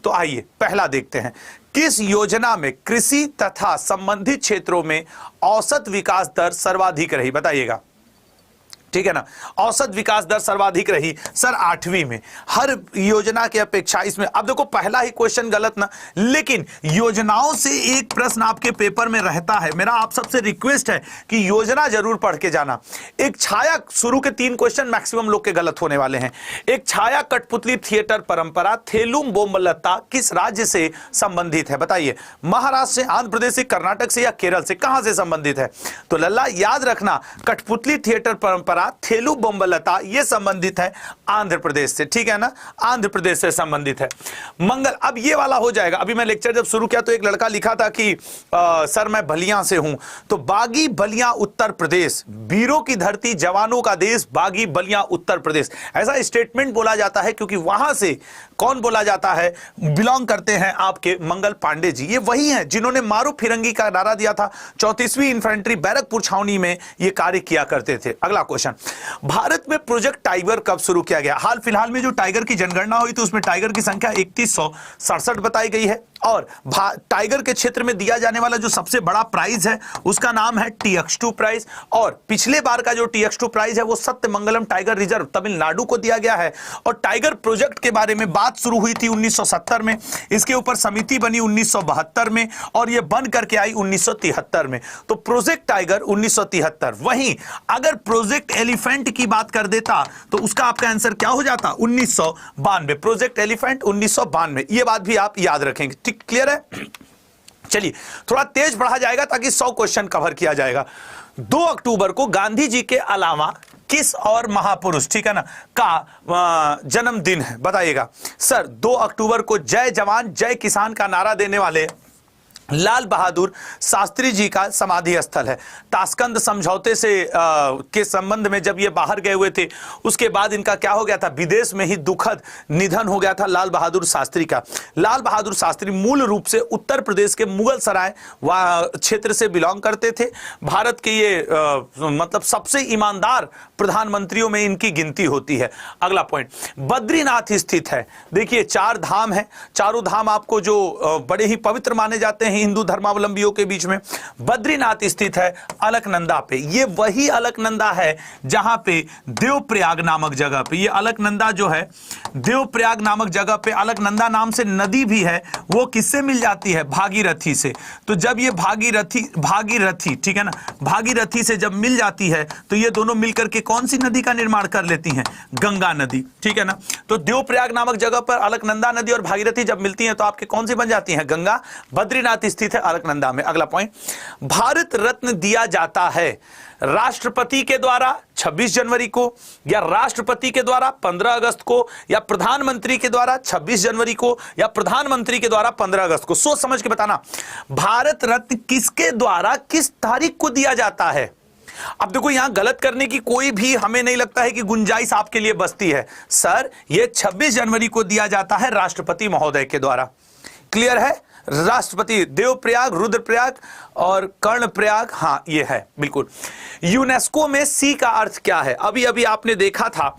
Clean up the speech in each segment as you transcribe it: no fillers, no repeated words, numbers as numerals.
तो आइए पहला देखते हैं, किस योजना में कृषि तथा संबंधित क्षेत्रों में औसत विकास दर सर्वाधिक रही, बताइएगा। ठीक है ना, औसत विकास दर सर्वाधिक रही सर 8वीं में। हर योजना की अपेक्षा इसमें, अब देखो पहला ही क्वेश्चन गलत ना, लेकिन योजनाओं से एक प्रश्न आपके पेपर में रहता है। मेरा आप सबसे रिक्वेस्ट है कि योजना जरूर पढ़ के जाना। एक छाया, शुरू के 3 क्वेश्चन मैक्सिमम लोग के गलत होने वाले हैं। एक छाया कठपुतली थिएटर परंपरा थेलुम बोमलता किस राज्य से संबंधित है, बताइए। महाराष्ट्र से, आंध्र प्रदेश से, कर्नाटक से या केरल से, कहां से संबंधित है? तो लल्ला याद रखना, कठपुतली थिएटर परंपरा थेलु बोम्बलता ये संबंधित है आंध्र प्रदेश से। ठीक है ना, आंध्र प्रदेश से संबंधित है। मंगल, अब ये वाला हो जाएगा। अभी मैं लेक्चर जब शुरू किया तो एक लड़का लिखा था कि सर मैं बलिया से हूं, तो बागी बलिया उत्तर प्रदेश, वीरों की धरती जवानों का देश, बागी बलिया उत्तर प्रदेश, ऐसा स्टेटमेंट बोला जाता है क्योंकि वहां से कौन बोला जाता है, बिलोंग करते हैं आपके मंगल पांडे जी। ये वही हैं जिन्होंने मारो फिरंगी का नारा दिया था, 34वीं इन्फेंट्री बैरकपुर छावनी में ये कार्य किया करते थे। अगला क्वेश्चन, भारत में प्रोजेक्ट टाइगर कब शुरू किया गया? हाल फिलहाल में जो टाइगर की जनगणना हुई थी उसमें टाइगर की संख्या 3167 बताई गई है। और टाइगर के क्षेत्र में दिया जाने वाला जो सबसे बड़ा प्राइज है उसका नाम है TX2 प्राइज। और पिछले बार का जो TX2 प्राइज है वो सत्यमंगलम टाइगर रिजर्व तमिलनाडु को दिया गया है। और टाइगर प्रोजेक्ट के बारे में बात शुरू हुई थी 1970 में, इसके ऊपर समिति बनी 1972 में और ये बन करके आई 1973 में। तो प्रोजेक्ट टाइगर 1973। वहीं अगर प्रोजेक्ट एलिफेंट की बात कर देता तो उसका आपका आंसर क्या हो जाता? 1992। प्रोजेक्ट एलिफेंट 1992, ये बात भी आप याद रखेंगे। ठीक, क्लियर है? चलिए थोड़ा तेज बढ़ा जाएगा ताकि 100 क्वेश्चन कवर किया जाएगा। 2 अक्टूबर को गांधी जी के अलावा किस और महापुरुष, ठीक है ना, का जन्मदिन है, बताइएगा। सर 2 अक्टूबर को जय जवान जय किसान का नारा देने वाले लाल बहादुर शास्त्री जी का समाधि स्थल है। ताशकंद समझौते से के संबंध में जब ये बाहर गए हुए थे उसके बाद इनका क्या हो गया था, विदेश में ही दुखद निधन हो गया था लाल बहादुर शास्त्री का। लाल बहादुर शास्त्री मूल रूप से उत्तर प्रदेश के मुगल सराय क्षेत्र से बिलोंग करते थे। भारत के ये मतलब सबसे ईमानदार प्रधानमंत्रियों में इनकी गिनती होती है। अगला पॉइंट, बद्रीनाथ स्थित है। देखिए 4 धाम है, चारों धाम आपको जो बड़े ही पवित्र माने जाते हैं हिंदू धर्मावलंबियों के बीच में। बद्रीनाथ स्थित है अलकनंदा पे। ये वही अलकनंदा है जहां पे देवप्रयाग नामक जगह पे, ये अलकनंदा जो है देवप्रयाग नामक जगह पे, अलकनंदा नाम से नदी भी है, वो किससे मिल जाती है? भागीरथी से। तो जब ये भागीरथी ठीक है ना, भागीरथी से जब मिल जाती है तो ये दोनों मिलकर के कौन सी नदी का निर्माण कर लेती हैं? गंगा नदी। ठीक है ना, तो देवप्रयाग नामक जगह पर अलकनंदा नदी और भागीरथी जब मिलती हैं तो आपके कौन सी बन जाती हैं? गंगा। बद्रीनाथ स्थित है अलकनंदा में। अगला पॉइंट, भारत रत्न दिया जाता है राष्ट्रपति के द्वारा 26 जनवरी को, या राष्ट्रपति के द्वारा 15 अगस्त को, या प्रधानमंत्री के द्वारा 26 जनवरी को, या प्रधानमंत्री के द्वारा 15 अगस्त को। सोच समझ के बताना, भारत रत्न किसके द्वारा किस तारीख को दिया जाता है? अब देखो यहां गलत करने की कोई भी हमें नहीं लगता है कि गुंजाइश आपके लिए बचती है। सर ये 26 जनवरी को दिया जाता है राष्ट्रपति महोदय के द्वारा। क्लियर है? राष्ट्रपति, देवप्रयाग, रुद्रप्रयाग और कर्णप्रयाग, हाँ ये है बिल्कुल। यूनेस्को में सी का अर्थ क्या है? अभी अभी आपने देखा था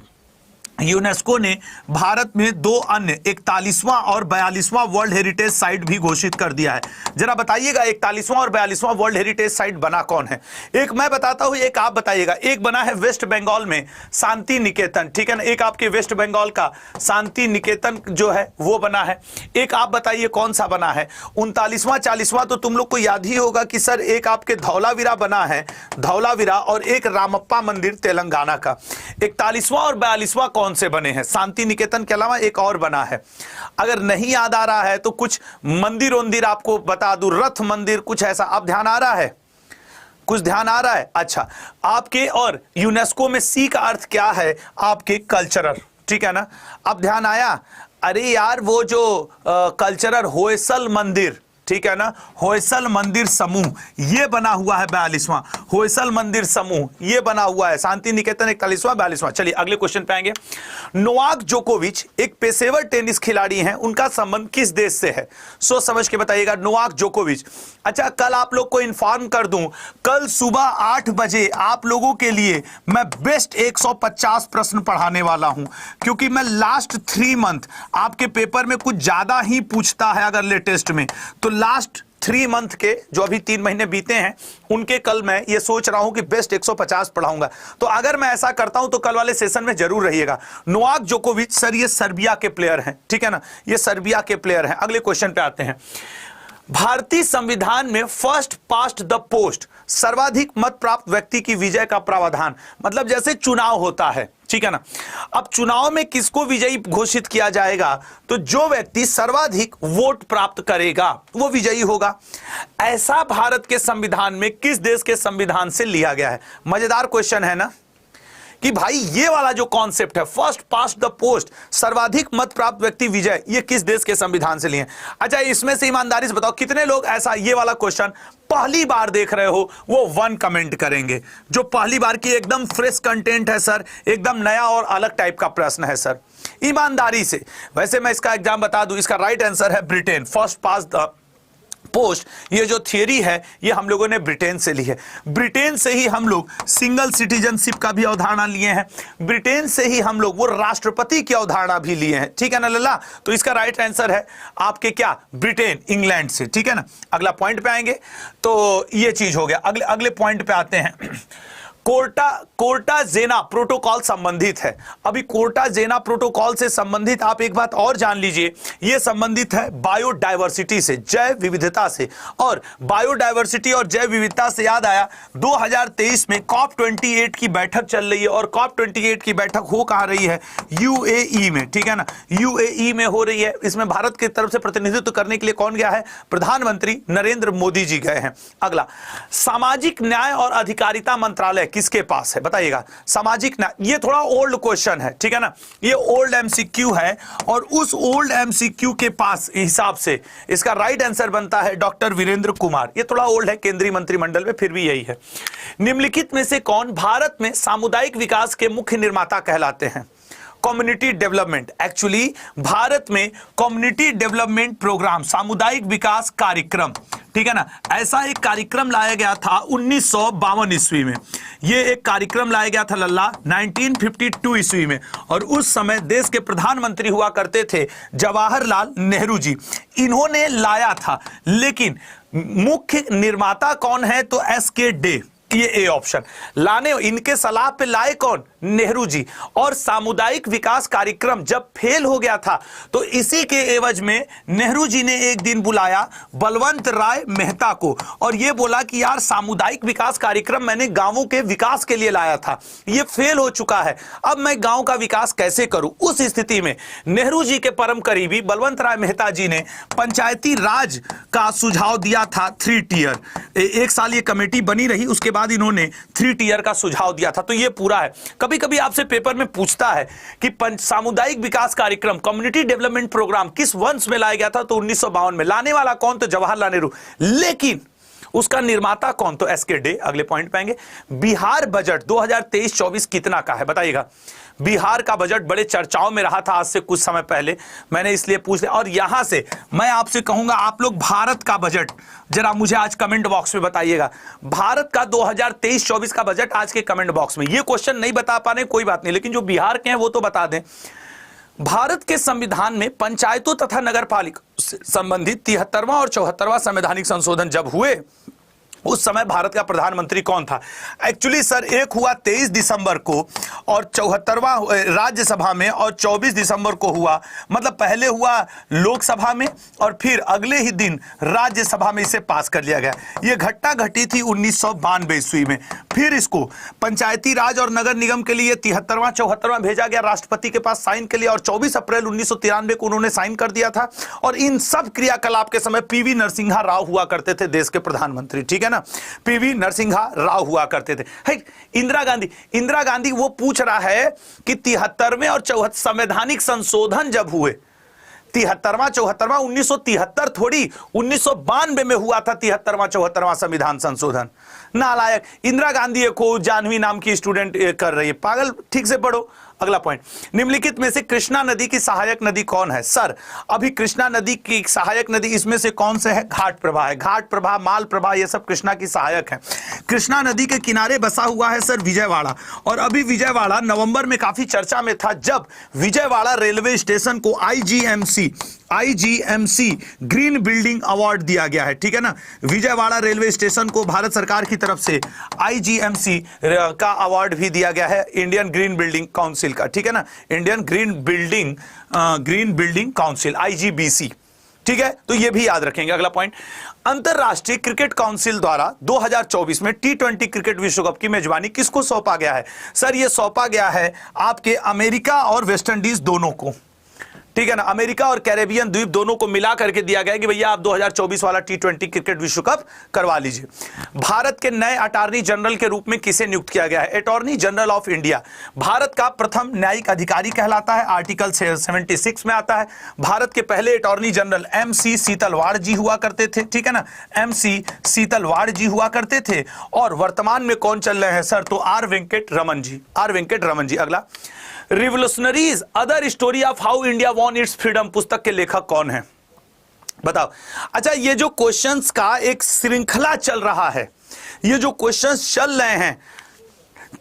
यूनेस्को ने भारत में 2 अन्य 41वां और 42वां वर्ल्ड हेरिटेज साइट भी घोषित कर दिया है। जरा बताइएगा 41वां और 42वां वर्ल्ड हेरिटेज साइट बना कौन है? एक मैं बताता हूं, एक आप बताइएगा। एक बना है वेस्ट बंगाल में शांति निकेतन, ठीक है ना, एक आपके वेस्ट बंगाल का शांति निकेतन जो है वो बना है। एक आप बताइए कौन सा बना है? 39वां 40वां तो तुम लोग को याद ही होगा कि सर एक आपके धौलावीरा बना है, धौलावीरा, और एक रामप्पा मंदिर तेलंगाना का। 41वां और 42वां कौन से बने हैं? शांति निकेतन के अलावा एक और बना है। अगर नहीं याद आ रहा है तो कुछ मंदिर आपको बता दूं, रथ मंदिर, कुछ ऐसा आप ध्यान आ रहा है? कुछ ध्यान आ रहा है? अच्छा, आपके और यूनेस्को में सी का अर्थ क्या है? आपके कल्चरल, ठीक है ना। अब ध्यान आया? अरे यार वो जो कल्चरल होयसल मंदिर, ठीक है ना, होयसल मंदिर समूह ये बना हुआ है 42वां, होयसल मंदिर समूह ये बना हुआ है, शांति निकेतन 41वां 42वां। चलिए अगले क्वेश्चन पे आएंगे। नोवाक जोकोविच एक पेशेवर टेनिस खिलाड़ी हैं, उनका संबंध किस देश से है? सोच समझ के बताइएगा। नोवाक जोकोविच, अच्छा कल आप लोग को इन्फॉर्म कर दूं, कल सुबह 8 बजे आप लोगों के लिए मैं बेस्ट 150 प्रश्न पढ़ाने वाला हूं, क्योंकि मैं लास्ट 3 मंथ आपके पेपर में कुछ ज्यादा ही पूछता है अगर लेटेस्ट में, तो लास्ट 3 मंथ के जो अभी 3 महीने बीते हैं उनके कल मैं ये सोच रहा हूं कि बेस्ट 150 पढ़ाऊंगा। तो अगर मैं ऐसा करता हूं तो कल वाले सेशन में जरूर रहिएगा। नोवाक जोकोविच सर ये सर्बिया के प्लेयर हैं, ठीक है ना, ये सर्बिया के प्लेयर हैं। अगले क्वेश्चन पे आते हैं। भारतीय संविधान में फर्स्ट पास्ट द पोस्ट, सर्वाधिक मत प्राप्त व्यक्ति की विजय का प्रावधान, मतलब जैसे चुनाव होता है, ठीक है ना, अब चुनाव में किसको विजयी घोषित किया जाएगा? तो जो व्यक्ति सर्वाधिक वोट प्राप्त करेगा वो विजयी होगा। ऐसा भारत के संविधान में किस देश के संविधान से लिया गया है? मजेदार क्वेश्चन है ना, कि भाई ये वाला जो कॉन्सेप्ट है फर्स्ट पास्ट द पोस्ट, सर्वाधिक मत प्राप्त व्यक्ति विजय, ये किस देश के संविधान से लिए? अच्छा इसमें से ईमानदारी से बताओ कितने लोग ऐसा ये वाला क्वेश्चन पहली बार देख रहे हो? वो 1 कमेंट करेंगे। जो पहली बार की एकदम फ्रेश कंटेंट है सर, एकदम नया और अलग टाइप का प्रश्न है सर, ईमानदारी से। वैसे मैं इसका एग्जाम बता दूं, इसका राइट आंसर है Britain. First past the post, ये जो थियरी है ये हम लोगों ने ब्रिटेन से ली है। ब्रिटेन से ही हम लोग सिंगल सिटीजनशिप का भी अवधारणा लिए हैं, ब्रिटेन से ही हम लोग वो राष्ट्रपति की अवधारणा भी लिए हैं, ठीक है ना लल्ला। तो इसका राइट आंसर है आपके क्या, ब्रिटेन, इंग्लैंड से, ठीक है ना। अगला पॉइंट पे आएंगे तो ये चीज हो गया। अगले पॉइंट पे आते हैं। कोर्टा जेना प्रोटोकॉल संबंधित है। अभी कोर्टा जेना प्रोटोकॉल से संबंधित आप एक बात और जान लीजिए, यह संबंधित है बायोडायवर्सिटी से, जैव विविधता से। और बायोडायवर्सिटी और जैव विविधता से याद आया, 2023 में COP28 की बैठक चल रही है, और COP28 की बैठक हो कहां रही है? UAE में, ठीक है ना, UAE में हो रही है। इसमें भारत की तरफ से प्रतिनिधित्व करने के लिए कौन गया है? प्रधानमंत्री नरेंद्र मोदी जी गए हैं। अगला, सामाजिक न्याय और अधिकारिता मंत्रालय किसके पास है? बताइएगा। सामाजिक न्याय, ये थोड़ा ओल्ड क्वेश्चन है, ठीक है ना, ये ओल्ड MCQ है, और उस ओल्ड MCQ के पास हिसाब से इसका राइट आंसर बनता है डॉक्टर वीरेंद्र कुमार। ये थोड़ा ओल्ड है, केंद्रीय मंत्रिमंडल में, फिर भी यही है। निम्नलिखित में से कौन भारत में सामुदायिक विकास के मुख्य निर्माता कहलाते हैं? कम्युनिटी डेवलपमेंट, एक्चुअली भारत में कम्युनिटी डेवलपमेंट प्रोग्राम, सामुदायिक विकास कार्यक्रम, ठीक है ना, ऐसा एक कार्यक्रम लाया गया था 1952 ईस्वी में। ये एक कार्यक्रम लाया गया था लल्ला 1952 ईस्वी में, और उस समय देश के प्रधानमंत्री हुआ करते थे जवाहरलाल नेहरू जी, इन्होंने लाया था। लेकिन मुख्य निर्माता कौन है? तो SK डे, ये ए ऑप्शन। लाने इनके सलाह पे लाए कौन? नेहरू जी। और सामुदायिक विकास कार्यक्रम जब फेल हो गया था तो इसी के एवज में नेहरू जी ने एक दिन बुलाया बलवंत राय मेहता को, और यह बोला कि यार सामुदायिक विकास कार्यक्रम मैंने गांवों के विकास के लिए लाया था, ये फेल हो चुका है, अब मैं गांव का विकास कैसे करूं? उस स्थिति में नेहरू जी के परम करीबी बलवंत राय मेहता जी ने पंचायती राज का सुझाव दिया था 3 टियर। एक साल ये कमेटी बनी रही, उसके बाद इन्होंने 3 टियर का सुझाव दिया था। तो ये पूरा है। कभी कभी आपसे पेपर में पूछता है कि सामुदायिक विकास कार्यक्रम, कम्युनिटी डेवलपमेंट प्रोग्राम किस वंश में लाया गया था? तो 1952 में। लाने वाला कौन? तो जवाहरलाल नेहरू। लेकिन उसका निर्माता कौन? तो SK डे। अगले पॉइंट पे आएंगे। बिहार बजट 2023-24 कितना का है? बताइएगा। बिहार का बजट बड़े चर्चाओं में रहा था आज से कुछ समय पहले, मैंने इसलिए पूछ लिया। और यहां से मैं आपसे कहूंगा आप लोग भारत का बजट जरा मुझे आज कमेंट बॉक्स में बताइएगा। भारत का 2023-24 का बजट आज के कमेंट बॉक्स में। ये क्वेश्चन नहीं बता पा रहे कोई बात नहीं, लेकिन जो बिहार के हैं वो तो बता दें। भारत के संविधान में पंचायतों तथा नगरपालिका से संबंधित 73वां और 74वां संवैधानिक संशोधन जब हुए, उस समय भारत का प्रधानमंत्री कौन था? एक्चुअली सर एक हुआ 23 दिसंबर को, और 74वां राज्यसभा में, और 24 दिसंबर को हुआ, मतलब पहले हुआ लोकसभा में और फिर अगले ही दिन राज्यसभा में इसे पास कर लिया गया। यह घटना घटी थी 1992 ईस्वी में। फिर इसको पंचायती राज और नगर निगम के लिए 73वां 74वां भेजा गया राष्ट्रपति के पास साइन के लिए, और 24 अप्रैल 1993 को उन्होंने साइन कर दिया था। और इन सब क्रियाकलाप के समय PV नरसिम्हा राव हुआ करते थे देश के प्रधानमंत्री, ठीक है ना, PV नरसिम्हा राव हुआ करते थे। इंदिरा गांधी वो पूछ रहा है कि 73वें और 74 संवैधानिक संशोधन जब हुए, 73वां 74वां 1973 थोड़ी 1992 में हुआ था 73वां 74वां संविधान संशोधन। नालायक, इंदिरा गांधी को जानवी नाम की स्टूडेंट कर रही है, पागल, ठीक से पढ़ो। अगला पॉइंट, निम्नलिखित में से कृष्णा नदी की सहायक नदी कौन है? सर अभी कृष्णा नदी की सहायक नदी इसमें से कौन से है? घाट प्रभा है। घाट प्रभा, माल प्रभा, ये सब कृष्णा की सहायक है। कृष्णा नदी के किनारे बसा हुआ है सर विजयवाड़ा, और अभी विजयवाड़ा नवंबर में काफी चर्चा में था जब विजयवाड़ा रेलवे स्टेशन को आईजीएमसी ग्रीन बिल्डिंग अवार्ड दिया गया है, ठीक है ना। विजयवाड़ा रेलवे स्टेशन को भारत सरकार की तरफ से आईजीएमसी का अवार्ड भी दिया गया है, इंडियन ग्रीन बिल्डिंग काउंसिल का, ठीक है ना, Indian green building council, IGBC, ठीक है। तो ये भी याद रखेंगे। अगला पॉइंट, अंतरराष्ट्रीय क्रिकेट काउंसिल द्वारा 2024 में T20 क्रिकेट विश्व कप की मेजबानी किसको सौंपा गया है? सर ये सौंपा गया है आपके अमेरिका और वेस्ट इंडीज दोनों को, ठीक है ना, अमेरिका और कैरेबियन द्वीप दोनों को मिला करके दिया गया कि भैया आप 2024 वाला T20 क्रिकेट विश्व कप करवा लीजिए। भारत के नए अटॉर्नी जनरल के रूप में किसे नियुक्त किया गया है? Attorney general of India Bharat का प्रथम न्यायिक अधिकारी कहलाता है, आर्टिकल 76 में आता है। भारत के पहले अटॉर्नी जनरल MC सीतलवाड़ जी हुआ करते थे, ठीक है ना, MC सीतलवाड़ जी हुआ करते थे। और वर्तमान में कौन चल रहे हैं सर? तो आर वेंकट रमन जी। अगला, revolutionaries other story of how India won its freedom पुस्तक के लेखक कौन है? बताओ। अच्छा, ये जो क्वेश्चंस का एक श्रृंखला चल रहा है, ये जो क्वेश्चंस चल रहे हैं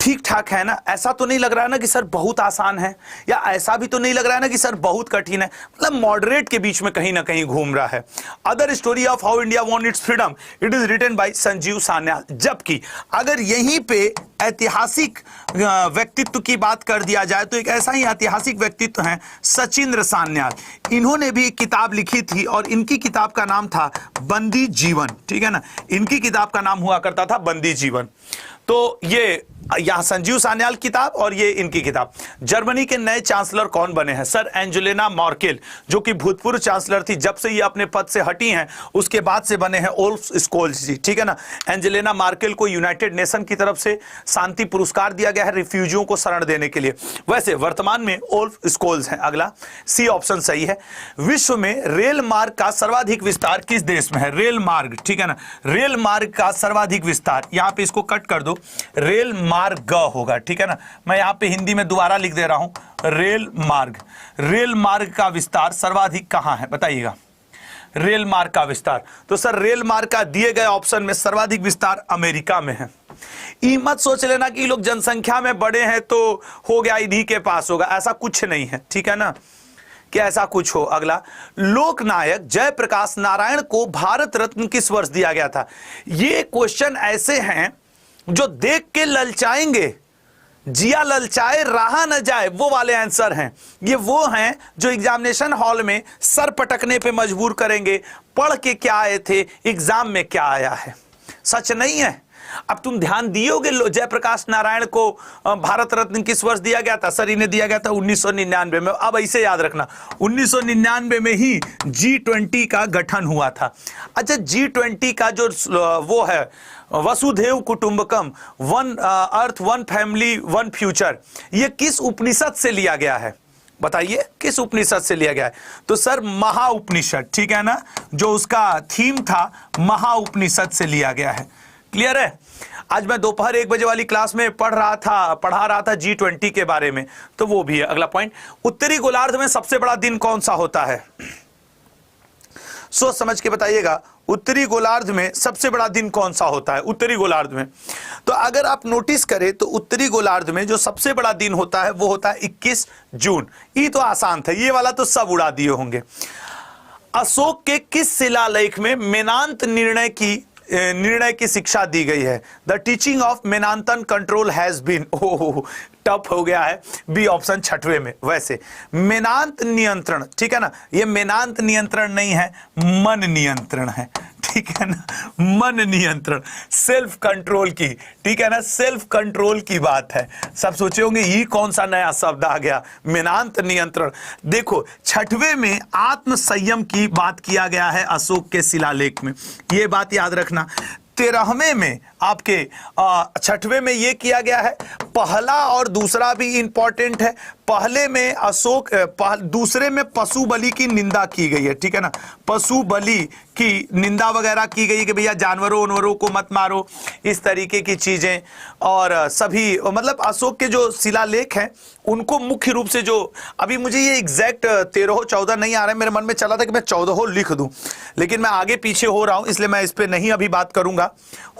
ठीक ठाक है ना? ऐसा तो नहीं लग रहा है ना कि सर बहुत आसान है, या ऐसा भी तो नहीं लग रहा है ना कि सर बहुत कठिन है, मतलब मॉडरेट के बीच में कहीं ना कहीं घूम रहा है। Other story of how India won its freedom, it is written by Sanjeev Sanyal. जबकि अगर यहीं पे ऐतिहासिक व्यक्तित्व की बात कर दिया जाए तो एक ऐसा ही ऐतिहासिक व्यक्तित्व है सचिंद्र सान्याल। इन्होंने भी एक किताब लिखी थी और इनकी किताब का नाम था बंदी जीवन, ठीक है ना, इनकी किताब का नाम हुआ करता था बंदी जीवन। तो ये यहां संजीव सान्याल किताब और ये इनकी किताब। जर्मनी के नए चांसलर कौन बने हैं? सर एंजेलिना मर्केल, जो कि भूतपूर्व चांसलर थी, जब से ये अपने पद से हटी हैं उसके बाद से बने हैं ओल्फ स्कोल्स जी, ठीक है ना। एंजेलिना मर्केल को यूनाइटेड नेशन की तरफ से शांति पुरस्कार दिया गया है रिफ्यूजियों को शरण देने के लिए। वैसे वर्तमान में ओल्फ स्कोल्स हैं। अगला, सी ऑप्शन सही है। विश्व में रेल मार्ग का सर्वाधिक विस्तार किस देश में है? रेल मार्ग, ठीक है ना, रेल मार्ग का सर्वाधिक विस्तार, यहां पे इसको कट कर दो, रेल मार्ग होगा, ठीक है ना। मैं यहां पे हिंदी में दोबारा लिख दे रहा हूं, रेल मार्ग का विस्तार सर्वाधिक कहां है? बताइएगा, रेल मार्ग का विस्तार। तो सर रेल मार्ग का दिए गए ऑप्शन में सर्वाधिक विस्तार अमेरिका में है। ये मत सोच लेना कि लोग जनसंख्या में बड़े हैं तो हो गया इन्हीं के पास होगा, ऐसा कुछ नहीं है, ठीक है ना, कि ऐसा कुछ हो। अगला, लोकनायक जयप्रकाश नारायण को भारत रत्न किस वर्ष दिया गया था? ये क्वेश्चन ऐसे हैं जो देख के ललचाएंगे, जिया ललचाए रहा न जाए, वो वाले आंसर हैं। ये वो हैं जो एग्जामिनेशन हॉल में सर पटकने पे मजबूर करेंगे, पढ़ के क्या आए थे, एग्जाम में क्या आया है, सच नहीं है। अब तुम ध्यान दियोगे जयप्रकाश नारायण को भारत रत्न किस वर्ष दिया गया था? सर इन्हें दिया गया था 1999 में। अब ऐसे याद रखना, 1999 में ही G20 का गठन हुआ था। अच्छा, G20 का जो वो है वसुधैव कुटुंबकम, one earth one family one future, ये किस उपनिषद से लिया गया है? बताइए किस उपनिषद से लिया गया है? तो सर महाउपनिषद, ठीक है ना, जो उसका थीम था महाउपनिषद से लिया गया है। क्लियर है? आज मैं दोपहर 1 बजे वाली क्लास में पढ़ा रहा था G20 के बारे में, तो वो भी है। अगला पॉइंट, उत्तरी गोलार्ध में सबसे बड़ा दिन कौन सा होता है? सोच समझ के बताइएगा, उत्तरी गोलार्ध में सबसे बड़ा दिन कौन सा होता है? उत्तरी गोलार्ध में, तो अगर आप नोटिस करें तो उत्तरी गोलार्ध में जो सबसे बड़ा दिन होता है वो होता है 21 जून। ये तो आसान था, ये वाला तो सब उड़ा दिए होंगे। अशोक के किस शिलालेख में मेनांत निर्णय की शिक्षा दी गई है? द टीचिंग ऑफ मेनांतन कंट्रोल हैज बीन, ओह टफ हो गया है, बी ऑप्शन 6वें में। वैसे मेनांत नियंत्रण, ठीक है ना, ये मेनांत नियंत्रण नहीं है, मन नियंत्रण है, ठीक है ना, मन नियंत्रण, सेल्फ कंट्रोल की, ठीक है ना, सेल्फ कंट्रोल की बात है। सब सोचे होंगे ये कौन सा नया शब्द आ गया, मेनांत नियंत्रण। देखो 6वें में आत्म संयम की बात किया गया है अशोक के शिलालेख में, ये बात याद रखना। 13वें में आपके 6वें में ये किया गया है। पहला और दूसरा भी इंपॉर्टेंट है। पहले में अशोक दूसरे में पशु बलि की निंदा की गई है, ठीक है ना, पशु बलि की निंदा वगैरह की गई कि भैया जानवरों वनवरों को मत मारो, इस तरीके की चीजें। और सभी मतलब अशोक के जो शिलालेख हैं उनको मुख्य रूप से जो, अभी मुझे ये एग्जैक्ट 13-14 नहीं आ रहा है, मेरे मन में चला था कि मैं 14 लिख दूं, लेकिन मैं आगे पीछे हो रहा हूं इसलिए मैं इस पे नहीं अभी बात करूंगा।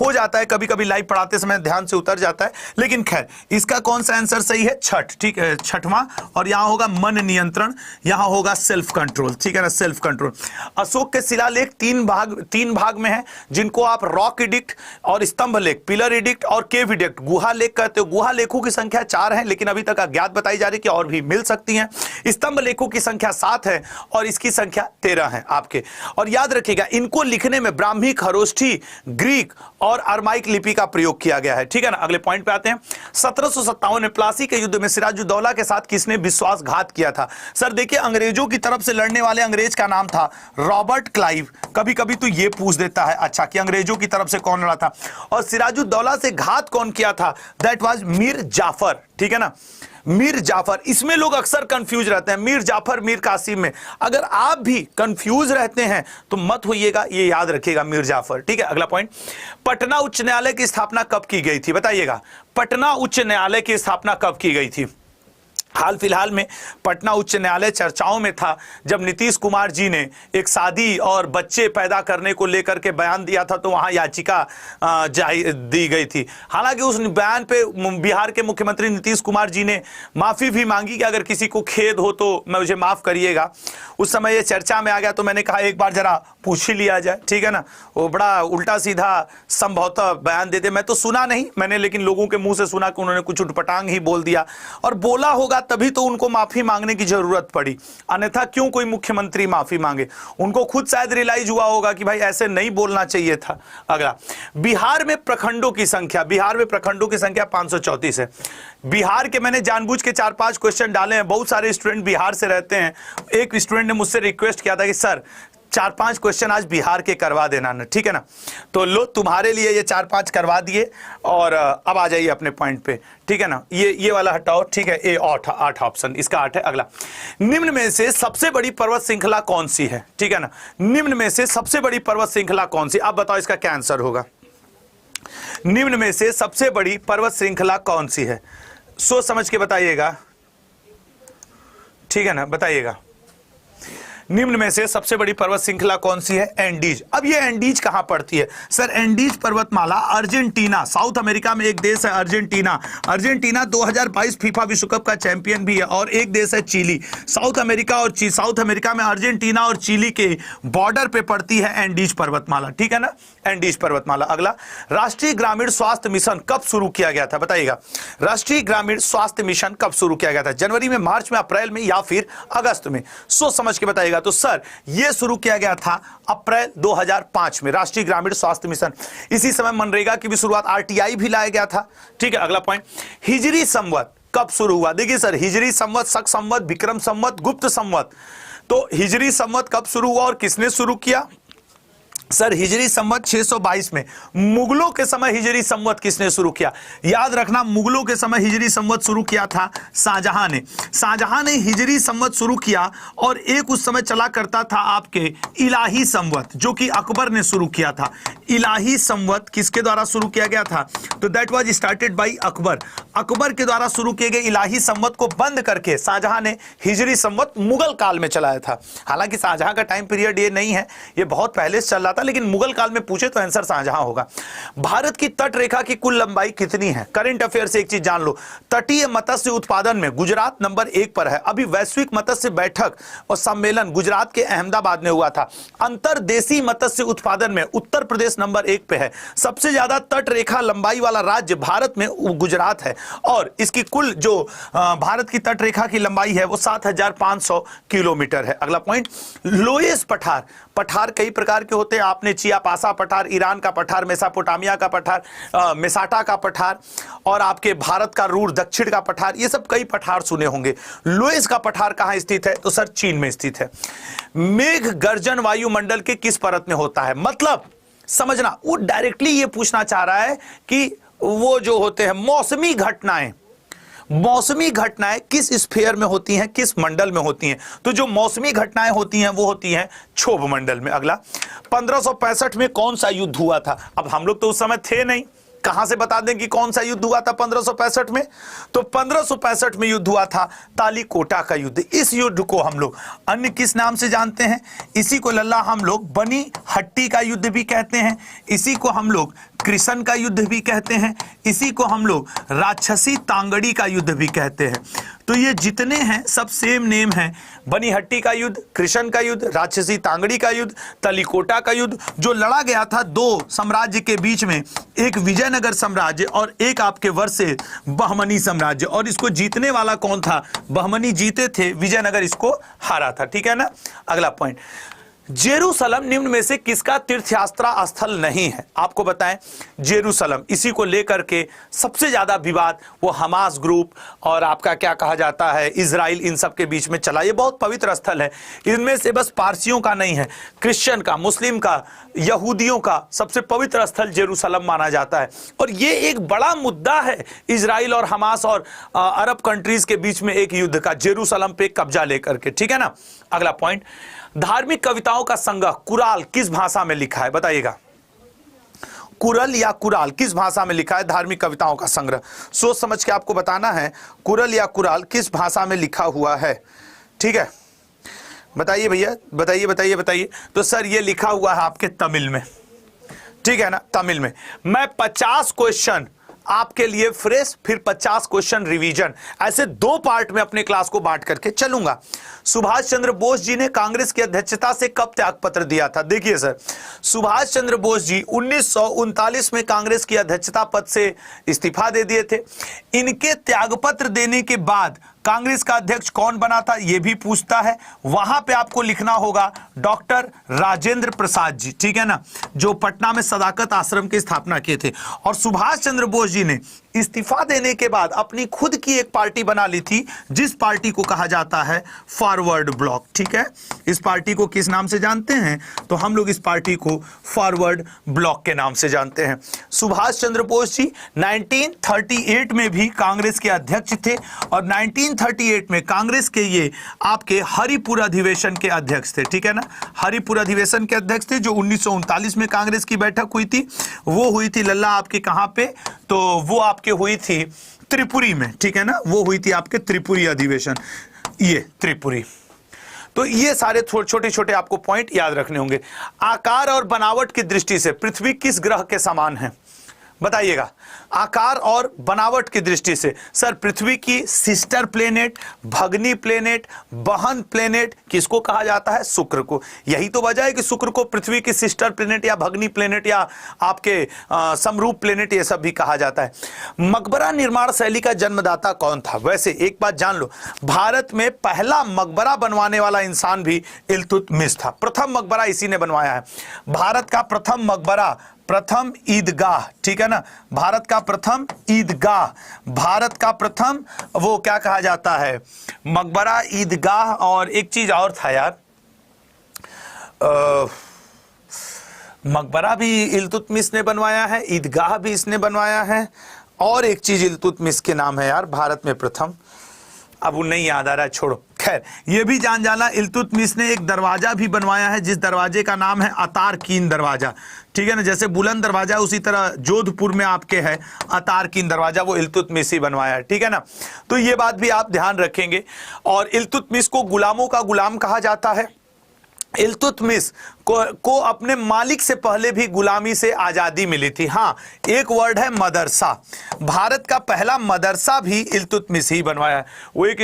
हो जाता है कभी कभी लाइव पढ़ाते समय ध्यान से उतर जाता है, लेकिन खैर इसका कौन सा आंसर सही है, छठ, ठीक है, छठवां। और यहां होगा मन नियंत्रण, यहां होगा सेल्फ कंट्रोल, ठीक है ना, सेल्फ कंट्रोल। अशोक के शिलालेख तीन भाग में है, जिनको आप रॉक एडिक्ट और स्तंभ लेख, पिलर एडिक्ट और केव एडिक्ट, गुहा लेख कहते हो। गुहा लेखों की संख्या 4 है, लेकिन अभी तक अज्ञात बताई जा रही कि और भी मिल सकती हैं। स्तंभ लेखों की संख्या 7 है और इसकी संख्या 13 है आपके। और याद रखिएगा इनको लिखने में ब्राह्मी, खरोष्ठी, ग्रीक और अरमाइक लिपि का प्रयोग किया गया है, ठीक है ना। अगले पॉइंट पे आते हैं। 1757 में प्लासी के युद्ध में सिराजुद्दौला के साथ किसने विश्वासघात किया था? सर देखिए, अंग्रेजों की तरफ से लड़ने वाले अंग्रेज का नाम था रॉबर्ट क्लाइव। कभी कभी तो ये पूछ देता है अच्छा कि अंग्रेजों की तरफ से कौन लड़ा था, और सिराजुद्दौला से घात कौन किया था? दैट वाज मीर जाफर, ठीक है ना, मीर जाफर। इसमें लोग अक्सर कंफ्यूज रहते हैं, मीर जाफर मीर कासिम में। अगर आप भी कंफ्यूज रहते हैं तो मत होइएगा, ये याद रखिएगा, मीर जाफर, ठीक है। अगला पॉइंट, पटना उच्च न्यायालय की स्थापना कब की गई थी? बताइएगा, पटना उच्च न्यायालय की स्थापना कब की गई थी? हाल फिलहाल में पटना उच्च न्यायालय चर्चाओं में था जब नीतीश कुमार जी ने एक शादी और बच्चे पैदा करने को लेकर के बयान दिया था, तो वहां याचिका दी गई थी। हालांकि उस बयान पे बिहार के मुख्यमंत्री नीतीश कुमार जी ने माफी भी मांगी कि अगर किसी को खेद हो तो मुझे माफ करिएगा। उस समय ये चर्चा में आ गया, तो मैंने कहा एक बार जरा पूछ ही लिया जाए, ठीक है ना। वो बड़ा उल्टा सीधा संभवतः बयान देते, मैं तो सुना नहीं मैंने, लेकिन लोगों के मुंह से सुना कि उन्होंने कुछ उटपटांग ही बोल दिया, और बोला होगा तभी तो उनको माफी मांगने की जरूरत पड़ी, अन्यथा क्यों कोई मुख्यमंत्री माफी मांगे? उनको खुद शायद रियलाइज हुआ होगा कि भाई ऐसे नहीं बोलना चाहिए था। अगला, बिहार में प्रखंडों की संख्या, बिहार में प्रखंडों की संख्या 534 है। बिहार के मैंने जानबूझ के 4-5 क्वेश्चन डाले हैं, बहुत सारे स्टूडेंट बिहार से रहते हैं। एक स्टूडेंट ने मुझसे रिक्वेस्ट किया था कि सर 4-5 क्वेश्चन आज बिहार के करवा देना ना, ठीक है ना। तो लो तुम्हारे लिए ये 4-5 करवा दिए, और अब आ जाइए अपने पॉइंट पे, ठीक है ना। ये वाला हटाओ, ठीक है, ए 8 ऑप्शन, इसका 8 है। अगला, निम्न में से सबसे बड़ी पर्वत श्रृंखला कौन सी है? ठीक है ना, निम्न में से सबसे बड़ी पर्वत श्रृंखला कौन सी? आप बताओ इसका क्या आंसर होगा। निम्न में से सबसे बड़ी पर्वत श्रृंखला कौन सी है? सोच समझ के बताइएगा, ठीक है ना, बताइएगा। निम्न में से सबसे बड़ी पर्वत श्रृंखला कौन सी है? एंडीज। अब ये एंडीज कहां पड़ती है? सर एंडीज पर्वतमाला अर्जेंटीना, साउथ अमेरिका में एक देश है अर्जेंटीना। अर्जेंटीना 2022 फीफा विश्व कप का चैंपियन भी है, और एक देश है चिली। साउथ अमेरिका और साउथ अमेरिका में अर्जेंटीना और चिली के बॉर्डर पे पड़ती है एंडीज पर्वतमाला, ठीक है ना, एंडीज पर्वतमाला। अगला, राष्ट्रीय ग्रामीण स्वास्थ्य मिशन कब शुरू किया गया था? बताइएगा, राष्ट्रीय ग्रामीण स्वास्थ्य मिशन कब शुरू किया गया था? जनवरी में, मार्च में, अप्रैल में या फिर अगस्त में? सोच समझ के बताइएगा। तो सर यह शुरू किया गया था अप्रैल 2005 में, राष्ट्रीय ग्रामीण स्वास्थ्य मिशन। इसी समय मनरेगा की भी शुरुआत, आरटीआई भी लाया गया था, ठीक है। अगला पॉइंट, हिजरी संवत कब शुरू हुआ? देखिए सर, हिजरी संवत, शक संवत, विक्रम संवत, गुप्त संवत। तो हिजरी संवत कब शुरू हुआ और किसने शुरू किया? सर हिजरी संवत 622 में। मुगलों के समय हिजरी संवत किसने शुरू किया? याद रखना, मुगलों के समय हिजरी संवत शुरू किया था शाहजहां ने। शाहजहां ने हिजरी संवत शुरू किया, और एक उस समय चला करता था आपके इलाही संवत, जो कि अकबर ने शुरू किया था। इलाही संवत किसके द्वारा शुरू किया गया था? तो that was started by Akbar. Akbar के द्वारा शुरू किए गए इलाही संवत को बंद करके शाहजहां ने हिजरी संवत मुगल काल में चलाया था। हालांकि शाहजहां का टाइम पीरियड ये नहीं है, ये बहुत पहले से चल रहा था, लेकिन मुगल काल में पूछे तो आंसर शाहजहां होगा। भारत की तट रेखा की कुल लंबाई कितनी है? करंट अफेयर से एक चीज जान लो, तटीय मत्स्य उत्पादन में गुजरात नंबर 1 पर है। अभी वैश्विक मत्स्य बैठक और सम्मेलन गुजरात के अहमदाबाद में हुआ था। अंतरदेशीय मत्स्य उत्पादन में उत्तर प्रदेश नंबर 1 पे है। सबसे ज्यादा तट रेखा लंबाई वाला राज्य भारत में गुजरात है, और इसकी कुल जो भारत की तट रेखा की लंबाई है वो 7500 किलोमीटर है। अगला पॉइंट, लोएस पठार। पठार कई प्रकार के होते हैं, आपने चियापासा पठार, ईरान का पठार, मेसापोटामिया का पठार, मेसाटा का पठार, और आपके भारत का रूर, दक्षिण का पठार, ये सब कई पठार सुने होंगे। लोएस का पठार कहां स्थित है? तो सर चीन में स्थित है। मेघ गर्जन वायुमंडल के किस परत में होता है? मतलब समझना, वो डायरेक्टली ये पूछना चाह रहा है कि वो जो होते हैं मौसमी घटनाएं, मौसमी घटनाएं किस स्फीयर में होती हैं, किस मंडल में होती हैं? तो जो मौसमी घटनाएं होती हैं वो होती हैं क्षोभ मंडल में। अगला, 1565 में कौन सा युद्ध हुआ था? अब हम लोग तो उस समय थे नहीं, कहां से बता दें कि कौन सा युद्ध हुआ था 1565 में? तो 1565 में युद्ध हुआ था तालीकोटा का युद्ध। इस युद्ध को हम लोग अन्य किस नाम से जानते हैं? इसी को लल्ला हम लोग बनी हट्टी का युद्ध भी कहते हैं, इसी को हम लोग कृष्ण का युद्ध भी कहते हैं, इसी को हम लोग राक्षसी तांगड़ी का युद्ध भी कहते हैं। तो ये जितने हैं सब सेम नेम है, बनी हट्टी का युद्ध, कृष्ण का युद्ध, राक्षसी तांगड़ी का युद्ध, तलीकोटा का युद्ध, जो लड़ा गया था दो साम्राज्य के बीच में, एक विजयनगर साम्राज्य और एक आपके वर्ष से बहमनी साम्राज्य। और इसको जीतने वाला कौन था? बहमनी जीते थे, विजयनगर इसको हारा था। ठीक है ना। अगला पॉइंट, जेरूसलम निम्न में से किसका तीर्थयात्रा स्थल नहीं है? आपको बताएं, जेरूसलम, इसी को लेकर के सबसे ज्यादा विवाद वो हमास ग्रुप और आपका क्या कहा जाता है इजराइल, इन सब के बीच में चला। ये बहुत पवित्र स्थल है, इनमें से बस पारसियों का नहीं है, क्रिश्चियन का, मुस्लिम का, यहूदियों का सबसे पवित्र स्थल जेरूसलम माना जाता है। और ये एक बड़ा मुद्दा है इजराइल और हमास और अरब कंट्रीज के बीच में एक युद्ध का, जेरूसलम पे कब्जा लेकर के। ठीक है ना। अगला पॉइंट, धार्मिक कविताओं का संग्रह कुराल किस भाषा में लिखा है? बताइएगा, कुरल या कुराल किस भाषा में लिखा है? धार्मिक कविताओं का संग्रह, सोच समझ के आपको बताना है, कुरल या कुराल किस भाषा में लिखा हुआ है? ठीक है, बताइए भैया, बताइए बताइए बताइए। तो सर ये लिखा हुआ है आपके तमिल में। ठीक है ना, तमिल में। मैं 50 क्वेश्चन आपके लिए फ्रेश, फिर 50 क्वेश्चन रिवीजन, ऐसे दो पार्ट में अपने क्लास को बांट करके चलूंगा। सुभाष चंद्र बोस जी ने कांग्रेस की अध्यक्षता से कब त्यागपत्र दिया था? देखिए सर, सुभाष चंद्र बोस जी 1939 में कांग्रेस की अध्यक्षता पद से इस्तीफा दे दिए थे। इनके त्यागपत्र देने के बाद कांग्रेस का अध्यक्ष कौन बना था ये भी पूछता है। वहां पे आपको लिखना होगा डॉक्टर राजेंद्र प्रसाद जी। ठीक है ना, जो पटना में सदाकत आश्रम की स्थापना किए थे। और सुभाष चंद्र बोस जी ने इस्तीफा देने के बाद अपनी खुद की एक पार्टी बना ली थी, जिस पार्टी को कहा जाता है फॉरवर्ड ब्लॉक। ठीक है, इस पार्टी को किस नाम से जानते हैं? तो हम लोग इस पार्टी को फॉरवर्ड ब्लॉक के नाम से जानते हैं। सुभाष चंद्र बोस जी 1938 में भी कांग्रेस के अध्यक्ष थे और 1938 में कांग्रेस के ये आपके हरिपुर अधिवेशन के अध्यक्ष थे। ठीक है ना, हरिपुर अधिवेशन के अध्यक्ष थे, जो 1939 में कांग्रेस की बैठक हुई थी। वो हुई थी लल्ला आपके कहां पे? तो वो आपके हुई थी त्रिपुरी में। ठीक है ना, वो हुई थी आपके त्रिपुरी अधिवेशन, ये त्रिपुरी। तो ये सारे छोटे छोटे आपको पॉइंट याद रखने होंगे। आकार और बनावट की दृष्टि से पृथ्वी किस ग्रह के समान है? बताइएगा, आकार और बनावट की दृष्टि से। सर पृथ्वी की सिस्टर प्लेनेट, भगनी प्लेनेट, बहन प्लेनेट किसको कहा जाता है? शुक्र को। यही तो वजह है कि शुक्र को पृथ्वी की सिस्टर प्लेनेट या भगनी प्लेनेट या आपके समरूप प्लेनेट ये सब भी कहा जाता है। मकबरा निर्माण शैली का जन्मदाता कौन था? वैसे एक बात जान लो, भारत में पहला मकबरा बनवाने वाला इंसान भी इल्तुतमिश था। प्रथम मकबरा इसी ने बनवाया है। भारत का प्रथम मकबरा, प्रथम ईदगाह। ठीक है ना, भारत का प्रथम ईदगाह, भारत का प्रथम वो क्या कहा जाता है मकबरा, ईदगाह। और एक चीज और था यार, मकबरा भी इल्तुतमिश ने बनवाया है, ईदगाह भी इसने बनवाया है, और एक चीज इल्तुतमिश के नाम है यार भारत में प्रथम, अब वो नहीं याद आ रहा है, छोड़ो। खैर ये भी जान जाना, इल्तुतमिश ने एक दरवाजा भी बनवाया है जिस दरवाजे का नाम है अतारकीन दरवाजा। ठीक है ना, जैसे बुलंद दरवाजा उसी तरह जोधपुर में आपके है अतारकीन दरवाजा, वो इल्तुतमिश ही बनवाया है। ठीक है ना, तो ये बात भी आप ध्यान रखेंगे। और इल्तुतमिश को गुलामों का गुलाम कहा जाता है। इल्तुतमिश को अपने मालिक से पहले भी गुलामी से आजादी मिली थी। हाँ, एक वर्ड है मदरसा, भारत का पहला मदरसा भी इल्तुतमिश ही बनवाया है। वो एक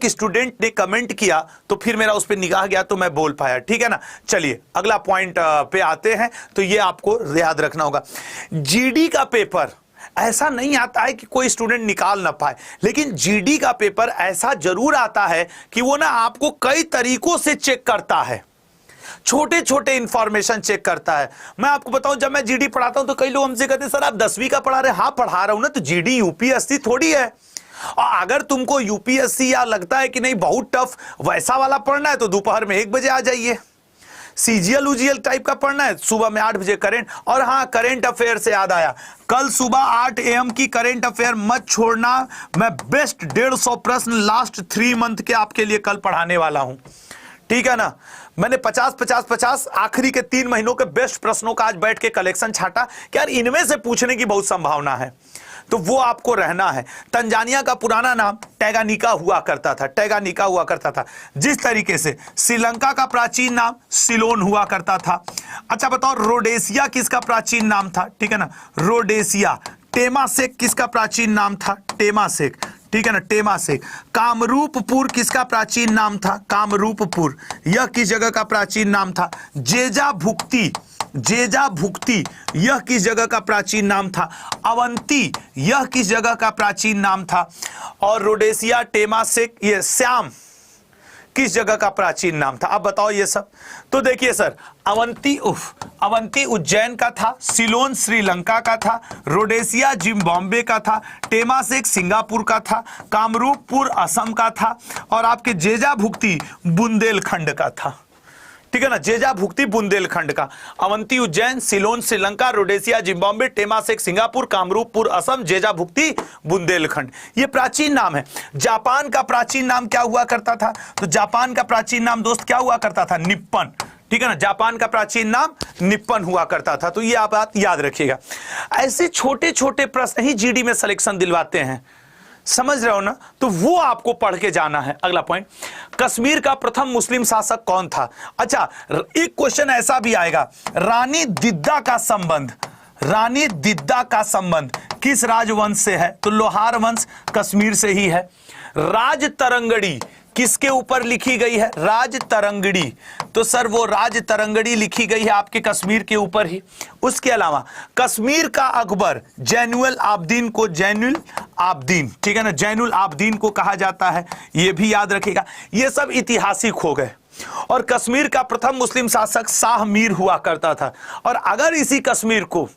स्टूडेंट ने कमेंट किया तो फिर मेरा उस पर निगाह गया तो मैं बोल पाया। ठीक है ना, चलिए अगला पॉइंट पे आते हैं। तो ये आपको याद रखना होगा, जीडी का पेपर ऐसा नहीं आता है कि कोई स्टूडेंट निकाल ना पाए, लेकिन जीडी का पेपर ऐसा जरूर आता है कि वो ना आपको कई तरीकों से चेक करता है, छोटे छोटे इंफॉर्मेशन चेक करता है। मैं आपको बताऊं, जब मैं जीडी पढ़ाता हूं तो कई लोग हमसे कहते हैं सर आप 10वीं का पढ़ा रहे हैं। हाँ पढ़ा रहा हूं ना, तो जीडी यूपीएससी थोड़ी है। और अगर तुमको यूपीएससी या लगता है कि नहीं बहुत टफ वैसा वाला पढ़ना है तो दोपहर में 1 बजे आ जाइए। सीजीएल उजीएल टाइप का पढ़ना है, सुबह में 8 बजे करेंट। और हाँ, करेंट अफेयर से याद आया, कल सुबह 8 AM की करेंट अफेयर मत छोड़ना। मैं बेस्ट 150 प्रश्न लास्ट 3 मंथ के आपके लिए कल पढ़ाने वाला हूं, ठीक है ना। मैंने 50 आखिरी के 3 महीनों के बेस्ट प्रश्नों का आज बैठ के कलेक्शन छाटा कि यार इनमें से पूछने की बहुत संभावना है, तो वो आपको रहना है। तंजानिया का पुराना नाम टैगानिका हुआ करता था, टैगानिका हुआ करता था, जिस तरीके से श्रीलंका का प्राचीन नाम सिलोन हुआ करता था। अच्छा बताओ, रोडेशिया किसका प्राचीन नाम था, ठीक है ना, रोडेशिया। टेमासेक किसका प्राचीन नाम था, टेमासेक, ठीक है ना, टेमासेक। कामरूपपुर किसका प्राचीन नाम था, कामरूपपुर, यह किस जगह का प्राचीन नाम था। जेजा भुक्ति, जेजा भुक्ति यह किस जगह का प्राचीन नाम था। अवंती यह किस जगह का प्राचीन नाम था। और रोडेशिया, टेमासेक, ये श्याम किस जगह का प्राचीन नाम था। अब बताओ ये सब। तो देखिए सर, अवंती उज्जैन का था, सिलोन श्रीलंका का था, रोडेशिया जिम्बाब्वे का था, टेमासेक सिंगापुर का था, कामरूपपुर असम का था, और आपके जेजा भुक्ति बुंदेलखंड का था, ठीक है ना, जेजा भुक्ति बुंदेलखंड का। Avanti Ujjain, Ceylon Sri Lanka, Rhodesia Zimbabwe, Temasek Singapore, Kamrupapur Assam, Jeja Bhukti Bundelkhand, ये प्राचीन नाम है। जापान का प्राचीन नाम क्या हुआ करता था, तो जापान का प्राचीन नाम दोस्त क्या हुआ करता था, निप्पन, ठीक है ना, जापान का प्राचीन नाम निप्पन हुआ करता था। तो ये आप बात याद रखिएगा। ऐसे छोटे छोटे प्रश्न ही जीडी में सिलेक्शन दिलवाते हैं, समझ रहे हो ना, तो वो आपको पढ़ के जाना है। अगला पॉइंट, कश्मीर का प्रथम मुस्लिम शासक कौन था। अच्छा, एक क्वेश्चन ऐसा भी आएगा, रानी दिद्दा का संबंध, रानी दिद्दा का संबंध किस राजवंश से है, तो लोहार वंश कश्मीर से ही है। राज तरंगड़ी किसके ऊपर लिखी गई है, राज तरंगड़ी, तो सर वो राज तरंगड़ी लिखी गई है आपके कश्मीर के ऊपर ही। उसके अलावा कश्मीर का अकबर जैनुल आबदीन को, जैनुल आबदीन, ठीक है ना, जैनुल आबदीन को कहा जाता है, ये भी याद रखिएगा। ये सब ऐतिहासिक हो गए। और कश्मीर का प्रथम मुस्लिम शासक शाह मीर हुआ करता था। और अगर इसी कश्मीर को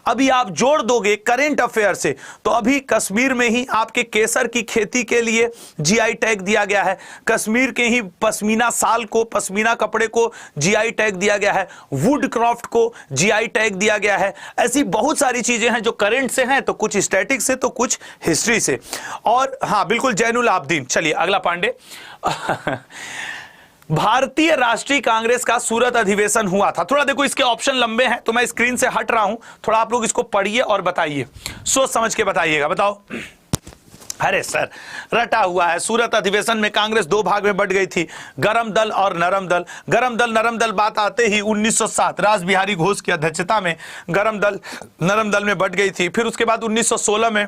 अभी आप जोड़ दोगे करेंट अफेयर से, तो अभी कश्मीर में ही आपके केसर की खेती के लिए जीआई टैग दिया गया है, कश्मीर के ही पश्मीना साल को, पश्मीना कपड़े को जीआई टैग दिया गया है, वुड क्राफ्ट को जीआई टैग दिया गया है। ऐसी बहुत सारी चीजें हैं जो करंट से हैं, तो कुछ स्टैटिक से, तो कुछ हिस्ट्री से। और हाँ बिल्कुल, जैनुल आबदीन। चलिए अगला पांडे, भारतीय राष्ट्रीय कांग्रेस का सूरत अधिवेशन हुआ था। थोड़ा देखो इसके ऑप्शन लंबे हैं, तो मैं स्क्रीन से हट रहा हूं, थोड़ा आप लोग इसको पढ़िए और बताइए, सोच समझ के बताइएगा। बताओ। अरे सर, रटा हुआ है। सूरत अधिवेशन में कांग्रेस 2 भाग में बट गई थी, गरम दल और नरम दल। गरम दल नरम दल बात आते ही 1907 रास बिहारी घोष की अध्यक्षता में गरम दल नरम दल में बट गई थी। फिर उसके बाद 1916 में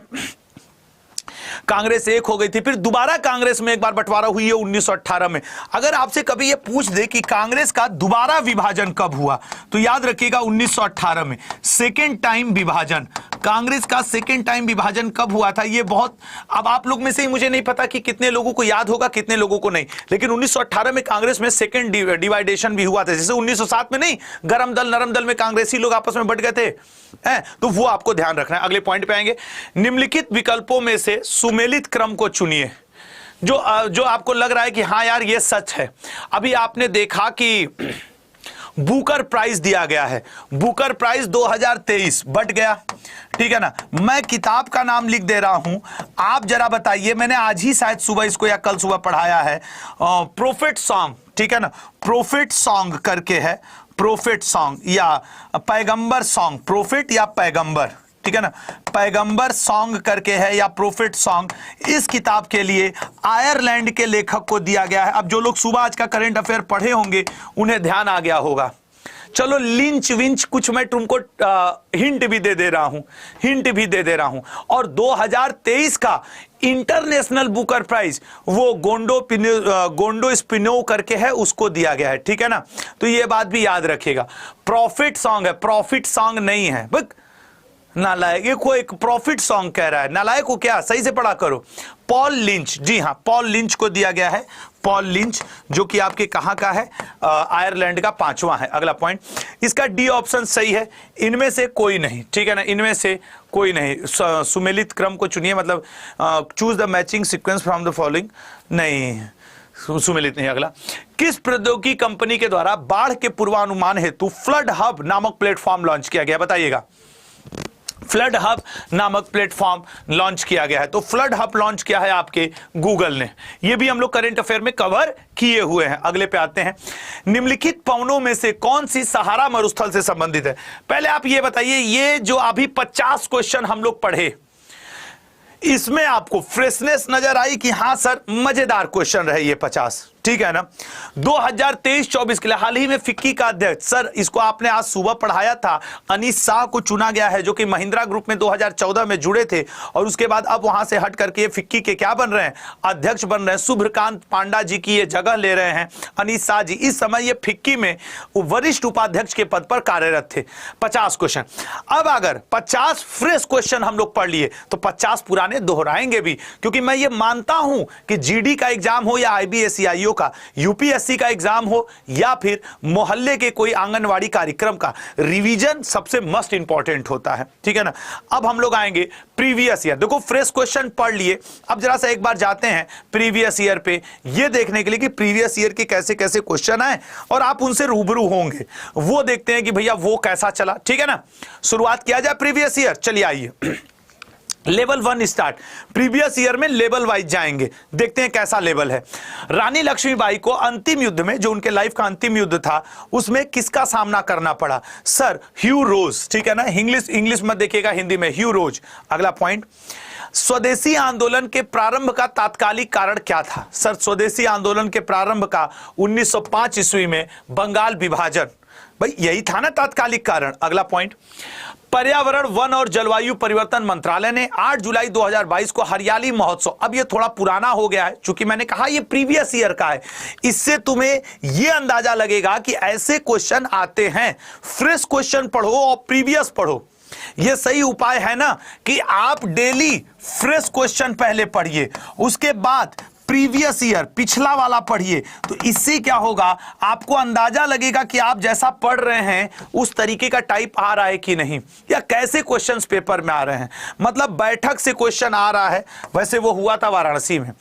कांग्रेस एक हो गई थी। फिर दोबारा कांग्रेस में एक बार बंटवारा हुई है 1918 में। अगर आपसे कभी ये पूछ दे कि कांग्रेस का दोबारा विभाजन कब हुआ, तो याद रखिएगा 1918 में सेकेंड टाइम विभाजन। कांग्रेस का सेकेंड टाइम विभाजन कब हुआ था, ये बहुत, अब आप लोग में से ही मुझे नहीं पता कि कितने लोगों को याद होगा, कितने लोगों को नहीं, लेकिन 1918 में कांग्रेस में सेकेंड डिवाइडेशन भी हुआ था। जैसे 1907 में नहीं, गरम दल नरम दल में कांग्रेसी लोग आपस में बट गए थे, तो वो आपको ध्यान रखना है। अगले पॉइंट पे आएंगे। निम्नलिखित विकल्पों में से सुमेलित क्रम को चुनिए। जो आपको लग रहा है कि हाँ यार ये सच है। अभी आपने देखा कि बुकर प्राइज दिया गया है, बुकर प्राइज 2023 बट गया, ठीक है ना। मैं किताब का नाम लिख दे रहा हूं, आप जरा बताइए, मैंने आज ही शायद सुबह इसको या कल सुबह पढ़ाया है, प्रोफेट सॉन्ग, ठीक है ना, प्रोफेट सॉन्ग करके है, प्रोफेट सॉन्ग या पैगंबर सॉन्ग, प्रोफेट या पैगंबर, ठीक है ना, पैगंबर सॉन्ग करके है या प्रोफेट सॉन्ग। इस किताब के लिए आयरलैंड के लेखक को दिया गया है। अब जो लोग सुबह आज का करंट अफेयर पढ़े होंगे उन्हें ध्यान आ गया होगा। चलो लिंच विंच कुछ मैं तुमको हिंट भी दे रहा हूं, हिंट भी दे दे रहा हूं। और 2023 का इंटरनेशनल बुकर प्राइज वो गोंडो स्पिनो करके है, उसको दिया गया है, ठीक है ना। तो ये बात भी याद रखिएगा, प्रॉफिट सॉन्ग है, प्रॉफिट सॉन्ग नहीं है। नालायक, ये कोई एक प्रॉफिट सॉन्ग कह रहा है, नालायक को क्या, सही से पढ़ा करो। पॉल लिंच, जी हाँ, पॉल लिंच को दिया गया है, पॉल लिंच, जो कि आपके कहां का है, आयरलैंड का 5वां है। अगला पॉइंट, इसका डी ऑप्शन सही है, इनमें से कोई नहीं, ठीक है ना, इनमें से कोई नहीं। सुमेलित क्रम को चुनिए, मतलब choose the matching sequence from the following, नहीं, सुमेलित नहीं। अगला, किस प्रौद्योगिकी कंपनी के द्वारा बाढ़ के पूर्वानुमान हेतु फ्लड हब नामक प्लेटफॉर्म लॉन्च किया गया? बताइएगा। फ्लड हब नामक प्लेटफॉर्म लॉन्च किया गया है। तो फ्लड हब लॉन्च किया है आपके गूगल ने। ये भी हम लोग करंट अफेयर में कवर किए हुए हैं। अगले पे आते हैं, निम्नलिखित पवनों में से कौन सी सहारा मरुस्थल से संबंधित है? पहले आप ये बताइए, ये जो अभी 50 क्वेश्चन हम लोग पढ़े, इसमें आपको फ्रेशनेस नजर आई कि हां सर मजेदार क्वेश्चन रहे ये 50, ठीक है ना? 2023-24 के लिए हाल ही में फिक्की का अध्यक्ष, सर इसको आपने आज सुबह पढ़ाया था, अनीस शाह को चुना गया है, जो कि महिंद्रा ग्रुप में 2014 में जुड़े थे और उसके बाद अब वहां से हट करके फिक्की के क्या बन रहे हैं? अध्यक्ष बन रहे हैं। शुभ्रकांत पांडा जी की ये जगह ले रहे हैं अनीस शाह जी। इस समय ये फिक्की में वरिष्ठ उपाध्यक्ष के पद पर कार्यरत थे। 50 क्वेश्चन। अब अगर 50 फ्रेश क्वेश्चन हम लोग पढ़ लिए तो 50 पुराने दोहराएंगे भी, क्योंकि मैं ये मानता हूं कि जीडी का एग्जाम हो या आईबीएसईआईओ का, यूपीएससी का एग्जाम हो या फिर मोहल्ले के कोई आंगनवाड़ी कार्यक्रम का, रिवीजन सबसे मस्ट इंपॉर्टेंट होता है, ठीक है ना? अब हम लोग आएंगे प्रीवियस ईयर। देखो फ्रेश क्वेश्चन पढ़ लिए, अब जरा सा एक बार जाते हैं प्रीवियस ईयर पे, ये देखने के लिए कि प्रीवियस ईयर के कैसे कैसे क्वेश्चन आए और आप उनसे रूबरू होंगे, वो देखते हैं कि भैया वो कैसा चला, ठीक है ना? शुरुआत किया जाए प्रीवियस ईयर। चलिए आइए लेवल 1 स्टार्ट। प्रीवियस ईयर में लेवल वाइज जाएंगे, देखते हैं कैसा लेवल है। रानी लक्ष्मीबाई को अंतिम युद्ध में, जो उनके लाइफ का अंतिम युद्ध था, उसमें किसका सामना करना पड़ा? सर ह्यू रोज, ठीक है ना? इंग्लिश मत देखिएगा, हिंदी में ह्यू रोज। अगला पॉइंट, स्वदेशी आंदोलन के प्रारंभ का तात्कालिक कारण क्या था? सर स्वदेशी आंदोलन के प्रारंभ का 1905 ईस्वी में बंगाल विभाजन, भाई यही था ना तात्कालिक कारण। अगला पॉइंट, पर्यावरण वन और जलवायु परिवर्तन मंत्रालय ने 8 जुलाई 2022 को हरियाली महोत्सव, अब ये थोड़ा पुराना हो गया है चूंकि मैंने कहा ये प्रीवियस ईयर का है, इससे तुम्हें ये अंदाजा लगेगा कि ऐसे क्वेश्चन आते हैं। फ्रेश क्वेश्चन पढ़ो और प्रीवियस पढ़ो, ये सही उपाय है ना कि आप डेली फ्रेश क्वेश्चन पहले पढ़िए, उसके बाद प्रीवियस ईयर पिछला वाला पढ़िए। तो इससे क्या होगा, आपको अंदाजा लगेगा कि आप जैसा पढ़ रहे हैं उस तरीके का टाइप आ रहा है कि नहीं, या कैसे क्वेश्चंस पेपर में आ रहे हैं। मतलब बैठक से क्वेश्चन आ रहा है, वैसे वो हुआ था वाराणसी में।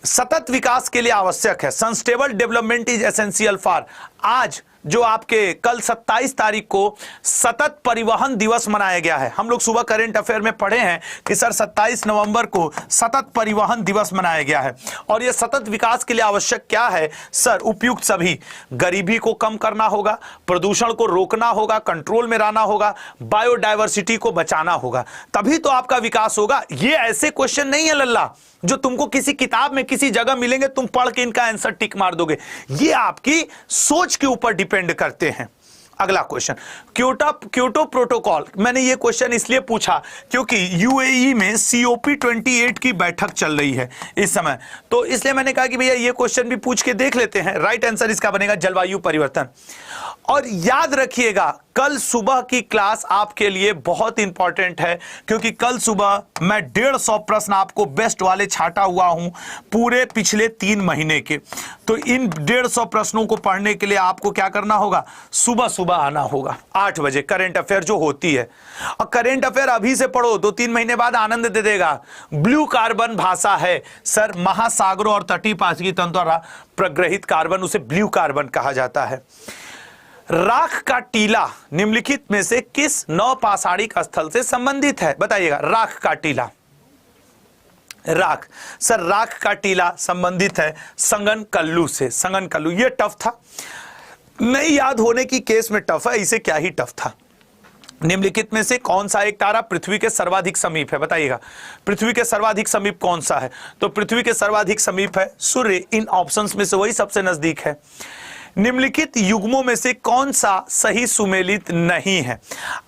सतत विकास के लिए आवश्यक है, sustainable development is essential for, आज जो आपके कल 27 तारीख को सतत परिवहन दिवस मनाया गया है। हम लोग सुबह करंट अफेयर में पढ़े हैं कि सर 27 नवंबर को सतत परिवहन दिवस मनाया गया है। और यह सतत विकास के लिए आवश्यक क्या है? सर उपयुक्त सभी, गरीबी को कम करना होगा, प्रदूषण को रोकना होगा, कंट्रोल में रहना होगा, बायोडायवर्सिटी को बचाना होगा, तभी तो आपका विकास होगा। ये ऐसे क्वेश्चन नहीं है लल्ला जो तुमको किसी किताब में किसी जगह मिलेंगे, तुम पढ़ के इनका आंसर टिक मार दोगे। ये आपकी सोच के ऊपर डिपेंड करते हैं। अगला क्वेश्चन, क्योटो प्रोटोकॉल, मैंने ये क्वेश्चन इसलिए पूछा क्योंकि यूएई में COP28 की बैठक चल रही है इस समय, तो इसलिए मैंने कहा कि भैया ये क्वेश्चन भी पूछ के देख लेते हैं। राइट आंसर इसका बनेगा जलवायु परिवर्तन। और याद रखिएगा कल सुबह की क्लास आपके लिए बहुत इंपॉर्टेंट है, क्योंकि कल सुबह मैं 150 प्रश्न आपको बेस्ट वाले छाटा हुआ हूं पूरे पिछले 3 महीने के। तो इन 150 प्रश्नों को पढ़ने के लिए आपको क्या करना होगा? सुबह सुबह आना होगा 8 बजे, करंट अफेयर जो होती है। और करंट अफेयर अभी से पढ़ो, 2-3 महीने बाद आनंद दे देगा। ब्लू कार्बन भाषा है सर, महासागरों और तटीय पारिस्थितिकी तंत्र द्वारा प्रग्रहित कार्बन, उसे ब्लू कार्बन कहा जाता है। राख का टीला निम्नलिखित में से किस नौपाषाणिक स्थल से संबंधित है? बताइएगा। राख का टीला, राख, सर राख का टीला संबंधित है संगनकल्लू से। संगनकल्लू, ये टफ था, नहीं याद होने की केस में टफ है, इसे क्या ही टफ था। निम्नलिखित में से कौन सा एक तारा पृथ्वी के सर्वाधिक समीप है? बताइएगा। पृथ्वी के सर्वाधिक समीप कौन सा है? तो पृथ्वी के सर्वाधिक समीप है सूर्य। इन ऑप्शंस में से वही सबसे नजदीक है। निम्नलिखित युग्मों में से कौन सा सही सुमेलित नहीं है?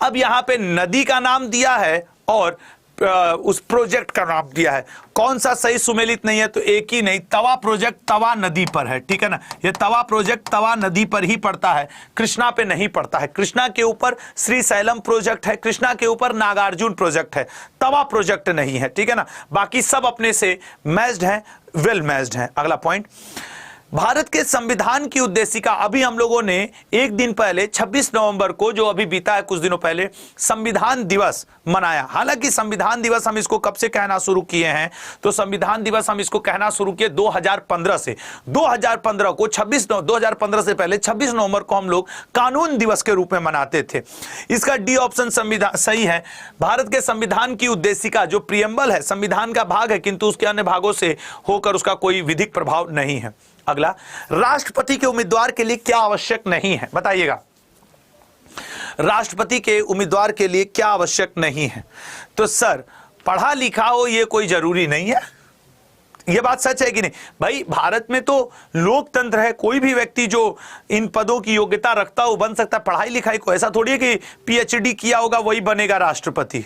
अब यहां पे नदी का नाम दिया है और उस प्रोजेक्ट का नाम दिया है, कौन सा सही सुमेलित नहीं है? तो एक ही नहीं, तवा प्रोजेक्ट तवा नदी पर है, ठीक है ना? ये तवा प्रोजेक्ट तवा नदी पर ही पड़ता है, कृष्णा पे नहीं पड़ता है। कृष्णा के ऊपर श्रीशैलम प्रोजेक्ट है, कृष्णा के ऊपर नागार्जुन प्रोजेक्ट है, तवा प्रोजेक्ट नहीं है, ठीक है ना? बाकी सब अपने से मैच्ड हैं, वेल मैच्ड हैं। अगला पॉइंट, भारत के संविधान की उद्देशिका, अभी हम लोगों ने एक दिन पहले 26 नवंबर को, जो अभी बीता है कुछ दिनों पहले, संविधान दिवस मनाया। हालांकि संविधान दिवस हम इसको कब से कहना शुरू किए हैं, तो संविधान दिवस हम इसको कहना शुरू किए 2015 से। 2015 को 2015 से पहले 26 नवंबर को हम लोग कानून दिवस के रूप में मनाते थे। इसका डी ऑप्शन संविधान सही है। भारत के संविधान की उद्देशिका जो प्रियम्बल है, संविधान का भाग है, किंतु उसके अन्य भागों से होकर उसका कोई विधिक प्रभाव नहीं है। अगला, राष्ट्रपति के उम्मीदवार के लिए क्या आवश्यक नहीं है, बताइएगा। राष्ट्रपति के उम्मीदवार के लिए क्या आवश्यक नहीं है? तो सर, पढ़ा लिखा हो ये कोई जरूरी नहीं है। ये बात सच है कि नहीं भाई? भारत में तो लोकतंत्र है, कोई भी व्यक्ति जो इन पदों की योग्यता रखता हो बन सकता है। पढ़ाई लिखाई को ऐसा थोड़ी है कि पीएचडी किया होगा वही बनेगा राष्ट्रपति।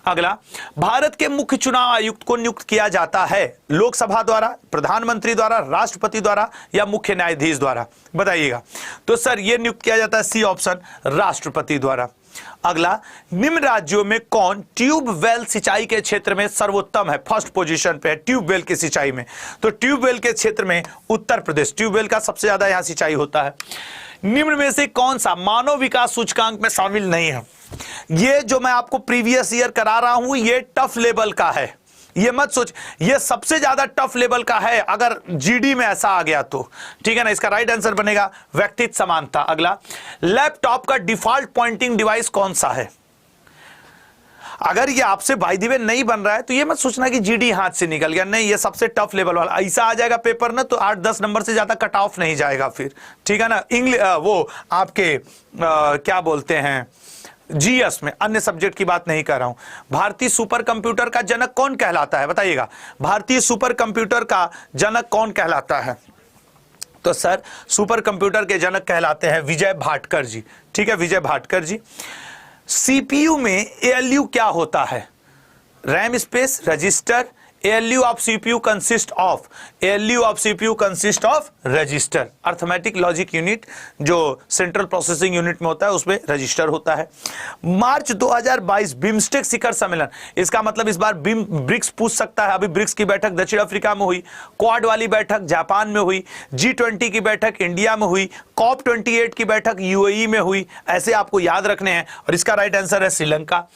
अगला, भारत के मुख्य चुनाव आयुक्त को नियुक्त किया जाता है लोकसभा द्वारा, प्रधानमंत्री द्वारा, राष्ट्रपति द्वारा या मुख्य न्यायाधीश द्वारा, बताइएगा। तो सर ये नियुक्त किया जाता है, सी ऑप्शन, राष्ट्रपति द्वारा। अगला, निम्न राज्यों में कौन ट्यूबवेल सिंचाई के क्षेत्र में सर्वोत्तम है, फर्स्ट पोजीशन पे है ट्यूबवेल की सिंचाई में? तो ट्यूबवेल के क्षेत्र में उत्तर प्रदेश, ट्यूबवेल का सबसे ज्यादा यहां सिंचाई होता है। निम्न में से कौन सा मानव विकास सूचकांक में शामिल नहीं है? ये जो मैं आपको प्रीवियस ईयर करा रहा हूं ये टफ लेवल का है, ये मत सोच, ये सबसे ज्यादा टफ लेवल का है अगर जीडी में ऐसा आ गया तो, ठीक है ना। इसका राइट आंसर बनेगा व्यक्तित्व समानता। अगला, लैपटॉप का डिफॉल्ट पॉइंटिंग डिवाइस कौन सा है? अगर ये आपसे बाय द वे नहीं बन रहा है तो ये मत सोचना कि जीडी हाथ से निकल गया, नहीं, ये सबसे टफ लेवल वाला। ऐसा आ जाएगा पेपर ना तो 8-10 नंबर से ज्यादा कट ऑफ नहीं जाएगा फिर, ठीक है ना। इंग्लिश वो आपके क्या बोलते हैं जीएस में, अन्य सब्जेक्ट की बात नहीं कर रहा हूं। भारतीय सुपर कंप्यूटर का जनक कौन कहलाता है, बताइएगा। भारतीय सुपर कंप्यूटर का जनक कौन कहलाता है? तो सर सुपर कंप्यूटर के जनक कहलाते हैं विजय भाटकर जी, ठीक है, विजय भाटकर जी। सीपीयू में एएलयू क्या होता है? RAM space, register. ALU of CPU consist of, ALU of CPU consist of register, arithmetic logic unit जो सेंट्रल प्रोसेसिंग यूनिट में होता है उसमें रजिस्टर होता है। मार्च 2022 बिम्स्टेक शिखर सम्मेलन, इसका मतलब इस बार ब्रिक्स पूछ सकता है। अभी ब्रिक्स की बैठक दक्षिण अफ्रीका में हुई, क्वाड वाली बैठक जापान में हुई, G20 की बैठक इंडिया में हुई, COP28 की बैठक UAE में हुई, ऐसे आपको याद रखने हैं। और इसका राइट आंसर है श्रीलंका।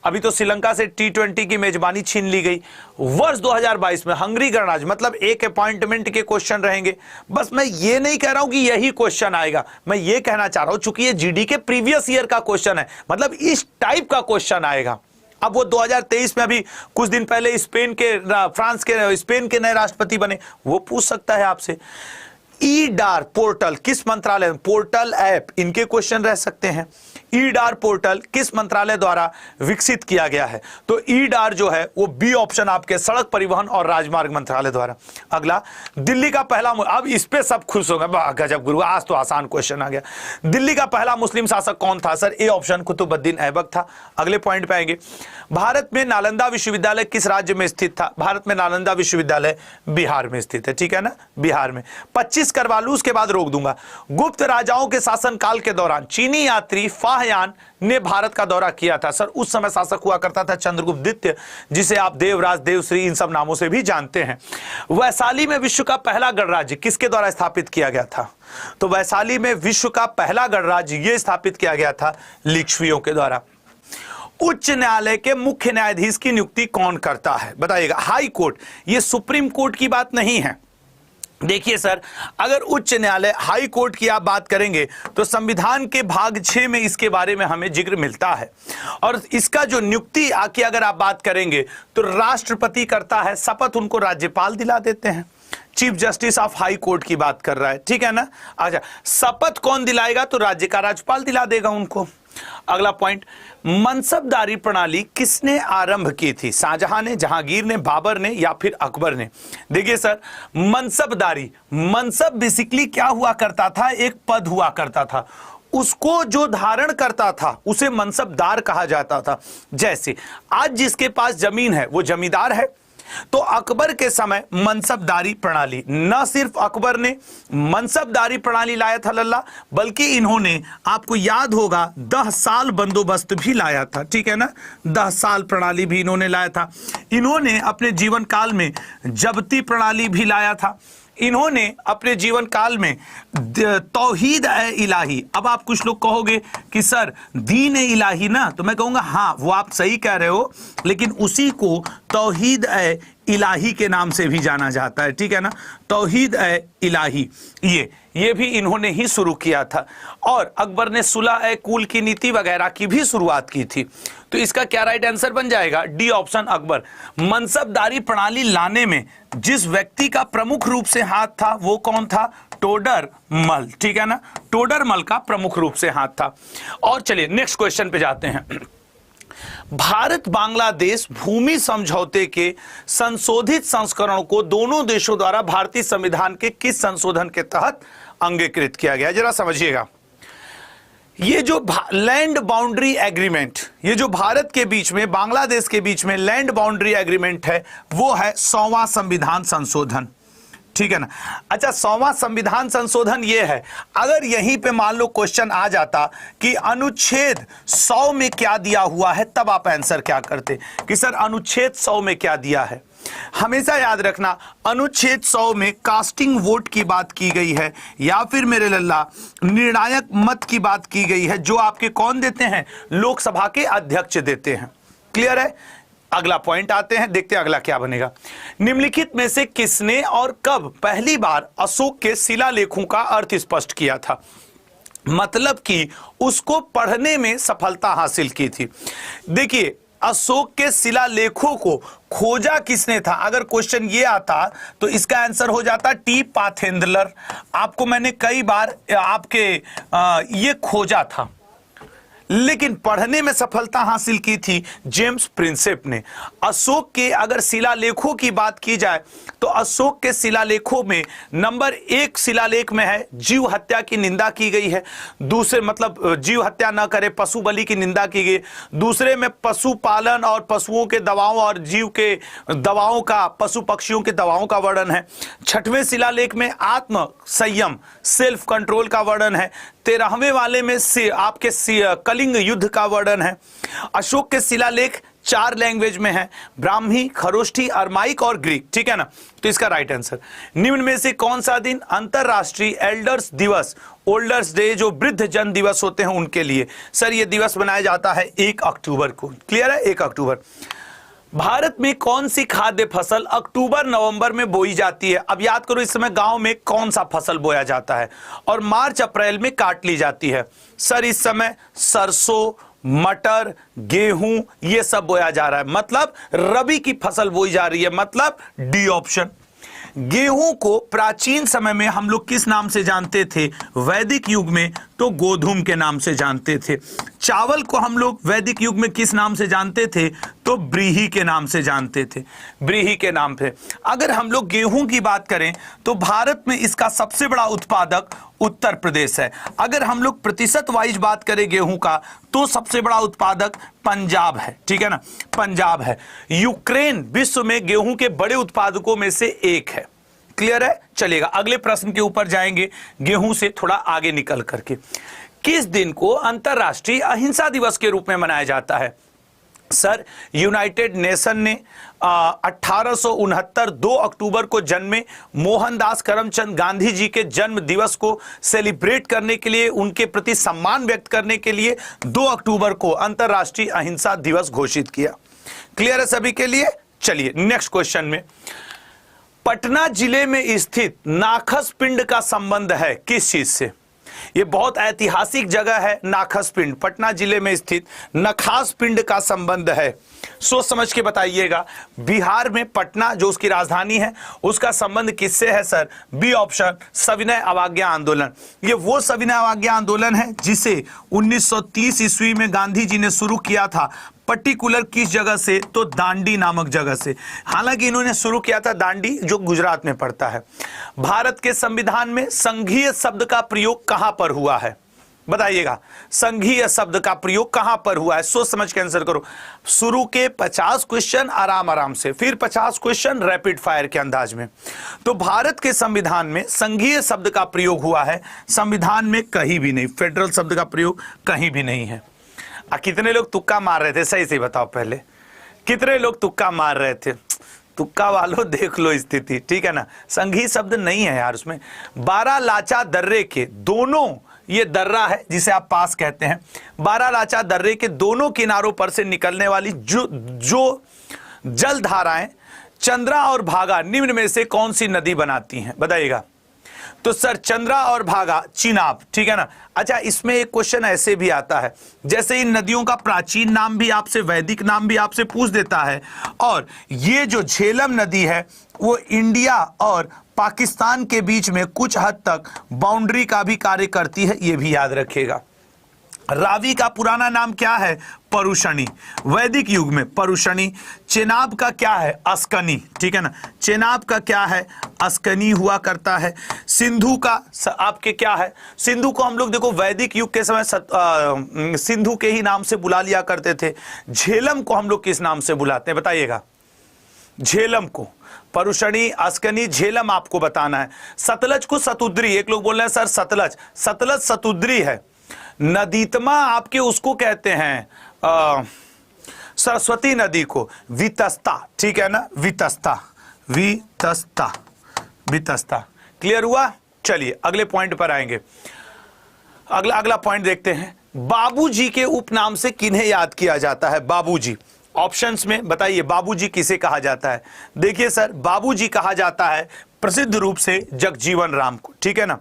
अभी तो श्रीलंका से T20 की मेजबानी छीन ली गई। वर्ष 2022 में हंगरी गणराज्य, मतलब एक अपॉइंटमेंट के क्वेश्चन रहेंगे। बस मैं ये नहीं कह रहा हूं कि यही क्वेश्चन आएगा, मैं ये कहना चाह रहा हूं चूंकि ये जीडी के प्रीवियस ईयर का क्वेश्चन है, मतलब इस टाइप का क्वेश्चन आएगा। अब वो 2023 में अभी कुछ दिन पहले स्पेन के नए राष्ट्रपति बने, वो पूछ सकता है आपसे। ईडार पोर्टल किस मंत्रालय, पोर्टल ऐप, इनके क्वेश्चन रह सकते हैं। ईडार पोर्टल किस मंत्रालय द्वारा विकसित किया गया है? तो ईडार जो है वो बी ऑप्शन आपके सड़क परिवहन और राजमार्ग मंत्रालय द्वारा। अगला, दिल्ली का पहला, अब इस पे सब खुश हो गए, गजब गुरु, आज तो आसान क्वेश्चन आ गया। दिल्ली का पहला मुस्लिम शासक कौन था? Sir A option Qutubuddin Aibak था। अगले पॉइंट पे आएंगे। भारत में नालंदा विश्वविद्यालय किस राज्य में स्थित था? भारत में नालंदा विश्वविद्यालय बिहार में स्थित है, ठीक है ना, बिहार में। 25 करवा लूं उसके बाद रोक दूंगा। गुप्त राजाओं के शासनकाल के दौरान चीनी यात्री फाहयान ने भारत का दौरा किया था। सर उस समय शासक हुआ करता था चंद्रगुप्त द्वितीय, जिसे आप देवराज, देवश्री इन सब नामों से भी जानते हैं। वैशाली में विश्व का पहला गणराज्य किसके द्वारा स्थापित किया गया था? तो वैशाली में विश्व का पहला गणराज्य यह स्थापित किया गया था लिच्छवियों के द्वारा। उच्च न्यायालय के मुख्य न्यायाधीश की नियुक्ति कौन करता है? बताइएगा। हाई कोर्ट, ये सुप्रीम कोर्ट की बात नहीं है। देखिए सर, अगर उच्च न्यायालय, हाई कोर्ट की आप बात करेंगे तो संविधान के भाग 6 में इसके बारे में हमें जिक्र मिलता है। और इसका जो नियुक्ति की अगर आप बात करेंगे तो राष्ट्रपति करता है, शपथ उनको राज्यपाल दिला देते हैं। Chief justice of high court की बात कर रहा है, ठीक है ना। अच्छा, शपथ कौन दिलाएगा? तो राज्य का राज्यपाल दिला देगा उनको। अगला पॉइंट, मनसबदारी प्रणाली किसने आरंभ की थी? शाहजहां ने, जहांगीर ने, बाबर ने या फिर अकबर ने? देखिए सर, मनसबदारी, मनसब बेसिकली क्या हुआ करता था? एक पद हुआ करता था, उसको जो धारण करता था उसे मनसबदार कहा जाता था। जैसे आज जिसके पास जमीन है वो जमींदार है, तो अकबर के समय मनसबदारी प्रणाली, न सिर्फ अकबर ने मनसबदारी प्रणाली लाया था लल्ला, बल्कि इन्होंने, आपको याद होगा, 10 साल बंदोबस्त भी लाया था, ठीक है ना, 10 साल प्रणाली भी इन्होंने लाया था। इन्होंने अपने जीवन काल में जब्ती प्रणाली भी लाया था। इन्होंने अपने जीवन काल में तौहीद ए इलाही, अब आप कुछ लोग कहोगे कि सर दीन ए इलाही ना, तो मैं कहूंगा हाँ वो आप सही कह रहे हो, लेकिन उसी को तौहीद ए इलाही के नाम से भी जाना जाता है, ठीक है ना, तौहीद ए इलाही, ये भी इन्होंने ही शुरू किया था। और अकबर ने सुलह ए कुल की नीति वगैरह की भी शुरुआत की थी। तो इसका क्या राइट आंसर बन जाएगा? D option Akbar. मनसबदारी प्रणाली लाने में जिस व्यक्ति का प्रमुख रूप से हाथ था वो कौन था? टोडर मल, ठीक है ना, टोडर मल का प्रमुख रूप से हाथ था। और चलिए नेक्स्ट क्वेश्चन पे जाते हैं। भारत बांग्लादेश भूमि समझौते के संशोधित संस्करण को दोनों देशों द्वारा भारतीय संविधान के किस संशोधन के तहत अंगीकृत किया गया? जरा समझिएगा, ये जो लैंड बाउंड्री एग्रीमेंट, ये जो भारत के बीच में बांग्लादेश के बीच में लैंड बाउंड्री एग्रीमेंट है, वो है 100वां संविधान संशोधन, ठीक है ना। अच्छा, 100वां संविधान संशोधन ये है। अगर यहीं पे मान लो क्वेश्चन आ जाता कि अनुच्छेद 100 में क्या दिया हुआ है, तब आप आंसर क्या करते कि सर अनुच्छेद 100 में क्या दिया है। हमेशा याद रखना, अनुच्छेद 100 में कास्टिंग वोट की बात की गई है, या फिर मेरे लल्ला निर्णायक मत की बात की गई है, जो आपके कौन देते हैं? लोकसभा के अध्यक्ष देते हैं। क्लियर है? अगला पॉइंट आते हैं, देखते हैं अगला क्या बनेगा। निम्नलिखित में से किसने और कब पहली बार अशोक के शिलालेखों का अर्थ स्पष्ट किया था? मतलब कि उसको पढ़ने में सफलता हासिल की थी। देखिए, अशोक के शिलालेखों को खोजा किसने था? अगर क्वेश्चन ये आता तो इसका आंसर हो जाता टी पाथेंद्लर। आपको मैंने कई बार आपके ये खोजा था, लेकिन पढ़ने में सफलता हासिल की थी जेम्स प्रिंसेप ने। अशोक के अगर शिलालेखों की बात की जाए तो अशोक के शिलालेखों में नंबर 1 शिलालेख में है जीव हत्या की निंदा की गई है। दूसरे मतलब जीव हत्या न करे, पशु बलि की निंदा की गई। दूसरे में पशुपालन और पशुओं के दवाओं और जीव के दवाओं का, पशु पक्षियों के दवाओं का वर्णन है। 6वें शिलालेख में आत्म संयम, सेल्फ कंट्रोल का वर्णन है। 13वें वाले में से आपके कलिंग युद्ध का वर्णन है। अशोक के शिलालेख 4 लैंग्वेज में है, ब्राह्मी, खरोष्ठी, अरमाइक और ग्रीक, ठीक है ना। तो इसका राइट आंसर निम्न में से कौन सा दिन अंतरराष्ट्रीय एल्डर्स दिवस, ओल्डर्स डे, जो वृद्ध जन दिवस होते हैं उनके लिए, सर ये दिवस मनाया जाता है 1 अक्टूबर को। क्लियर है? 1 अक्टूबर। भारत में कौन सी खाद्य फसल अक्टूबर नवंबर में बोई जाती है? अब याद करो, इस समय गांव में कौन सा फसल बोया जाता है और मार्च अप्रैल में काट ली जाती है? सर इस समय सरसों, मटर, गेहूं ये सब बोया जा रहा है, मतलब रबी की फसल बोई जा रही है, मतलब डी ऑप्शन। गेहूं को प्राचीन समय में हम लोग किस नाम से जानते थे? वैदिक युग में तो गोधूम के नाम से जानते थे। चावल को हम लोग वैदिक युग में किस नाम से जानते थे? तो ब्रीही के नाम से जानते थे, ब्रीही के नाम पे। अगर हम लोग गेहूं की बात करें तो भारत में इसका सबसे बड़ा उत्पादक उत्तर प्रदेश है। अगर हम लोग प्रतिशत वाइज बात करें गेहूं का, तो सबसे बड़ा उत्पादक पंजाब है, ठीक है ना, पंजाब है। यूक्रेन विश्व में गेहूं के बड़े उत्पादकों में से एक है। क्लियर है? चलिएगा अगले प्रश्न के ऊपर जाएंगे, गेहूं से थोड़ा आगे निकल करके। किस दिन को अंतरराष्ट्रीय अहिंसा दिवस के रूप में मनाया जाता है? सर यूनाइटेड नेशन ने 1869 2 अक्टूबर को जन्मे मोहनदास करमचंद गांधी जी के जन्म दिवस को सेलिब्रेट करने के लिए, उनके प्रति सम्मान व्यक्त करने के लिए 2 अक्टूबर को अंतरराष्ट्रीय अहिंसा दिवस घोषित किया। क्लियर है सभी के लिए? चलिए नेक्स्ट क्वेश्चन में, पटना जिले में स्थित नाखस पिंड का संबंध है किस चीज से? ये बहुत ऐतिहासिक जगह है नाखस पिंड, पटना जिले में स्थित नखास पिंड का संबंध है। सोच समझ के बताइएगा। बिहार में पटना जो उसकी राजधानी है, उसका संबंध किससे है सर? बी ऑप्शन, सविनय अवज्ञा आंदोलन। ये वो सविनय अवज्ञा आंदोलन है जिसे 1930 ईस्वी में गांधी जी ने शुरू किया था। पर्टिकुलर किस जगह से? तो दांडी नामक जगह से। हालांकि इन्होंने शुरू किया था दांडी, जो गुजरात में पड़ता है। भारत के संविधान में संघीय शब्द का प्रयोग कहां पर हुआ है? बताइएगा, संघीय शब्द का प्रयोग कहां पर हुआ है? सोच समझ के आंसर करो। शुरू के 50 क्वेश्चन आराम आराम से, फिर 50 क्वेश्चन रैपिड फायर के अंदाज में। तो भारत के संविधान में संघीय शब्द का प्रयोग हुआ है, संविधान में कहीं भी नहीं। फेडरल शब्द का प्रयोग कहीं भी नहीं है। कितने लोग तुक्का मार रहे थे? सही से बताओ, पहले कितने लोग तुक्का मार रहे थे? तुक्का वालों देख लो स्थिति, ठीक है ना, संघी शब्द नहीं है यार उसमें। 12 लाचा दर्रे के दोनों, ये दर्रा है जिसे आप पास कहते हैं, 12 लाचा दर्रे के दोनों किनारों पर से निकलने वाली जो जल धाराएं चंद्रा और भागा निम्न में से कौन सी नदी बनाती हैं, बताइएगा। तो सर चंद्रा और भागा चिनाब, ठीक है ना। अच्छा, इसमें एक क्वेश्चन ऐसे भी आता है, जैसे इन नदियों का प्राचीन नाम भी आपसे, वैदिक नाम भी आपसे पूछ देता है, और ये जो झेलम नदी है वो इंडिया और पाकिस्तान के बीच में कुछ हद तक बाउंड्री का भी कार्य करती है, ये भी याद रखिएगा। रावी का पुराना नाम क्या है, परुशनी, वैदिक युग में परुशनी। चेनाब का क्या है, अस्कनी, ठीक है ना, चेनाब का क्या है, अस्कनी हुआ करता है। सिंधु का आपके क्या है, सिंधु को हम लोग देखो वैदिक युग के समय सिंधु के ही नाम से बुला लिया करते थे। झेलम को हम लोग किस नाम से बुलाते हैं, बताइएगा। झेलम को परुशनी, अस्कनी, झेलम आपको बताना है। सतलज को सतुद्री, एक लोग बोल रहे हैं सर सतलज, सतलज सतुद्री है। नदीतमा आपके उसको कहते हैं सरस्वती नदी को वितस्ता, ठीक है ना, वितस्ता, वितस्ता, वितस्ता। क्लियर हुआ। चलिए अगले पॉइंट पर आएंगे। अगला पॉइंट देखते हैं। बाबूजी के उपनाम से किन्हें याद किया जाता है, बाबूजी। ऑप्शंस में बताइए बाबूजी किसे कहा जाता है। देखिए सर, बाबूजी कहा जाता है प्रसिद्ध रूप से जगजीवन राम को, ठीक है ना।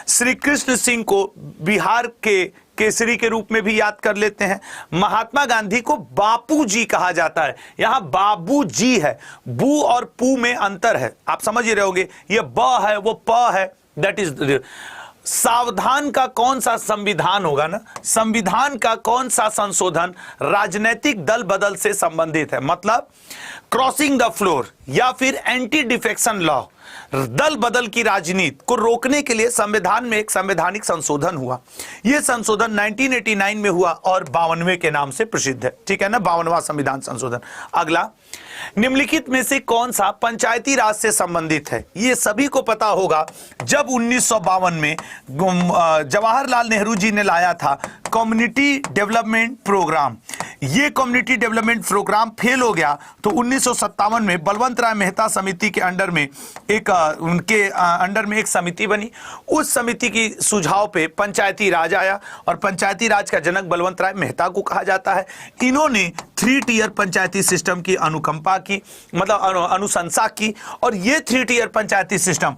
श्री कृष्ण सिंह को बिहार के केसरी के रूप में भी याद कर लेते हैं। महात्मा गांधी को बापूजी कहा जाता है। यहां बाबूजी है, बू और पू में अंतर है, आप समझ ही रहे होगे। ये ब है, वो प है, दैट इज। सावधान का कौन सा संविधान होगा ना, संविधान का कौन सा संशोधन राजनीतिक दल बदल से संबंधित है, मतलब क्रॉसिंग द फ्लोर या फिर एंटी डिफेक्शन लॉ, दल बदल की राजनीति को रोकने के लिए संविधान में एक संवैधानिक संशोधन हुआ। यह संशोधन 1989 में हुआ और 52वें के नाम से प्रसिद्ध है, ठीक है ना, 52वां संविधान संशोधन। अगला, निम्नलिखित में से कौन सा पंचायती राज से संबंधित है। यह सभी को पता होगा, जब 1952 में जवाहरलाल नेहरू जी ने लाया था कम्युनिटी डेवलपमेंट प्रोग्राम। ये कम्युनिटी डेवलपमेंट प्रोग्राम फेल हो गया, तो 1957 में बलवंत राय मेहता समिति के अंडर में एक समिति बनी। उस समिति की सुझाव पे पंचायती राज आया और पंचायती राज का जनक बलवंत राय मेहता को कहा जाता है। इन्होंने 3 टियर पंचायती सिस्टम की अनुकंपा की, मतलब अनुशंसा की, और ये 3 टियर पंचायती सिस्टम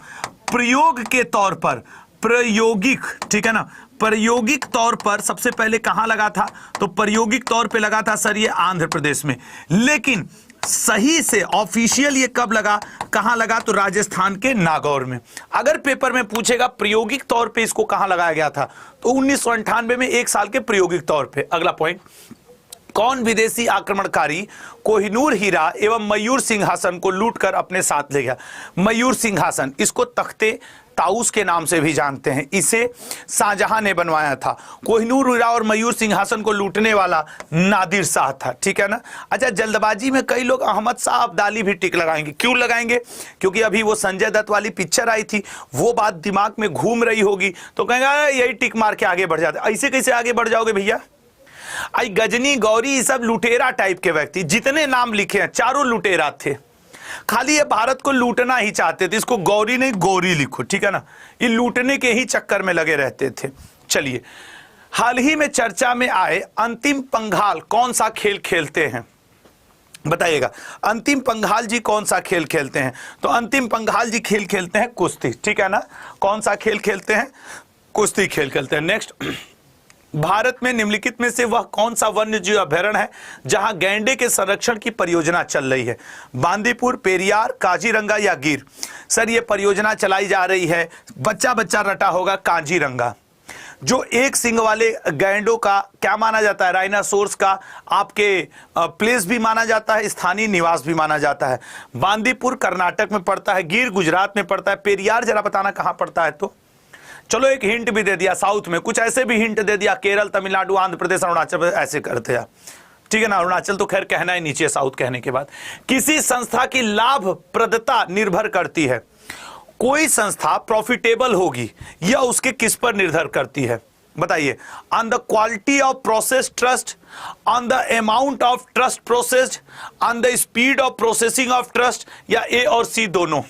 प्रयोग के तौर पर, प्रायोगिक, ठीक है ना, प्रायोगिक तौर पर सबसे पहले कहां लगा था, तो प्रायोगिक तौर पे लगा था सर ये आंध्र प्रदेश में। लेकिन सही से ऑफिशियल ये कब लगा, कहां लगा, तो राजस्थान के नागौर में। अगर पेपर में पूछेगा प्रायोगिक तौर पे इसको कहां लगाया गया था, तो 1998 में 1 साल के प्रायोगिक तौर पे। अगला पॉइंट, कौन विदेशी आक्रमणकारी कोहिनूर हीरा एवं मयूर सिंहासन को लूटकर अपने साथ ले गया। मयूर सिंहासन, इसको तख्ते ताउस के नाम से भी जानते हैं, इसे शाहजहां ने बनवाया था। कोहिनूर हीरा और मयूर सिंहासन को लूटने वाला नादिर शाह था, ठीक है ना। अच्छा, जल्दबाजी में कई लोग अहमद शाह अब्दाली भी टिक लगाएंगे। क्यों लगाएंगे, क्योंकि अभी वो संजय दत्त वाली पिक्चर आई थी, वो बात दिमाग में घूम रही होगी, तो कहेंगे यही टिक मार के आगे बढ़ जाते। ऐसे कैसे आगे बढ़ जाओगे भैया। आई गजनी, गौरी, ये सब लुटेरा टाइप के व्यक्ति, जितने नाम लिखे हैं चारों लुटेरा थे, खाली ये भारत को लूटना ही चाहते थे। इसको गौरी नहीं गौरी लिखो, ठीक है ना, ये लूटने के ही चक्कर में लगे रहते थे। चलिए, हाल ही में चर्चा में आए अंतिम पंघाल कौन सा खेल खेलते हैं, बताइएगा। अंतिम पंघाल जी कौन सा खेल खेलते हैं, तो अंतिम पंघाल जी खेल खेलते हैं कुश्ती, ठीक है ना। कौन सा खेल खेलते हैं, कुश्ती खेल खेलते हैं। नेक्स्ट, भारत में निम्नलिखित में से वह कौन सा वन्य जीव अभयारण्य है जहां गैंडे के संरक्षण की परियोजना चल रही है। बांदीपुर, पेरियार, काजीरंगा या गिर। सर ये परियोजना चलाई जा रही है, बच्चा बच्चा रटा होगा, काजीरंगा। जो एक सिंग वाले गैंडों का क्या माना जाता है, राइनासोर्स का आपके प्लेस भी माना जाता है, स्थानीय निवास भी माना जाता है। बांदीपुर कर्नाटक में पड़ता है, गिर गुजरात में पड़ता है, पेरियार जरा बताना कहां पड़ता है। तो चलो एक हिंट भी दे दिया, साउथ में, कुछ ऐसे भी हिंट दे दिया, केरल, तमिलनाडु, आंध्र प्रदेश, अरुणाचल, ऐसे करते हैं, ठीक है ना। अरुणाचल तो खैर कहना ही नीचे, साउथ कहने के बाद। किसी संस्था की लाभप्रदता निर्भर करती है। कोई संस्था प्रॉफिटेबल होगी यह उसके किस पर निर्भर करती है, बताइए, on the quality of process trust, on the amount of trust processed, on the speed of processing of trust, या ए और सी दोनों।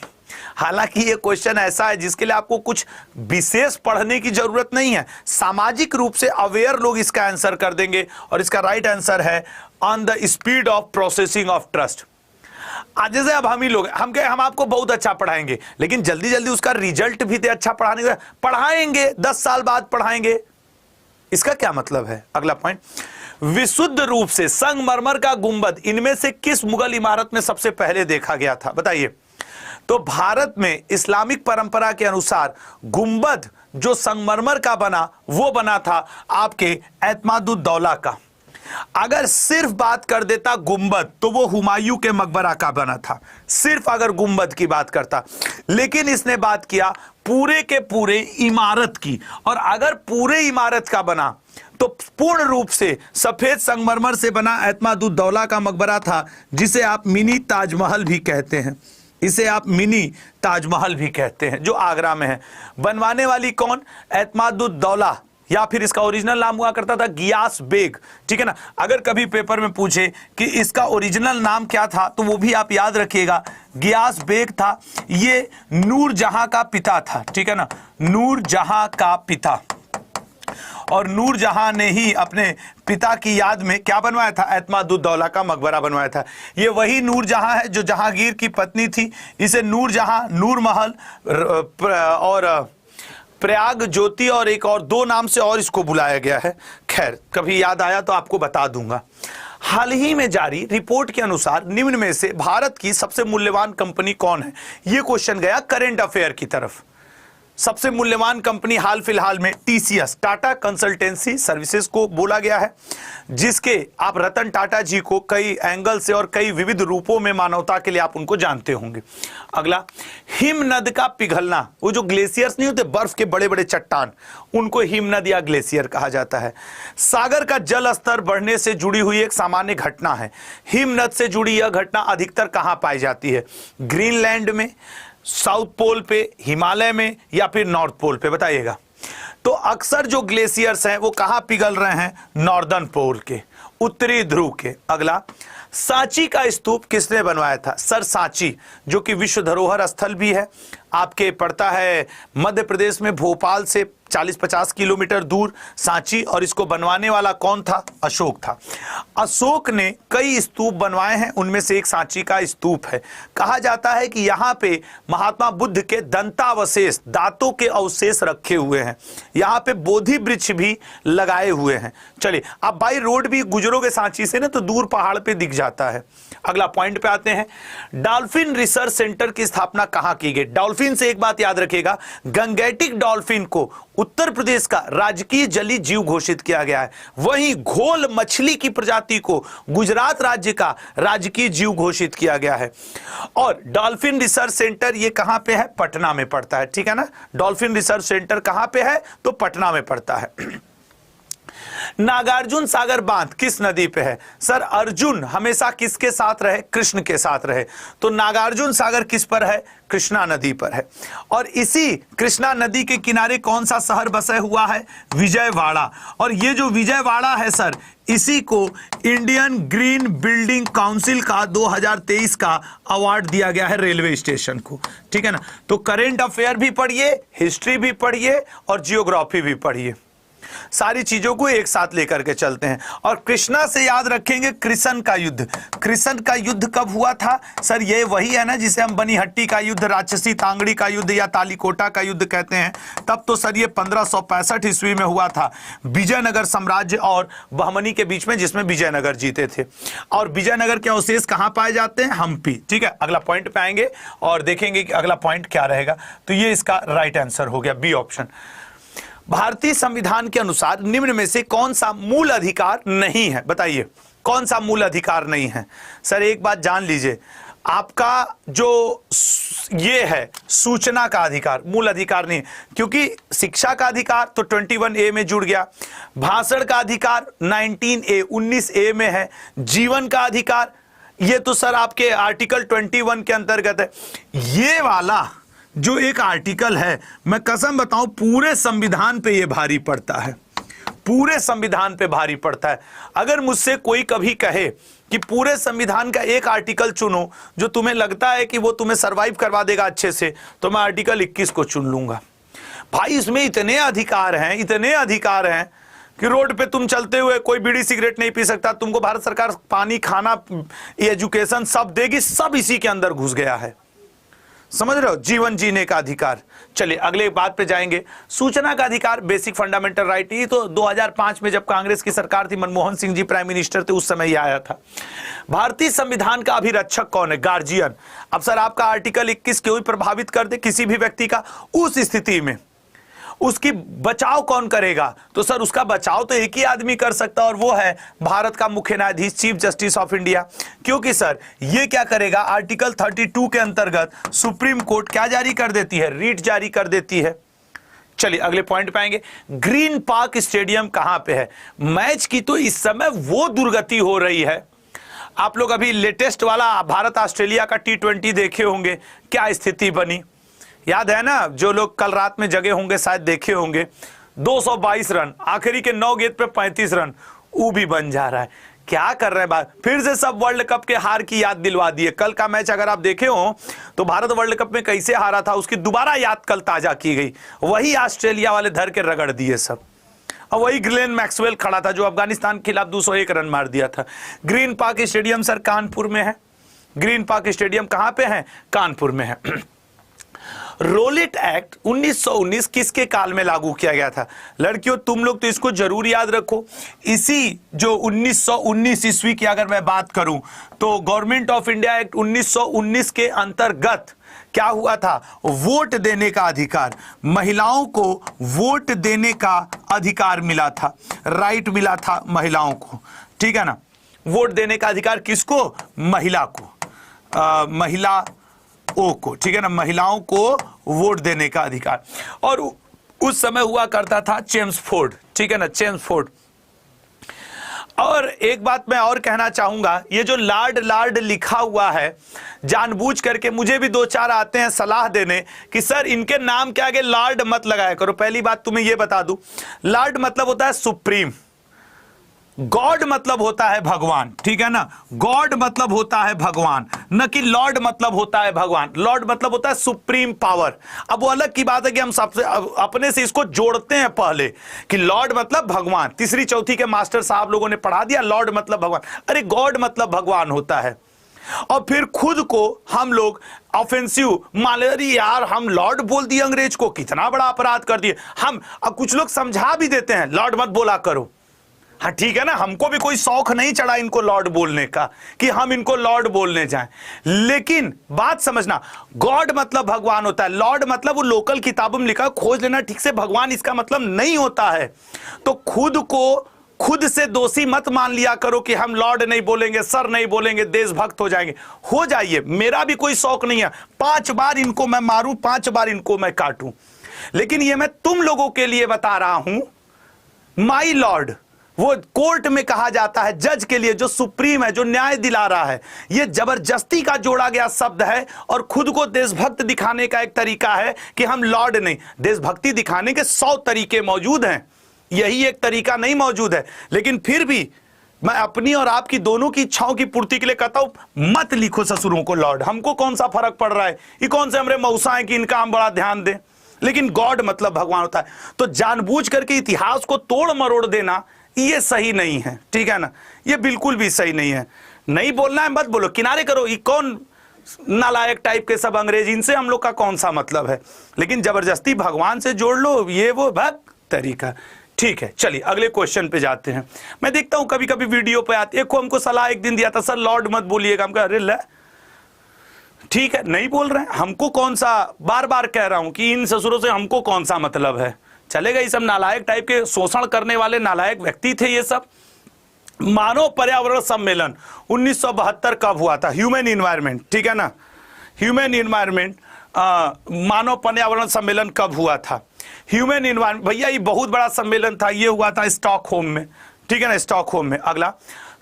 हालांकि ये क्वेश्चन ऐसा है जिसके लिए आपको कुछ विशेष पढ़ने की जरूरत नहीं है, सामाजिक रूप से अवेयर लोग इसका आंसर कर देंगे, और इसका राइट आंसर है on the speed of processing of trust. आज जैसे अब हम ही लोग हम आपको बहुत अच्छा पढ़ाएंगे, लेकिन जल्दी जल्दी उसका रिजल्ट भी दे अच्छा पढ़ाएंगे 10 साल बाद पढ़ाएंगे, इसका क्या मतलब है? अगला पॉइंट, विशुद्ध रूप से संगमरमर का गुंबद इनमें से किस मुगल इमारत में सबसे पहले देखा गया था? बताइए। तो भारत में इस्लामिक परंपरा के अनुसार गुंबद जो संगमरमर का बना वो बना था आपके एतमादुद्दौला का। अगर सिर्फ बात कर देता गुंबद तो वो हुमायूं के मकबरा का बना था, सिर्फ अगर गुंबद की बात करता, लेकिन इसने बात किया पूरे के पूरे इमारत की, और अगर पूरे इमारत का बना तो पूर्ण रूप से सफेद संगमरमर से बना एतमादुद्दौला का मकबरा था, जिसे आप मिनी ताजमहल भी कहते हैं, इसे आप मिनी ताजमहल भी कहते हैं, जो आगरा में है। बनवाने वाली कौन? एतमादुद्दौला, या फिर इसका ओरिजिनल नाम हुआ करता था गियास बेग, ठीक है ना। अगर कभी पेपर में पूछे कि इसका ओरिजिनल नाम क्या था तो वो भी आप याद रखिएगा, गियास बेग था। ये नूरजहां का पिता था, ठीक है ना, नूरजहां का पिता। और नूरजहां ने ही अपने पिता की याद में क्या बनवाया था? एतमादुद्दौला का मकबरा बनवाया था। ये वही नूरजहां है जो जहांगीर की पत्नी थी। इसे नूरजहां, नूरमहल और प्रयाग ज्योति और एक और 2 नाम से और इसको बुलाया गया है। खैर, कभी याद आया तो आपको बता दूंगा। हाल ही में जारी रिपोर्ट के अनुसार निम्न में से भारत की सबसे मूल्यवान कंपनी कौन है? यह क्वेश्चन गया करंट अफेयर की तरफ। सबसे मूल्यवान कंपनी हाल फिलहाल में टीसीएस, टाटा कंसल्टेंसी सर्विसेज को बोला गया है, जिसके आप रतन टाटा जी को कई एंगल से और कई विविध रूपों में मानवता के लिए आप उनको जानते होंगे। अगला, हिमनद का पिघलना, वो जो ग्लेशियर्स नहीं होते बर्फ के बड़े बड़े चट्टान, उनको हिमनद या ग्लेशियर कहा जाता है। सागर का जल स्तर बढ़ने से जुड़ी हुई एक सामान्य घटना है। हिमनद से जुड़ी यह घटना अधिकतर कहां पाई जाती है? ग्रीनलैंड में, साउथ पोल पे, हिमालय में, या फिर नॉर्थ पोल पे? बताइएगा। तो अक्सर जो ग्लेशियर्स हैं वो कहां पिघल रहे हैं? नॉर्दर्न पोल के, उत्तरी ध्रुव के। अगला, सांची का स्तूप किसने बनवाया था? सर सांची, जो कि विश्व धरोहर स्थल भी है, आपके पड़ता है मध्य प्रदेश में, भोपाल से 40-50 किलोमीटर दूर सांची। और इसको बनवाने वाला कौन था? अशोक था। अशोक ने कई स्तूप बनवाए हैं, उनमें से एक सांची का स्तूप है। कहा जाता है कि यहाँ पे महात्मा बुद्ध के दंतावशेष, दांतों के अवशेष रखे हुए हैं। यहाँ पे बोधि वृक्ष भी लगाए हुए हैं। चलिए, आप बाई रोड भी गुजरोगे सांची से ना तो दूर पहाड़ पे दिख जाता है। अगला पॉइंट पे आते हैं। डॉल्फिन रिसर्च सेंटर की स्थापना कहां की गई? डॉल्फिन से एक बात याद रखिएगा, गंगेटिक डॉल्फिन को उत्तर प्रदेश का राजकीय जलीय जीव घोषित किया गया है। वहीं घोल मछली की प्रजाति को गुजरात राज्य का राजकीय जीव घोषित किया गया है। और डॉल्फिन रिसर्च सेंटर ये कहां पे है? पटना में पड़ता है, ठीक है ना। डॉल्फिन रिसर्च सेंटर कहां पे है? तो पटना में पड़ता है। नागार्जुन सागर बांध किस नदी पे है? सर, अर्जुन हमेशा किसके साथ रहे? कृष्ण के साथ रहे। तो नागार्जुन सागर किस पर है? कृष्णा नदी पर है। और इसी कृष्णा नदी के किनारे कौन सा शहर बसा हुआ है? विजयवाड़ा। और ये जो विजयवाड़ा है सर, इसी को इंडियन ग्रीन बिल्डिंग काउंसिल का 2023 का अवार्ड दिया गया है रेलवे स्टेशन को, ठीक है ना। तो करेंट अफेयर भी पढ़िए, हिस्ट्री भी पढ़िए और जियोग्राफी भी पढ़िए, सारी चीजों को एक साथ लेकर के चलते हैं। और कृष्णा से याद रखेंगे कृष्ण का युद्ध। कृष्ण का युद्ध कब हुआ था? सर, ये वही है ना जिसे हम बनीहट्टी का युद्ध, राक्षसी तांगड़ी का युद्ध या तालीकोटा का युद्ध कहते हैं। तब तो सर ये 1565 ईस्वी में हुआ था, विजयनगर साम्राज्य और बहमनी के बीच में, जिसमें विजयनगर जीते थे। और विजयनगर के अवशेष कहां पाए जाते हैं? हम्पी, ठीक है। अगला पॉइंट पे आएंगे और देखेंगे कि अगला पॉइंट क्या रहेगा। तो ये इसका राइट आंसर हो गया, बी ऑप्शन। भारतीय संविधान के अनुसार निम्न में से कौन सा मूल अधिकार नहीं है? बताइए, कौन सा मूल अधिकार नहीं है? सर, एक बात जान लीजिए, आपका जो ये है सूचना का अधिकार मूल अधिकार नहीं, क्योंकि शिक्षा का अधिकार तो 21A में जुड़ गया, भाषण का अधिकार 19A में है, जीवन का अधिकार ये तो सर आपके आर्टिकल 21 के अंतर्गत है। ये वाला जो एक आर्टिकल है, मैं कसम बताऊं पूरे संविधान पे ये भारी पड़ता है। पूरे संविधान पे भारी पड़ता है। अगर मुझसे कोई कभी कहे कि पूरे संविधान का एक आर्टिकल चुनो जो तुम्हें लगता है कि वो तुम्हें सरवाइव करवा देगा अच्छे से, तो मैं आर्टिकल 21 को चुन लूंगा। भाई इसमें इतने अधिकार हैं कि रोड पे तुम चलते हुए कोई बीड़ी सिगरेट नहीं पी सकता, तुमको भारत सरकार पानी, खाना, एजुकेशन सब देगी, सब इसी के अंदर घुस गया है। समझ रहे हो? जीवन जीने का अधिकार। चलिए अगले बात पे जाएंगे। सूचना का अधिकार, बेसिक फंडामेंटल राइट। ये तो 2005 में जब कांग्रेस की सरकार थी, मनमोहन सिंह जी प्राइम मिनिस्टर थे, उस समय ये आया था। भारतीय संविधान का अभिरक्षक कौन है? गार्जियन। अब सर आपका आर्टिकल 21 क्यों प्रभावित कर दे किसी भी व्यक्ति का, उस स्थिति में उसकी बचाव कौन करेगा? तो सर उसका बचाव तो एक ही आदमी कर सकता है, और वो है भारत का मुख्य न्यायाधीश, चीफ जस्टिस ऑफ इंडिया। क्योंकि सर ये क्या करेगा? आर्टिकल 32 के अंतर्गत सुप्रीम कोर्ट क्या जारी कर देती है? रीट जारी कर देती है। चलिए अगले पॉइंट पे आएंगे। ग्रीन पार्क स्टेडियम कहां पे है? मैच की तो इस समय वो दुर्गति हो रही है। आप लोग अभी लेटेस्ट वाला भारत ऑस्ट्रेलिया का T20 देखे होंगे, क्या स्थिति बनी याद है ना? जो लोग कल रात में जगे होंगे शायद देखे होंगे। 222 रन, आखिरी के 9 गेंद पे 35 रन, वो भी बन जा रहा है। क्या कर रहे हैं बात? फिर से सब वर्ल्ड कप के हार की याद दिलवा दिए। कल का मैच अगर आप देखे हो तो भारत वर्ल्ड कप में कैसे हारा था उसकी दोबारा याद कल ताजा की गई। वही ऑस्ट्रेलिया वाले धर के रगड़ दिए सब, और वही ग्लेन मैक्सवेल खड़ा था जो अफगानिस्तान के खिलाफ 201 रन मार दिया था। Green park stadium sir Kanpur में है। ग्रीन पार्क स्टेडियम कहां पे है? कानपुर में है। रोलेट एक्ट 1919 किसके काल में लागू किया गया था? लड़कियों तुम लोग तो इसको जरूर याद रखो। इसी जो 1919 ईस्वी की अगर मैं बात करूं तो गवर्नमेंट ऑफ इंडिया एक्ट 1919 के अंतर्गत क्या हुआ था? वोट देने का अधिकार, महिलाओं को वोट देने का अधिकार मिला था, राइट मिला था महिलाओं को। ठीक है ना? वोट देने का अधिकार किसको? महिला को, महिला को, ठीक है ना? महिलाओं को वोट देने का अधिकार। और उस समय हुआ करता था चेम्सफोर्ड, ठीक है ना? चेम्सफोर्ड। और एक बात मैं और कहना चाहूंगा, ये जो लार्ड लिखा हुआ है, जानबूझ करके मुझे भी 2-4 आते हैं सलाह देने कि सर इनके नाम के आगे लॉर्ड मत लगाया करो। पहली बात तुम्हें यह बता दूं, लॉर्ड मतलब होता है सुप्रीम, गॉड मतलब होता है भगवान, ठीक है ना? गॉड मतलब होता है भगवान, न कि लॉर्ड मतलब होता है भगवान। लॉर्ड मतलब होता है सुप्रीम पावर। अब वो अलग की बात है कि हम सबसे अपने से इसको जोड़ते हैं पहले कि लॉर्ड मतलब भगवान। तीसरी चौथी के मास्टर साहब लोगों ने पढ़ा दिया लॉर्ड मतलब भगवान। अरे गॉड मतलब भगवान होता है। और फिर खुद को हम लोग ऑफेंसिव मान ले, अरे यार हम लॉर्ड बोल दिए अंग्रेज को, कितना बड़ा अपराध कर दिए हम। अब कुछ लोग समझा भी देते हैं लॉर्ड मत बोला करो। हाँ ठीक है ना, हमको भी कोई शौक नहीं चढ़ा इनको लॉर्ड बोलने का कि हम इनको लॉर्ड बोलने जाएं। लेकिन बात समझना, गॉड मतलब भगवान होता है, लॉर्ड मतलब वो लोकल किताबों में लिखा, खोज लेना ठीक से, भगवान इसका मतलब नहीं होता है। तो खुद को खुद से दोषी मत मान लिया करो कि हम लॉर्ड नहीं बोलेंगे, सर नहीं बोलेंगे, देशभक्त हो जाएंगे। हो जाइए, मेरा भी कोई शौक नहीं है 5 बार इनको मैं मारूं, 5 बार इनको मैं काटूं। लेकिन ये मैं तुम लोगों के लिए बता रहा हूं, माई लॉर्ड वो कोर्ट में कहा जाता है जज के लिए, जो सुप्रीम है, जो न्याय दिला रहा है। यह जबरदस्ती का जोड़ा गया शब्द है और खुद को देशभक्त दिखाने का एक तरीका है कि हम लॉर्ड नहीं। देशभक्ति दिखाने के 100 तरीके मौजूद हैं, यही एक तरीका नहीं मौजूद है। लेकिन फिर भी मैं अपनी और आपकी दोनों की इच्छाओं की पूर्ति के लिए कहता हूं, मत लिखो ससुरों को लॉर्ड। हमको कौन सा फर्क पड़ रहा है, ये कौन से हमरे मौसा है कि इनका हम बड़ा ध्यान दें। लेकिन गॉड मतलब भगवान होता है। तो जानबूझ करके इतिहास को तोड़ मरोड़ देना ये सही नहीं है, ठीक है ना? ये बिल्कुल भी सही नहीं है। नहीं बोलना है मत बोलो, किनारे करो। ये कौन नालायक टाइप के सब अंग्रेज, इनसे हम लोग का कौन सा मतलब है। लेकिन जबरदस्ती भगवान से जोड़ लो, ये वो भग तरीका। ठीक है, चलिए अगले क्वेश्चन पे जाते हैं। मैं देखता हूं कभी कभी वीडियो पे आते, एक को हमको सलाह एक दिन दिया था, सर लॉर्ड मत बोलिएगा। हम कहा अरे ले ठीक है, नहीं बोल रहे हैं, हमको कौन सा, बार बार कह रहा हूं कि इन ससुरों से हमको कौन सा मतलब है। चलेगा, ये सब नालायक टाइप के शोषण करने वाले नालायक व्यक्ति थे ये सब। मानव पर्यावरण सम्मेलन 1972 कब हुआ था? ह्यूमन इन्वायरमेंट, ठीक है ना? ह्यूमन इन्वायरमेंट मानव पर्यावरण सम्मेलन कब हुआ था? ह्यूमन इन्वायरमेंट भैया ये बहुत बड़ा सम्मेलन था, ये हुआ था स्टॉकहोम में, ठीक है ना? स्टॉकहोम में। अगला,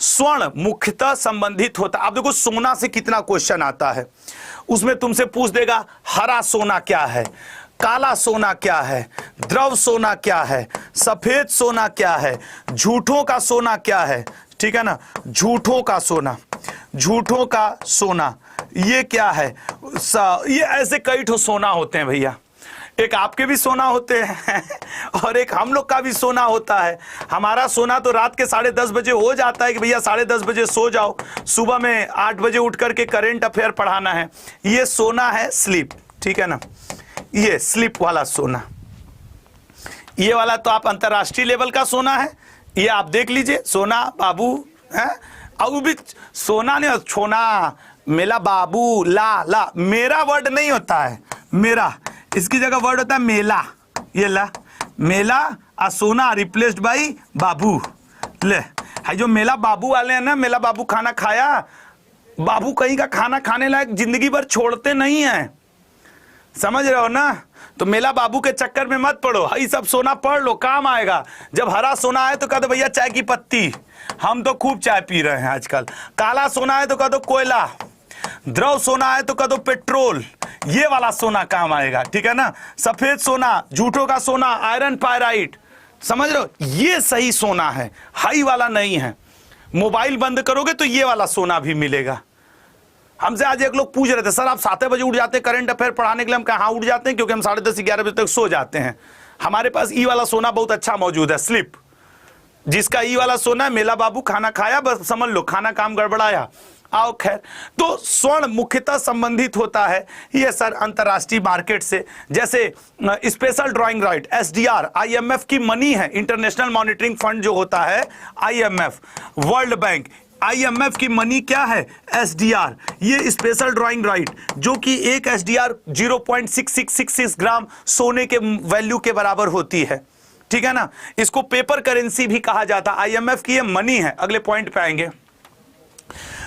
स्वर्ण मुख्यतः संबंधित होता, आप देखो सोना से कितना क्वेश्चन आता है, उसमें तुमसे पूछ देगा हरा सोना क्या है, काला सोना क्या है, द्रव सोना क्या है, सफेद सोना क्या है, झूठों का सोना क्या है, ठीक है ना, झूठों का सोना, झूठों का सोना ये क्या है, ये ऐसे कई ठो सोना होते हैं भैया। एक आपके भी सोना होते हैं और एक हम लोग का भी सोना होता है। हमारा सोना तो रात के 10:30 बजे हो जाता है कि भैया 10:30 बजे सो जाओ, सुबह में 8 बजे उठ करके करंट अफेयर पढ़ाना है। ये सोना है स्लीप, ठीक है ना, ये स्लीप वाला सोना। ये वाला तो आप अंतरराष्ट्रीय लेवल का सोना है, ये आप देख लीजिए। सोना बाबू है, अब भी सोना नहीं, छोना मेला बाबू, ला मेरा वर्ड नहीं होता है, मेरा इसकी जगह वर्ड होता है मेला। ये ला मेला आ सोना रिप्लेस्ड बाई बाबू। ले है जो मेला बाबू वाले हैं ना, मेला बाबू खाना खाया, बाबू कहीं का खाना खाने लायक जिंदगी भर छोड़ते नहीं है, समझ रहे हो ना। तो मेला बाबू के चक्कर में मत पड़ो, ये सब सोना पढ़ लो, काम आएगा। जब हरा सोना है तो कह दो भैया चाय की पत्ती, हम तो खूब चाय पी रहे हैं आजकल। काला सोना है तो कह दो कोयला, द्रव सोना है तो कह दो पेट्रोल, ये वाला सोना काम आएगा, ठीक है ना। सफेद सोना, झूठों का सोना, आयरन पायराइट, समझ रहे हो, ये सही सोना है, हाई वाला नहीं है। मोबाइल बंद करोगे तो ये वाला सोना भी मिलेगा। हमसे आज एक लोग पूछ रहे थे, सर आप 7 बजे उठ जाते हैं करंट अफेयर पढ़ाने के लिए? हम कहा हाँ उठ जाते हैं, क्योंकि हम 10:30-11 बजे तक सो जाते हैं। हमारे पास ई वाला सोना बहुत अच्छा मौजूद है, स्लिप, जिसका ई वाला सोना है। मेला बाबू खाना खाया, बस समझ लो खाना काम गड़बड़ाया, आओ खैर। तो स्वर्ण मुख्यतः संबंधित होता है ये सर अंतरराष्ट्रीय मार्केट से, जैसे special drawing right, SDR, IMF की मनी है, इंटरनेशनल मॉनिटरिंग फंड जो होता है आईएमएफ, वर्ल्ड बैंक, आईएमएफ की मनी क्या है, एसडीआर। ये स्पेशल ड्राइंग राइट जो कि एक एसडीआर 0.6666 ग्राम सोने के वैल्यू के बराबर होती है, ठीक है ना। इसको पेपर करेंसी भी कहा जाता है। आईएमएफ की ये मनी है। अगले पॉइंट पे आएंगे।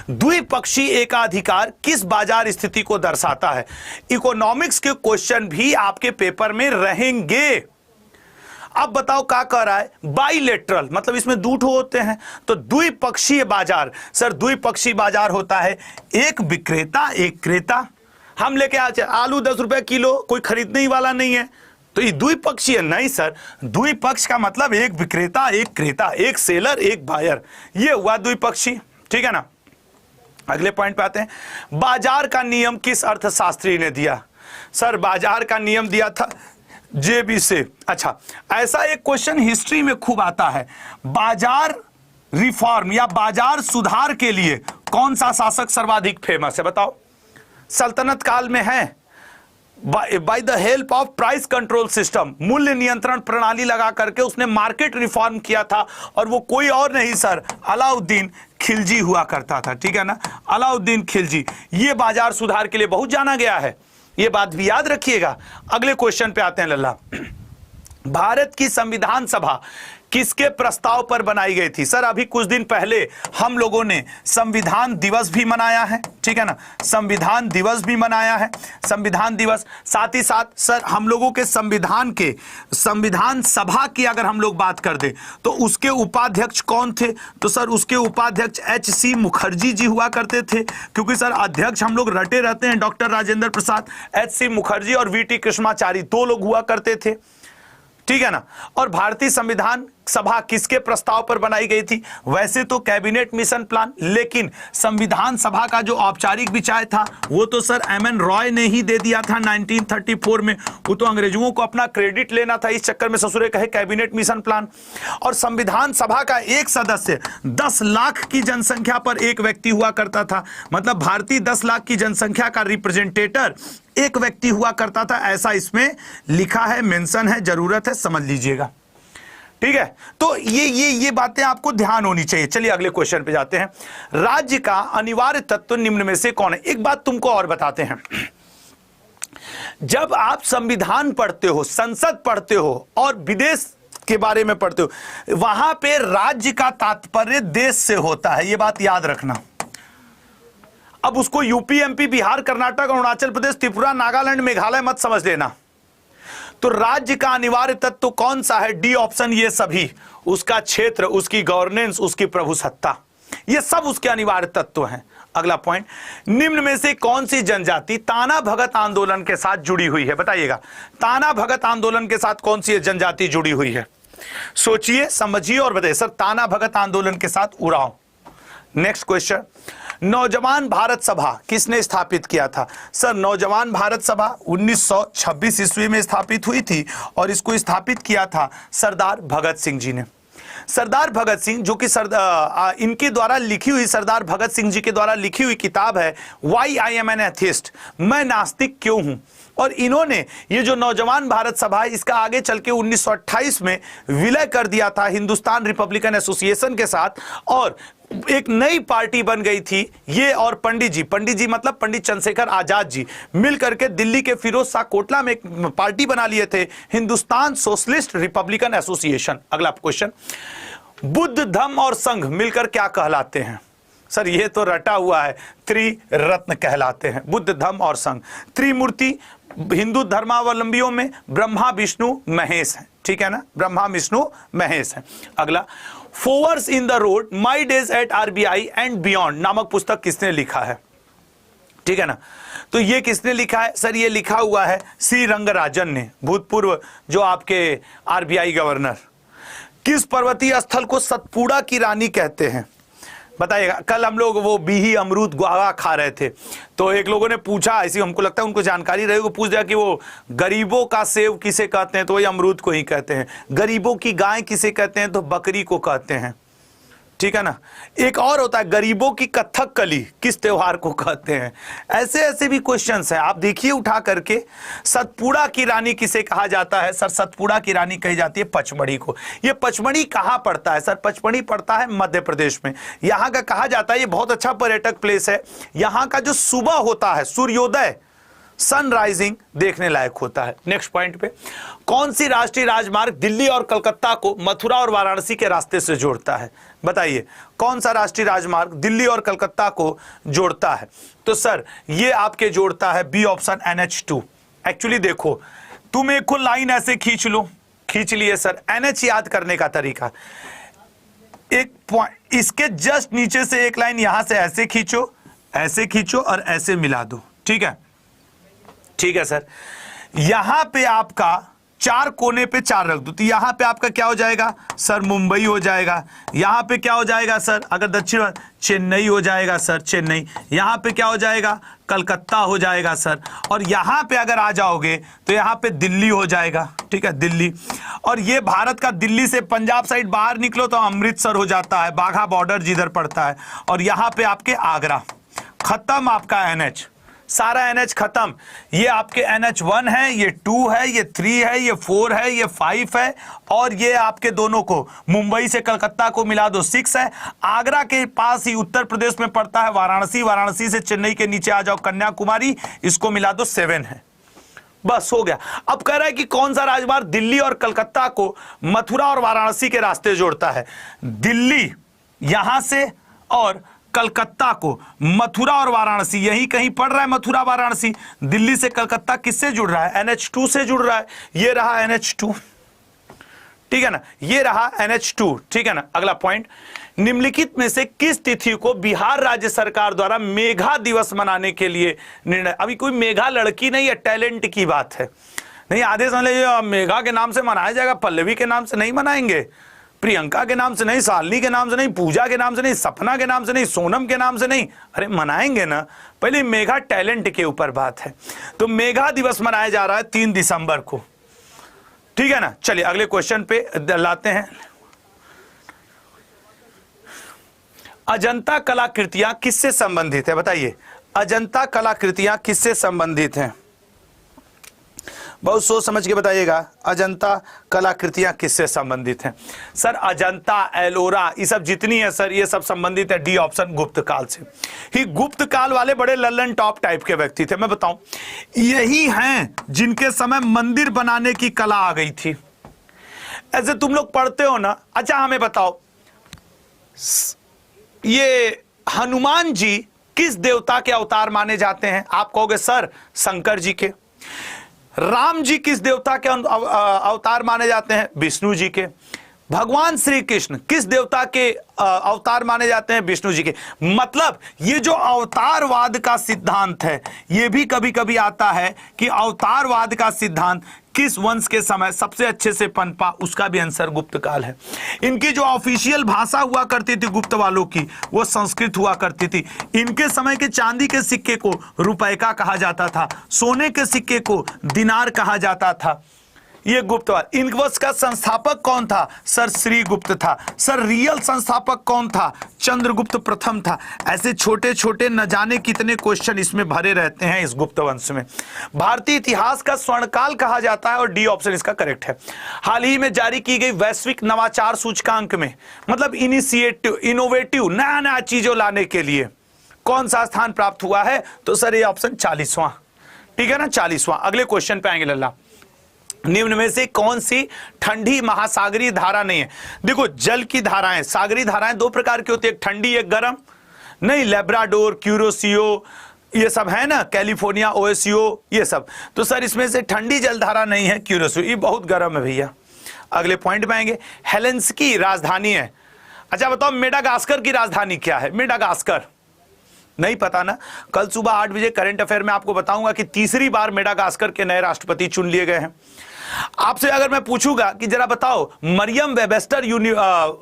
द्विपक्षीय एकाधिकार किस बाजार स्थिति को दर्शाता है? इकोनॉमिक्स के क्वेश्चन भी आपके पेपर में रहेंगे। अब बताओ क्या कह रहा है, बाइलेटरल मतलब इसमें दो होते हैं, तो द्विपक्षीय बाजार। सर द्विपक्षीय बाजार होता है एक विक्रेता एक क्रेता। हम लेके आते आलू 10 रुपए किलो, कोई खरीदने ही वाला नहीं है, तो ये द्विपक्षीय नहीं सर। द्विपक्ष का मतलब एक विक्रेता एक क्रेता, एक सेलर एक बायर, ये हुआ द्विपक्षीय, ठीक है ना। अगले पॉइंट पे आते हैं। बाजार का नियम किस अर्थशास्त्री ने दिया? सर बाजार का नियम दिया था जेबी से। अच्छा, ऐसा एक क्वेश्चन हिस्ट्री में खूब आता है, बाजार रिफॉर्म या बाजार सुधार के लिए कौन सा शासक सर्वाधिक फेमस है? बताओ। सल्तनत काल में है, by the help of price control system, मूल्य नियंत्रण प्रणाली लगा करके उसने मार्केट रिफॉर्म किया था, और वो कोई और नहीं सर, अलाउद्दीन खिलजी हुआ करता था, ठीक है ना, अलाउद्दीन खिलजी। ये बाजार सुधार के लिए बहुत जाना गया है, ये बात भी याद रखिएगा। अगले क्वेश्चन पे आते हैं लल्ला। भारत की संविधान सभा किसके प्रस्ताव पर बनाई गई थी? सर अभी कुछ दिन पहले हम लोगों ने संविधान दिवस भी मनाया है, ठीक है ना, संविधान दिवस भी मनाया है, संविधान दिवस। साथ ही साथ सर हम लोगों के संविधान सभा की अगर हम लोग बात कर दें तो उसके उपाध्यक्ष कौन थे? तो सर उसके उपाध्यक्ष एच.सी. मुखर्जी जी हुआ करते थे, क्योंकि सर अध्यक्ष हम लोग रटे रहते हैं, डॉक्टर राजेंद्र प्रसाद, एच.सी. मुखर्जी और वी.टी. कृष्णाचारी 2 लोग हुआ करते थे, ठीक है ना। और भारतीय संविधान सभा किसके प्रस्ताव पर बनाई गई थी? वैसे तो कैबिनेट मिशन प्लान, लेकिन संविधान सभा का जो औपचारिक विचार था वो तो सर एम.एन. रॉय ने ही दे दिया था 1934 में। वो तो अंग्रेजों को अपना क्रेडिट लेना था, इस चक्कर में ससुरे कहे कैबिनेट मिशन प्लान। और संविधान सभा का एक सदस्य 10 लाख की जनसंख्या पर एक व्यक्ति हुआ करता था, मतलब भारतीय 10 लाख की जनसंख्या का रिप्रेजेंटेटर एक व्यक्ति हुआ करता था, ऐसा इसमें लिखा है, मेंशन है, जरूरत है, समझ लीजिएगा, ठीक है। तो ये बातें आपको ध्यान होनी चाहिए। चलिए अगले क्वेश्चन पे जाते हैं। राज्य का अनिवार्य तत्व निम्न में से कौन है? एक बात तुमको और बताते हैं, जब आप संविधान पढ़ते हो, संसद पढ़ते हो और विदेश के बारे में पढ़ते हो, वहां पे राज्य का तात्पर्य देश से होता है, ये बात याद रखना। अब उसको यूपी, एमपी, बिहार, कर्नाटक, अरुणाचल प्रदेश, त्रिपुरा, नागालैंड, मेघालय मत समझ लेना। तो राज्य का अनिवार्य तत्व कौन सा है? डी ऑप्शन, ये सभी, उसका क्षेत्र, उसकी गवर्नेंस, उसकी प्रभुसत्ता, ये सब उसके अनिवार्य तत्व हैं। अगला पॉइंट, निम्न में से कौन सी जनजाति ताना भगत आंदोलन के साथ जुड़ी हुई है? बताइएगा, ताना भगत आंदोलन के साथ कौन सी जनजाति जुड़ी हुई है? सोचिए, समझिए और बताइए। सर, ताना भगत आंदोलन के साथ उरांव। नेक्स्ट क्वेश्चन, नौजवान भारत सभा किसने स्थापित किया था? सर, नौजवान भारत सभा 1926 ईस्वी में स्थापित हुई थी और इसको स्थापित किया था सरदार भगत सिंह जी ने। सरदार भगत सिंह, जो कि इनके द्वारा लिखी हुई, सरदार भगत सिंह जी के द्वारा लिखी हुई किताब है why I am an atheist, मैं नास्तिक क्यों हूं। और इन्होंने ये जो नौजवान भारत सभा है, इसका आगे चल के 1928 में विलय कर दिया था हिंदुस्तान रिपब्लिकन एसोसिएशन के साथ, और एक नई पार्टी बन गई थी ये। और पंडित जी मतलब पंडित चंद्रशेखर आजाद जी मिल करके दिल्ली के फिरोज शाह कोटला में एक पार्टी बना लिए थे, हिंदुस्तान सोशलिस्ट रिपब्लिकन एसोसिएशन। अगला क्वेश्चन, बुद्ध, धम्म और संघ मिलकर क्या कहलाते हैं? सर, ये तो रटा हुआ है, त्रिरत्न कहलाते हैं, बुद्ध, धम्म और संघ। त्रिमूर्ति हिंदू धर्मावलंबियों में ब्रह्मा, विष्णु, महेश है, ठीक है ना, ब्रह्मा, विष्णु, महेश है। अगला, forks in the road, my days at RBI and beyond नामक पुस्तक किसने लिखा है? ठीक है ना, तो ये किसने लिखा है? सर, ये लिखा हुआ है सी रंगराजन ने, भूतपूर्व जो आपके आरबीआई गवर्नर। किस पर्वतीय स्थल को सतपुड़ा की रानी कहते हैं? बताइएगा। कल हम लोग वो बीही, अमरूद, गुआवा खा रहे थे, तो एक लोगों ने पूछा, ऐसी हमको लगता है उनको जानकारी रहेगी, पूछ दिया कि वो गरीबों का सेव किसे कहते हैं? तो वही अमरूद को ही कहते हैं। गरीबों की गाय किसे कहते हैं? तो बकरी को कहते हैं, ठीक है ना। एक और होता है, गरीबों की कथकली किस त्योहार को कहते हैं? ऐसे ऐसे भी क्वेश्चंस हैं, आप देखिए उठा करके। सतपुड़ा की रानी किसे कहा जाता है? सर, सतपुड़ा की रानी कही जाती है पचमढ़ी को। ये पचमढ़ी कहां पड़ता है? सर, पचमढ़ी पड़ता है मध्य प्रदेश में। यहां का कहा जाता है ये बहुत अच्छा पर्यटक प्लेस है। यहां का जो सुबह होता है, सूर्योदय, सनराइजिंग देखने लायक होता है। नेक्स्ट पॉइंट पे, कौन सी राष्ट्रीय राजमार्ग दिल्ली और कलकत्ता को मथुरा और वाराणसी के रास्ते से जोड़ता है? बताइए, कौन सा राष्ट्रीय राजमार्ग दिल्ली और कलकत्ता को जोड़ता है? तो सर, ये आपके जोड़ता है बी ऑप्शन, NH2। एक्चुअली देखो, तुम एक को लाइन ऐसे खींच लो, खींच लिए सर। NH याद करने का तरीका, एक पॉइंट इसके जस्ट नीचे से एक लाइन यहां से ऐसे खींचो और ऐसे मिला दो, ठीक है, ठीक है सर। यहां पे आपका 4 कोने पे 4 रख दो, तो यहां पे आपका क्या हो जाएगा? सर, मुंबई हो जाएगा। यहां पे क्या हो जाएगा सर? अगर दक्षिण, चेन्नई हो जाएगा सर, चेन्नई। यहां पे क्या हो जाएगा? कलकत्ता हो जाएगा सर। और यहां पे अगर आ जाओगे तो यहां पे दिल्ली हो जाएगा, ठीक है, दिल्ली। और ये भारत का दिल्ली से पंजाब साइड बाहर निकलो तो अमृतसर हो जाता है, बाघा बॉर्डर जिधर पड़ता है। और यहां पे आपके आगरा। खत्म आपका NH, सारा NH खत्म। ये आपके NH1 है, ये 2 है, ये 3 है, ये 4 है, ये 5 है, और ये आपके दोनों को मुंबई से कलकत्ता को मिला दो 6 है। आगरा के पास ही उत्तर प्रदेश में पड़ता है वाराणसी, वाराणसी से चेन्नई के नीचे आ जाओ कन्याकुमारी, इसको मिला दो 7 है। बस हो गया। अब कह रहा है कि कौन सा राजमार्ग दिल्ली और कलकत्ता को मथुरा और वाराणसी के रास्ते जोड़ता है? दिल्ली यहां से और कलकत्ता को, मथुरा और वाराणसी, यही कहीं पड़ रहा है मथुरा वाराणसी। दिल्ली से कलकत्ता किससे जुड़ रहा है? NH2 से जुड़ रहा है। ये रहा NH2, ठीक है ना, ये रहा NH2, ठीक है ना। अगला पॉइंट, निम्नलिखित में से किस तिथि को बिहार राज्य सरकार द्वारा मेघा दिवस मनाने के लिए निर्णय? अभी कोई मेघा लड़की नहीं है, टैलेंट की बात है। नहीं, आधे समझ मेघा के नाम से मनाया जाएगा, पल्लवी के नाम से नहीं मनाएंगे, प्रियंका के नाम से नहीं, शालिनी के नाम से नहीं, पूजा के नाम से नहीं, सपना के नाम से नहीं, सोनम के नाम से नहीं। अरे मनाएंगे ना, पहले मेघा टैलेंट के ऊपर बात है। तो मेघा दिवस मनाया जा रहा है 3 दिसंबर को, ठीक है ना। चलिए अगले क्वेश्चन पे लाते हैं। अजंता कलाकृतियां किससे संबंधित है? बताइए, अजंता कलाकृतियां किससे संबंधित हैं? बहुत सोच समझ के बताइएगा, अजंता कलाकृतियां किससे संबंधित हैं? सर, अजंता, एलोरा, ये सब जितनी है सर, ये सब संबंधित है डी ऑप्शन, गुप्त काल से। ही गुप्त काल वाले बड़े लल्लन टॉप टाइप के व्यक्ति थे। मैं बताऊं, यही हैं जिनके समय मंदिर बनाने की कला आ गई थी। ऐसे तुम लोग पढ़ते हो ना। अच्छा हमें बताओ, ये हनुमान जी किस देवता के अवतार माने जाते हैं? आप कहोगे सर शंकर जी के। राम जी किस देवता के अवतार माने जाते हैं? विष्णु जी के। भगवान श्री कृष्ण किस देवता के अवतार माने जाते हैं? विष्णु जी के। मतलब ये जो अवतारवाद का सिद्धांत है, ये भी कभी कभी आता है कि अवतारवाद का सिद्धांत किस वंश के समय सबसे अच्छे से पनपा, उसका भी आंसर गुप्त काल है। इनकी जो ऑफिशियल भाषा हुआ करती थी गुप्त वालों की, वो संस्कृत हुआ करती थी। इनके समय के चांदी के सिक्के को रुपए का कहा जाता था, सोने के सिक्के को दिनार कहा जाता था। ये गुप्तवाद। इन वंश का संस्थापक कौन था? सर श्री गुप्त था। सर रियल संस्थापक कौन था? चंद्रगुप्त प्रथम था। ऐसे छोटे छोटे न जाने कितने क्वेश्चन इसमें भरे रहते हैं इस गुप्त वंश में। भारतीय इतिहास का स्वर्णकाल कहा जाता है और डी ऑप्शन इसका करेक्ट है। हाल ही में जारी की गई वैश्विक नवाचार सूचकांक में, मतलब इनिशिएटिव, इनोवेटिव, नया नया चीजों लाने के लिए कौन सा स्थान प्राप्त हुआ है? तो सर ये ऑप्शन 40वां, ठीक है ना, 40वां। अगले क्वेश्चन पे आएंगे लल्ला। निम्न में से कौन सी ठंडी महासागरीय धारा नहीं है? देखो जल की धाराएं, सागरीय धाराएं दो प्रकार की होती है, एक ठंडी एक गर्म। नहीं, लेब्राडोर, क्यूरोसियो, ये सब है ना, कैलिफोर्निया, ओएसियो, ये सब। तो सर इसमें से ठंडी जलधारा नहीं है क्यूरोसियो, ये बहुत गर्म है भैया। अगले पॉइंट में आएंगे। हेलेंस्की राजधानी है। अच्छा बताओ मेडागास्कर की राजधानी क्या है? मेडागास्कर नहीं पता ना? कल सुबह 8 बजे करंट अफेयर में आपको बताऊंगा कि तीसरी बार मेडागास्कर के नए राष्ट्रपति चुन लिए गए हैं। आपसे अगर मैं पूछूंगा कि जरा बताओ मरियम वेबस्टर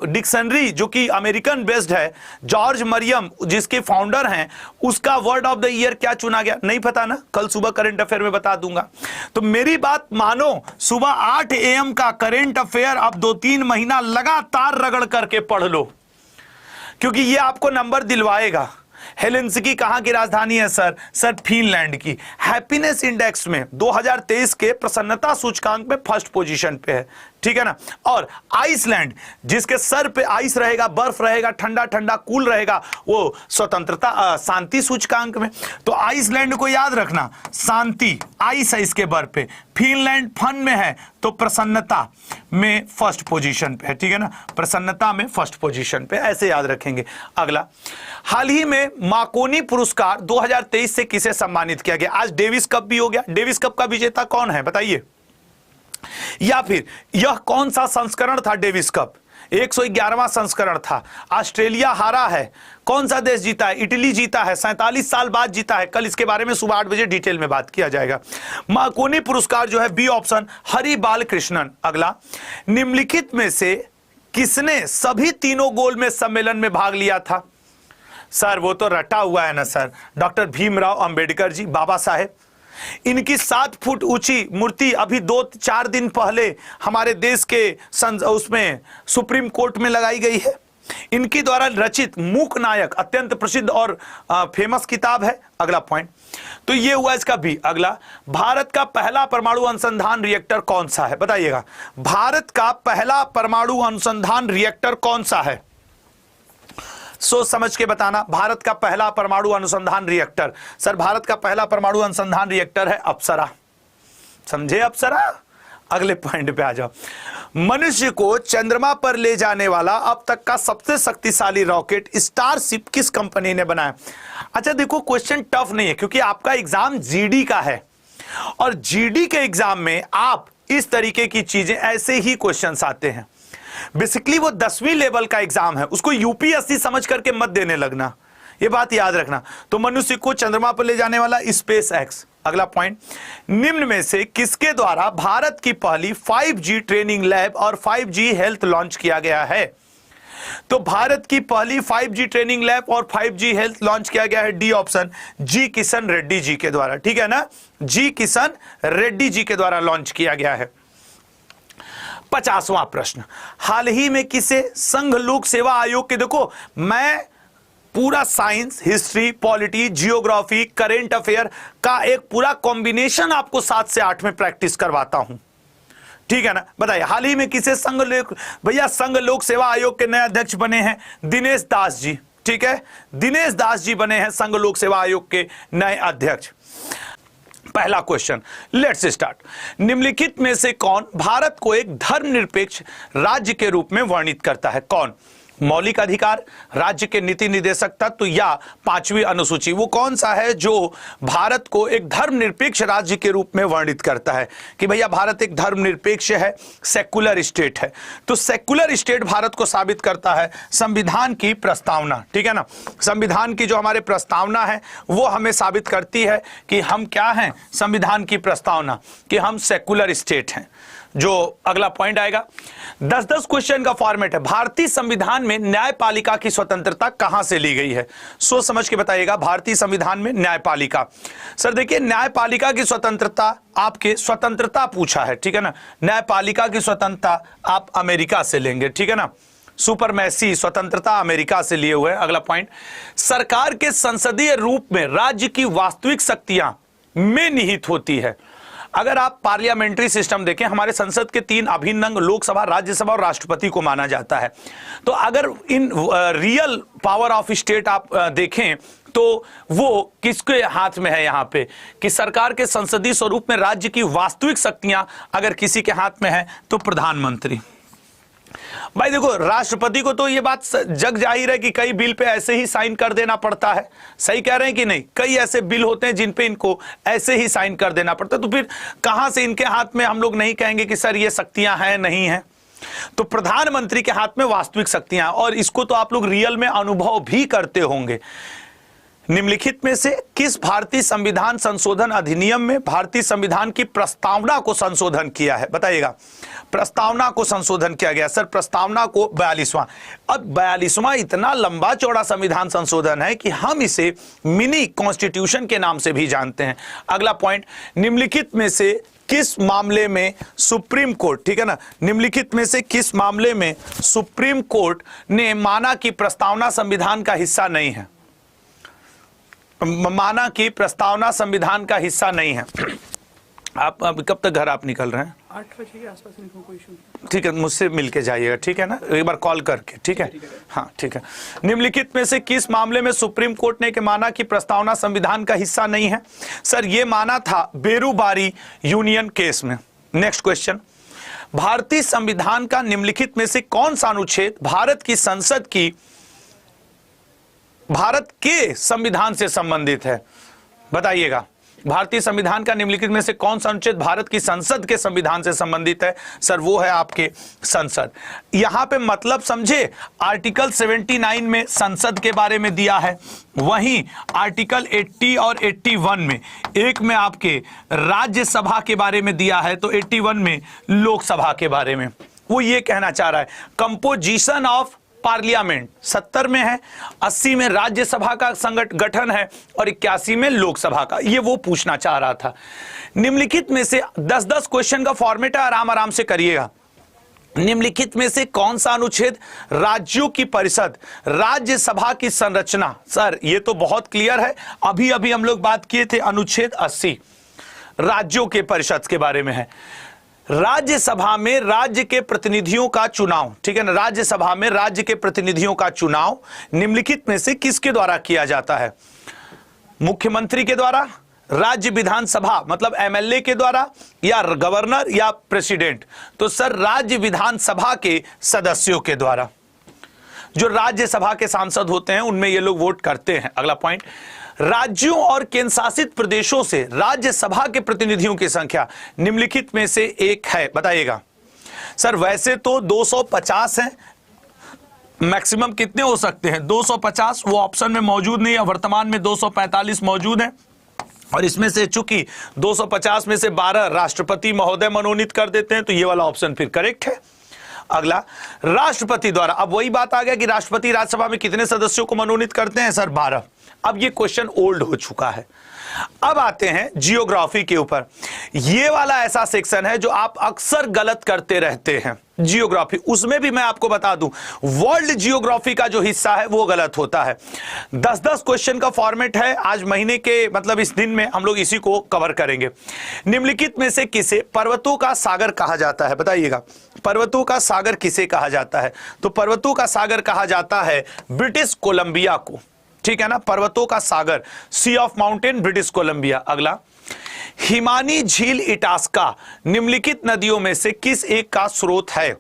डिक्शनरी जो कि अमेरिकन बेस्ड है, जॉर्ज मरियम जिसके फाउंडर हैं, उसका वर्ड ऑफ द ईयर क्या चुना गया? नहीं पता ना? कल सुबह करंट अफेयर में बता दूंगा। तो मेरी बात मानो, सुबह 8 AM का करंट अफेयर अब 2-3 महीना लगातार रगड़ करके पढ़ लो, क्योंकि ये आपको नंबर दिलवाएगा। हेलेंस्की कहां की राजधानी है सर? सर फिनलैंड की। हैप्पीनेस इंडेक्स में 2023 के प्रसन्नता सूचकांक में फर्स्ट पोजीशन पे है, ठीक है ना। और आइसलैंड जिसके सर पे आइस रहेगा, बर्फ रहेगा, ठंडा ठंडा कूल रहेगा, वो स्वतंत्रता शांति सूचकांक में। तो आइसलैंड को याद रखना, शांति आइस है इसके बर पे। फिनलैंड फन में है तो प्रसन्नता में फर्स्ट पोजीशन पे है, ठीक है ना, प्रसन्नता में फर्स्ट पोजीशन पे, ऐसे याद रखेंगे। अगला, हाल ही में मार्कोनी पुरस्कार 2023 से किसे सम्मानित किया गया? आज डेविस कप भी हो गया। डेविस कप का विजेता कौन है बताइए? या फिर यह कौन सा संस्करण था डेविस कप? 111वां संस्करण था। ऑस्ट्रेलिया हारा है। कौन सा देश जीता है? इटली जीता है, 47 साल बाद जीता है। कल इसके बारे में सुबह 8 बजे डिटेल में बात किया जाएगा। मार्कोनी पुरस्कार जो है बी ऑप्शन, हरि बालकृष्णन। अगला, निम्नलिखित में से किसने सभी तीनों गोल में सम्मेलन में भाग लिया था? सर वो तो रटा हुआ है ना सर, डॉक्टर भीमराव अंबेडकर जी, बाबा साहेब। इनकी 7 फुट ऊंची मूर्ति अभी 2-4 दिन पहले हमारे देश के उसमें सुप्रीम कोर्ट में लगाई गई है। इनकी द्वारा रचित मूक नायक अत्यंत प्रसिद्ध और फेमस किताब है। अगला पॉइंट, तो ये हुआ इसका भी। अगला, भारत का पहला परमाणु अनुसंधान रिएक्टर कौन सा है? बताइएगा, भारत का पहला परमाणु अनुसंधान रिएक्टर कौन सा है? सोच समझ के बताना। भारत का पहला परमाणु अनुसंधान रिएक्टर, सर भारत का पहला परमाणु अनुसंधान रिएक्टर है अप्सरा। समझे अप्सरा? अगले पॉइंट पे आ जाओ। मनुष्य को चंद्रमा पर ले जाने वाला अब तक का सबसे शक्तिशाली रॉकेट स्टारशिप किस कंपनी ने बनाया? अच्छा देखो, क्वेश्चन टफ नहीं है क्योंकि आपका एग्जाम जीडी का है और जीडी के एग्जाम में आप इस तरीके की चीजें, ऐसे ही क्वेश्चंस आते हैं। बेसिकली वो 10वीं लेवल का एग्जाम है, उसको यूपीएससी समझ करके मत देने लगना, ये बात याद रखना। तो मनुष्य को चंद्रमा पर ले जाने वाला स्पेस एक्स। अगला पॉइंट, निम्न में से किसके द्वारा भारत की पहली 5G ट्रेनिंग लैब और 5G हेल्थ लॉन्च किया गया है? तो भारत की पहली 5G ट्रेनिंग लैब और 5G हेल्थ लॉन्च किया गया है, डी ऑप्शन, जी किशन रेड्डी जी के द्वारा, ठीक है ना, जी किशन रेड्डी जी के द्वारा लॉन्च किया गया है। 50वां प्रश्न, हाल ही में किसे संघ लोक सेवा आयोग के, देखो मैं पूरा science, history, polity, geography, current affair का एक पूरा कॉम्बिनेशन आपको 7 से 8 में प्रैक्टिस करवाता हूं, ठीक है ना। बताइए, हाल ही में किसे संघ लोक, भैया संघ लोक सेवा आयोग के नए अध्यक्ष बने हैं दिनेश दास जी, ठीक है, दिनेश दास जी बने हैं संघ लोक सेवा आयोग के नए अध्यक्ष। पहला क्वेश्चन, लेट्स स्टार्ट। निम्नलिखित में से कौन भारत को एक धर्मनिरपेक्ष राज्य के रूप में वर्णित करता है? कौन? मौलिक अधिकार, राज्य के नीति निदेशक तत्व या पांचवी अनुसूची। वो कौन सा है जो भारत को एक धर्मनिरपेक्ष राज्य के रूप में वर्णित करता है कि भैया भारत एक धर्मनिरपेक्ष है, सेकुलर स्टेट है। तो सेकुलर स्टेट भारत को साबित करता है संविधान की प्रस्तावना, ठीक है ना। संविधान की जो हमारे प्रस्तावना है वो हमें साबित करती है कि हम क्या हैं, संविधान की प्रस्तावना, कि हम सेकुलर स्टेट हैं। जो अगला पॉइंट आएगा, 10-10 क्वेश्चन का फॉर्मेट है। भारतीय संविधान में न्यायपालिका की स्वतंत्रता कहां से ली गई है? सोच समझ के बताइएगा। भारतीय संविधान में न्यायपालिका, सर देखिए न्यायपालिका की स्वतंत्रता, आपके स्वतंत्रता पूछा है, ठीक है ना। न्यायपालिका की स्वतंत्रता आप अमेरिका से लेंगे, ठीक है ना। सुपरमैसी स्वतंत्रता अमेरिका से लिए हुए। अगला पॉइंट, सरकार के संसदीय रूप में राज्य की वास्तविक शक्तियां में निहित होती है। अगर आप पार्लियामेंट्री सिस्टम देखें, हमारे संसद के 3 अभिन्न अंग लोकसभा, राज्यसभा और राष्ट्रपति को माना जाता है। तो अगर in real power of state आप देखें तो वो किसके हाथ में है यहाँ पे, कि सरकार के संसदीय स्वरूप में राज्य की वास्तविक शक्तियां अगर किसी के हाथ में है तो प्रधानमंत्री। भाई देखो, राष्ट्रपति को तो ये बात जग जाहिर है कि कई बिल पे ऐसे ही साइन कर देना पड़ता है। सही कह रहे हैं कि नहीं? कई ऐसे बिल होते हैं जिन पे इनको ऐसे ही साइन कर देना पड़ता है। तो फिर कहां से इनके हाथ में हम लोग नहीं कहेंगे कि सर ये शक्तियां हैं, नहीं है। तो प्रधानमंत्री के हाथ में वास्तविक शक्तियां, और इसको तो आप लोग रियल में अनुभव भी करते होंगे। निम्नलिखित में से किस भारतीय संविधान संशोधन अधिनियम में भारतीय संविधान की प्रस्तावना को संशोधन किया है? बताइएगा। प्रस्तावना को संशोधन किया गया, सर प्रस्तावना को 42वां। अब 42वां इतना लंबा चौड़ा संविधान संशोधन है कि हम इसे मिनी कॉन्स्टिट्यूशन के नाम से भी जानते हैं। अगला पॉइंट, निम्नलिखित में से किस मामले में सुप्रीम कोर्ट, ठीक है ना, निम्नलिखित में से किस मामले में सुप्रीम कोर्ट ने माना कि प्रस्तावना संविधान का हिस्सा नहीं है? माना कि प्रस्तावना संविधान का हिस्सा नहीं है। आप अब कब तक घर आप निकल रहे हैं? 8 बजे के आसपास निकलूं, कोई इशू नहीं। ठीक है, मुझसे मिलके जाइएगा, ठीक है ना, एक बार कॉल करके, ठीक है। हाँ ठीक है। निम्नलिखित में से किस मामले में सुप्रीम कोर्ट ने माना कि प्रस्तावना संविधान का हिस्सा नहीं है? सर ये माना था बेरूबारी यूनियन केस में। नेक्स्ट क्वेश्चन, भारतीय संविधान का निम्नलिखित में से कौन सा अनुच्छेद भारत के संविधान से संबंधित है? बताइएगा। भारतीय संविधान का निम्नलिखित में से कौन सा अनुच्छेद भारत की संसद के संविधान से संबंधित है? सर वो है आपके संसद। यहां पे मतलब समझे, आर्टिकल 79 में संसद के बारे में दिया है, वहीं आर्टिकल 80 और 81 में, एक में आपके राज्यसभा के बारे में दिया है, तो 81 में लोकसभा के बारे में। वो ये कहना चाह रहा है कंपोजिशन ऑफ पार्लियामेंट 70 में है, 80 में राज्यसभा का गठन है और 81 में लोकसभा का। ये वो पूछना चाह रहा था। निम्नलिखित में से 10-10 क्वेश्चन का फॉर्मेट है, आराम आराम से करिएगा। निम्नलिखित में से कौन सा अनुच्छेद राज्यों की परिषद, राज्यसभा की संरचना, सर ये तो बहुत क्लियर है, अभी अभी हम लोग बात किए थे, अनुच्छेद 80 राज्यों के परिषद के बारे में है। राज्यसभा में राज्य के प्रतिनिधियों का चुनाव, ठीक है ना, राज्यसभा में राज्य के प्रतिनिधियों का चुनाव निम्नलिखित में से किसके द्वारा किया जाता है? मुख्यमंत्री के द्वारा, राज्य विधानसभा मतलब एमएलए के द्वारा, या गवर्नर या प्रेसिडेंट? तो सर राज्य विधानसभा के सदस्यों के द्वारा। जो राज्यसभा के सांसद होते हैं उनमें ये लोग वोट करते हैं। अगला पॉइंट, राज्यों और केंद्र शासित प्रदेशों से राज्यसभा के प्रतिनिधियों की संख्या निम्नलिखित में से एक है? बताइएगा। सर वैसे तो 250 है, मैक्सिमम कितने हो सकते हैं? 250, वो ऑप्शन में मौजूद नहीं है। वर्तमान में 245 मौजूद है, और इसमें से चूंकि 250 में से 12 राष्ट्रपति महोदय मनोनीत कर देते हैं, तो ये वाला ऑप्शन फिर करेक्ट है। अगला, राष्ट्रपति द्वारा, अब वही बात आ गया कि राष्ट्रपति राज्यसभा में कितने सदस्यों को मनोनीत करते हैं? सर 12। अब ये क्वेश्चन ओल्ड हो चुका है। अब आते हैं जियोग्राफी के ऊपर। ये वाला ऐसा सेक्शन है जो आप अक्सर गलत करते रहते हैं, जियोग्राफी। उसमें भी मैं आपको बता दूं, वर्ल्ड जियोग्राफी का जो हिस्सा है वो गलत होता है। 10-10 क्वेश्चन का फॉर्मेट है। आज महीने के मतलब इस दिन में हम लोग इसी को कवर करेंगे। निम्नलिखित में से किसे पर्वतों का सागर कहा जाता है? बताइएगा। पर्वतों का सागर किसे कहा जाता है? तो पर्वतों का सागर कहा जाता है ब्रिटिश कोलंबिया को, ठीक है ना, पर्वतों का सागर, सी ऑफ माउंटेन, ब्रिटिश कोलंबिया। अगला, हिमानी झील इटास्का निम्नलिखित नदियों में से किस एक का स्रोत है?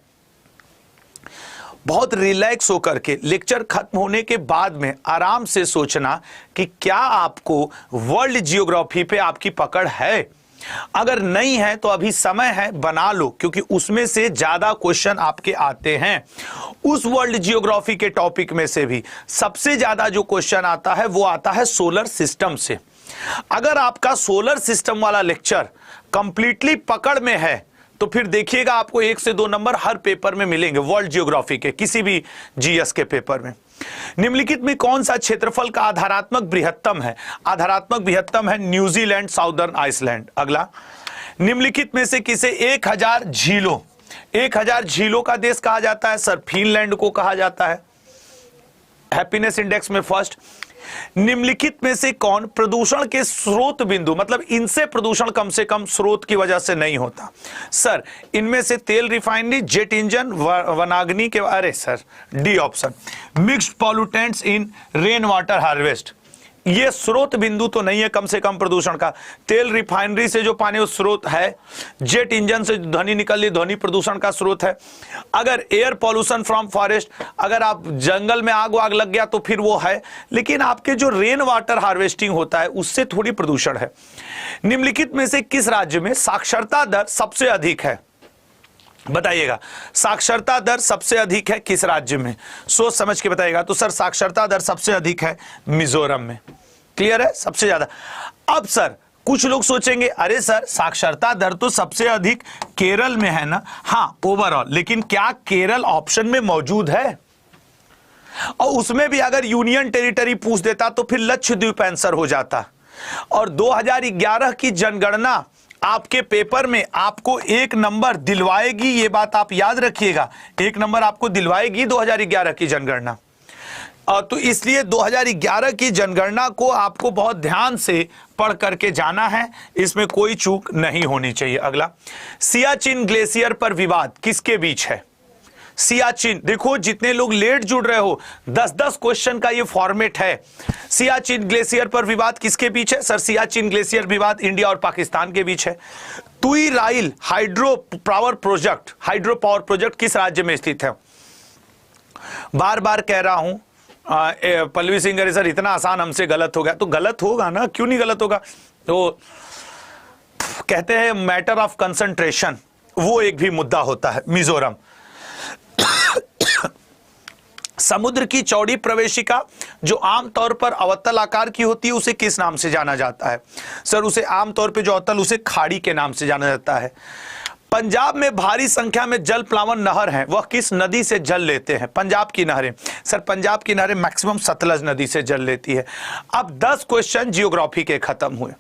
बहुत रिलैक्स होकर के लेक्चर खत्म होने के बाद में आराम से सोचना कि क्या आपको वर्ल्ड जियोग्राफी पे आपकी पकड़ है। अगर नहीं है तो अभी समय है, बना लो, क्योंकि उसमें से ज्यादा क्वेश्चन आपके आते हैं। उस वर्ल्ड जियोग्राफी के टॉपिक में से भी सबसे ज्यादा जो क्वेश्चन आता है वो आता है सोलर सिस्टम से। अगर आपका सोलर सिस्टम वाला लेक्चर कंप्लीटली पकड़ में है तो फिर देखिएगा आपको 1 से 2 नंबर हर पेपर में मिलेंगे, वर्ल्ड जियोग्राफी के किसी भी जीएस के पेपर में। निम्नलिखित में कौन सा क्षेत्रफल का आधारात्मक बृहत्तम है? आधारात्मक बृहत्तम है न्यूजीलैंड, साउदर्न आइसलैंड। अगला, निम्नलिखित में से किसे 1000 झीलों का देश कहा जाता है? सर फिनलैंड को कहा जाता है हैप्पीनेस इंडेक्स में फर्स्ट। निम्नलिखित में से कौन प्रदूषण के स्रोत बिंदु, मतलब इनसे प्रदूषण कम से कम स्रोत की वजह से नहीं होता? सर इनमें से तेल रिफाइनरी, जेट इंजन, वनाग्नि के, अरे sir D option, mixed pollutants in rain water harvest. ये स्रोत बिंदु तो नहीं है कम से कम प्रदूषण का। तेल रिफाइनरी से जो पानी उस स्रोत है, जेट इंजन से ध्वनि निकल रही ध्वनि प्रदूषण का स्रोत है। अगर एयर पॉल्यूशन फ्रॉम फॉरेस्ट, अगर आप जंगल में आग लग गया तो फिर वो है, लेकिन आपके जो रेन वाटर हार्वेस्टिंग होता है उससे थोड़ी प्रदूषण है। निम्नलिखित में से किस राज्य में साक्षरता दर सबसे अधिक है? बताइएगा, साक्षरता दर सबसे अधिक है किस राज्य में? सोच समझ के बताइएगा। तो सर साक्षरता दर सबसे अधिक है मिजोरम में। क्लियर है? सबसे ज्यादा। अब सर कुछ लोग सोचेंगे अरे सर साक्षरता दर तो सबसे अधिक केरल में है ना। हाँ ओवरऑल, लेकिन क्या केरल ऑप्शन में मौजूद है? और उसमें भी अगर यूनियन टेरिटरी पूछ देता तो फिर लक्षद्वीप आंसर हो जाता। और 2011 की जनगणना आपके पेपर में आपको 1 नंबर दिलवाएगी, ये बात आप याद रखिएगा, 1 नंबर आपको दिलवाएगी 2011 की जनगणना। तो इसलिए 2011 की जनगणना को आपको बहुत ध्यान से पढ़ करके जाना है, इसमें कोई चूक नहीं होनी चाहिए। अगला, सियाचिन ग्लेशियर पर विवाद किसके बीच है? सियाचिन, देखो जितने लोग लेट जुड़ रहे हो, 10-10 क्वेश्चन का ये फॉर्मेट है। सियाचिन ग्लेशियर पर विवाद किसके बीच है? सर सियाचिन ग्लेशियर विवाद इंडिया और पाकिस्तान के बीच है। तुई राइल हाइड्रो पावर प्रोजेक्ट किस राज्य में स्थित है? बार बार कह रहा हूं पल्लवी सिंह, अरे सर इतना आसान हमसे गलत हो गया, तो गलत होगा ना, क्यों नहीं गलत होगा? तो कहते हैं मैटर ऑफ कंसंट्रेशन, वो एक भी मुद्दा होता है। मिजोरम। समुद्र की चौड़ी प्रवेशिका जो आमतौर पर अवतल आकार की होती है उसे किस नाम से जाना जाता है? सर उसे आमतौर पे जो अवतल, उसे खाड़ी के नाम से जाना जाता है। पंजाब में भारी संख्या में जल प्लावन नहर हैं, वह किस नदी से जल लेते हैं? पंजाब की नहरें। सर पंजाब की नहरें मैक्सिमम सतलज नदी से जल लेती है। अब 10 क्वेश्चन जियोग्राफी के खत्म हुए।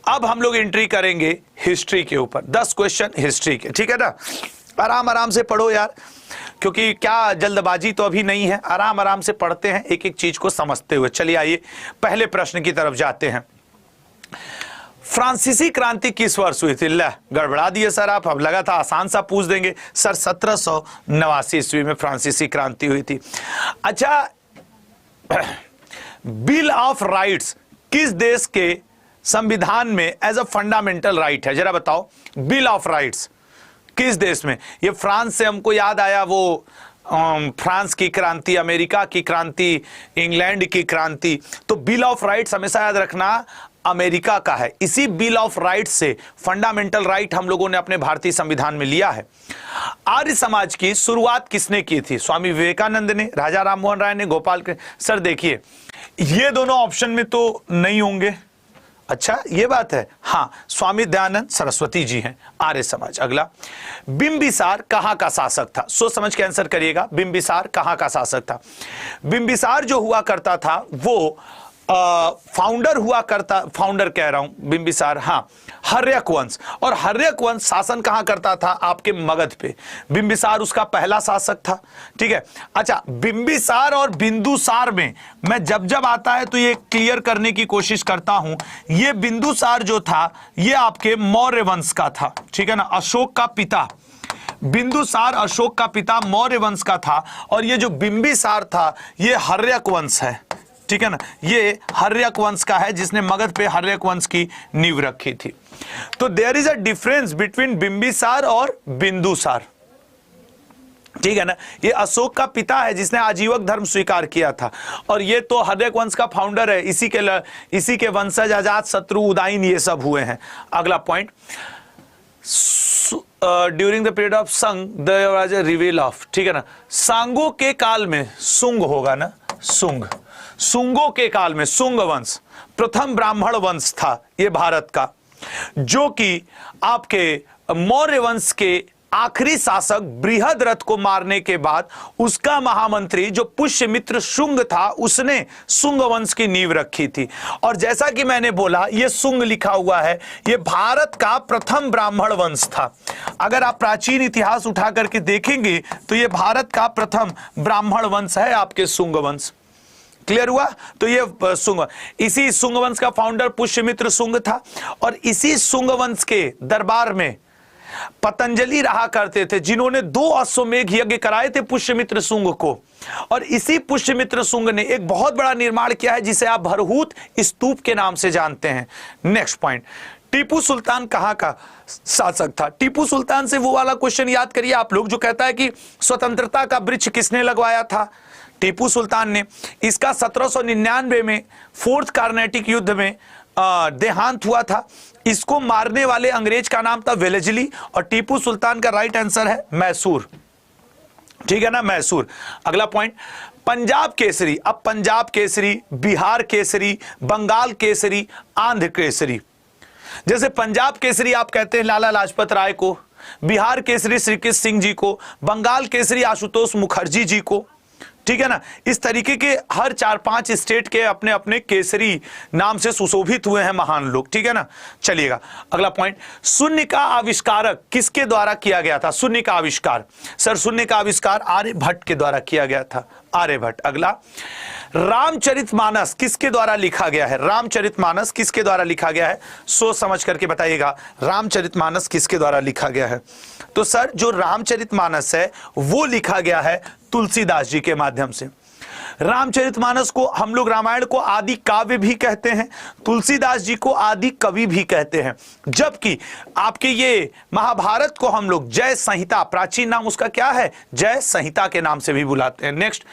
अब हम लोग एंट्री करेंगे हिस्ट्री के ऊपर, 10 क्वेश्चन हिस्ट्री के, ठीक है ना? आराम से पढ़ो यार, क्योंकि क्या जल्दबाजी तो अभी नहीं है, आराम से पढ़ते हैं एक एक चीज को समझते हुए। चलिए आइए पहले प्रश्न की तरफ जाते हैं। फ्रांसीसी क्रांति किस वर्ष हुई थी? गड़बड़ा दिए सर आप, अब लगा था आसान सा पूछ देंगे। सर 1789 ईस्वी में फ्रांसीसी क्रांति हुई थी। अच्छा, बिल ऑफ राइट्स किस देश के संविधान में एज अ फंडामेंटल राइट है? जरा बताओ, बिल ऑफ राइट्स किस देश में? ये फ्रांस से हमको याद आया, वो फ्रांस की क्रांति, अमेरिका की क्रांति, इंग्लैंड की क्रांति। तो बिल ऑफ राइट्स हमेशा याद रखना अमेरिका का है। इसी बिल ऑफ राइट्स से फंडामेंटल राइट हम लोगों ने अपने भारतीय संविधान में लिया है। आर्य समाज की शुरुआत किसने की थी? स्वामी विवेकानंद ने, राजा राममोहन राय ने, गोपाल कृष्ण। सर देखिए ये दोनों ऑप्शन में तो नहीं होंगे। अच्छा ये बात है, हाँ स्वामी दयानंद सरस्वती जी हैं आर्य समाज। अगला, बिंबिसार कहाँ का शासक था? सोच समझ के आंसर करिएगा, बिंबिसार कहाँ का शासक था? बिंबिसार जो हुआ करता था वो फाउंडर कह रहा हूं बिंबिसार, हाँ हर्यक वंश। और हर्यक वंश शासन कहां करता था? आपके मगध पे। बिंबिसार उसका पहला शासक था, ठीक है। अच्छा, बिंबिसार और बिंदुसार में मैं जब आता है तो ये क्लियर करने की कोशिश करता हूं। ये बिंदुसार जो था ये आपके मौर्य वंश का था, ठीक है ना, अशोक का पिता। बिंदुसार अशोक का पिता मौर्य वंश का था, और ये जो बिंबिसार था ये हर्यक वंश है, ठीक है ना, ये हर्यक वंश का है जिसने मगध पे हर्यक वंश की नींव रखी थी। तो there is a difference between Bimbisara और बिंदुसार। ठीक है ना। ये अशोक का पिता है जिसने आजीवक धर्म स्वीकार किया था, और ये तो हर्यक वंश का फाउंडर है, इसी के वंशज अजात शत्रु उदयन ये सब हुए हैं। अगला point, during the period of संग there was a reveal of, ठीक है ना। सांगो के काल में, सुंग होगा ना, सुंगो के काल में सुंग वंश प्रथम ब्राह्मण वंश था ये भारत का, जो कि आपके मौर्य वंश के आखिरी शासक बृहद्रथ को मारने के बाद उसका महामंत्री जो पुष्यमित्र शुंग था, उसने शुंग वंश की नींव रखी थी। और जैसा कि मैंने बोला, ये शुंग लिखा हुआ है, ये भारत का प्रथम ब्राह्मण वंश था। अगर आप प्राचीन इतिहास उठा करके देखेंगे तो ये भारत का प्रथम ब्राह्मण वंश है आपके शुंग वंश। क्लियर हुआ? तो ये शुंग, इसी शुंग वंश का फाउंडर पुष्यमित्र शुंग था, और इसी शुंग वंश के दरबार में पतंजलि रहा करते थे, जिन्होंने 2 अश्वमेघ यज्ञ कराए थे पुष्यमित्र शुंग को। और इसी पुष्यमित्र शुंग ने एक बहुत बड़ा निर्माण किया है जिसे आप भरहूत स्तूप के नाम से जानते हैं। नेक्स्ट पॉइंट, टीपू सुल्तान कहां का शासक था? टीपू सुल्तान से वो वाला क्वेश्चन याद करिए आप लोग जो कहता है कि स्वतंत्रता का वृक्ष किसने लगवाया था? टीपू सुल्तान ने। इसका 1799 में 4th कार्नेटिक युद्ध में देहांत हुआ था। इसको मारने वाले अंग्रेज का नाम था वेलेजली, और टीपू सुल्तान का राइट आंसर है मैसूर, ठीक है ना, मैसूर। अगला पॉइंट, पंजाब केसरी। अब पंजाब केसरी, बिहार केसरी, बंगाल केसरी, आंध्र केसरी। जैसे पंजाब केसरी आप कहते हैं लाला लाजपत राय को, बिहार केसरी श्री कृष्ण सिंह जी को, बंगाल केसरी आशुतोष मुखर्जी जी को, ठीक है ना। इस तरीके के हर 4-5 स्टेट के अपने अपने केसरी नाम से सुशोभित हुए हैं महान लोग, ठीक है ना। चलिएगा अगला पॉइंट, शून्य का आविष्कारक किसके द्वारा किया गया था? शून्य का आविष्कार, सर शून्य का आविष्कार आर्यभट्ट के द्वारा किया गया था, आर्यभट्ट। अगला, रामचरितमानस किसके द्वारा लिखा गया है? रामचरितमानस किसके द्वारा लिखा गया है? सोच समझ करके बताइएगा, रामचरितमानस किसके द्वारा लिखा गया है? तो सर जो रामचरितमानस है वो लिखा गया है तुलसीदास जी के माध्यम से। रामचरितमानस को हम लोग रामायण को आदि काव्य भी कहते हैं, तुलसीदास जी को आदि कवि भी कहते हैं, जबकि आपके ये महाभारत को हम लोग जय संहिता, प्राचीन नाम उसका क्या है? जय संहिता के नाम से भी बुलाते हैं। नेक्स्ट,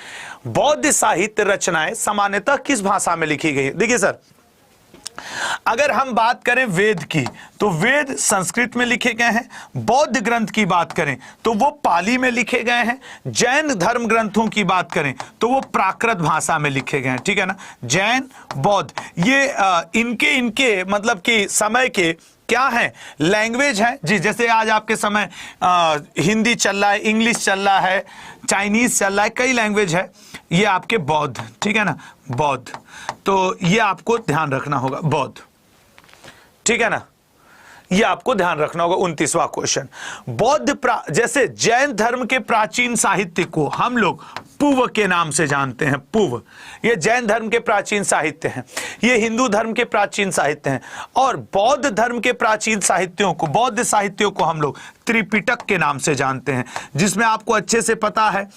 बौद्ध साहित्य रचनाएं सामान्यतः किस भाषा में लिखी गई? देखिए सर, अगर हम बात करें वेद की तो वेद संस्कृत में लिखे गए हैं, बौद्ध ग्रंथ की बात करें तो वो पाली में लिखे गए हैं, जैन धर्म ग्रंथों की बात करें तो वो प्राकृत भाषा में लिखे गए हैं, ठीक है ना। जैन, बौद्ध, ये इनके मतलब कि समय के क्या है? लैंग्वेज है जी। जैसे आज आपके समय हिंदी चल रहा है, इंग्लिश चल रहा है, चाइनीज चल रहा है, कई लैंग्वेज है, ये आपके बौद्ध, ठीक है ना, बौद्ध। तो ये आपको ध्यान रखना होगा, बौद्ध, ठीक है ना, ये आपको ध्यान रखना होगा। 29वां क्वेश्चन, बौद्ध जैसे जैन धर्म के प्राचीन साहित्य को हम लोग पूर्व के नाम से जानते हैं, पूर्व, ये जैन धर्म के प्राचीन साहित्य हैं, ये हिंदू धर्म के प्राचीन साहित्य हैं, और बौद्ध धर्म के प्राचीन साहित्यों को, बौद्ध साहित्यों को हम लोग त्रिपिटक के नाम से जानते हैं, जिसमें आपको अच्छे से पता है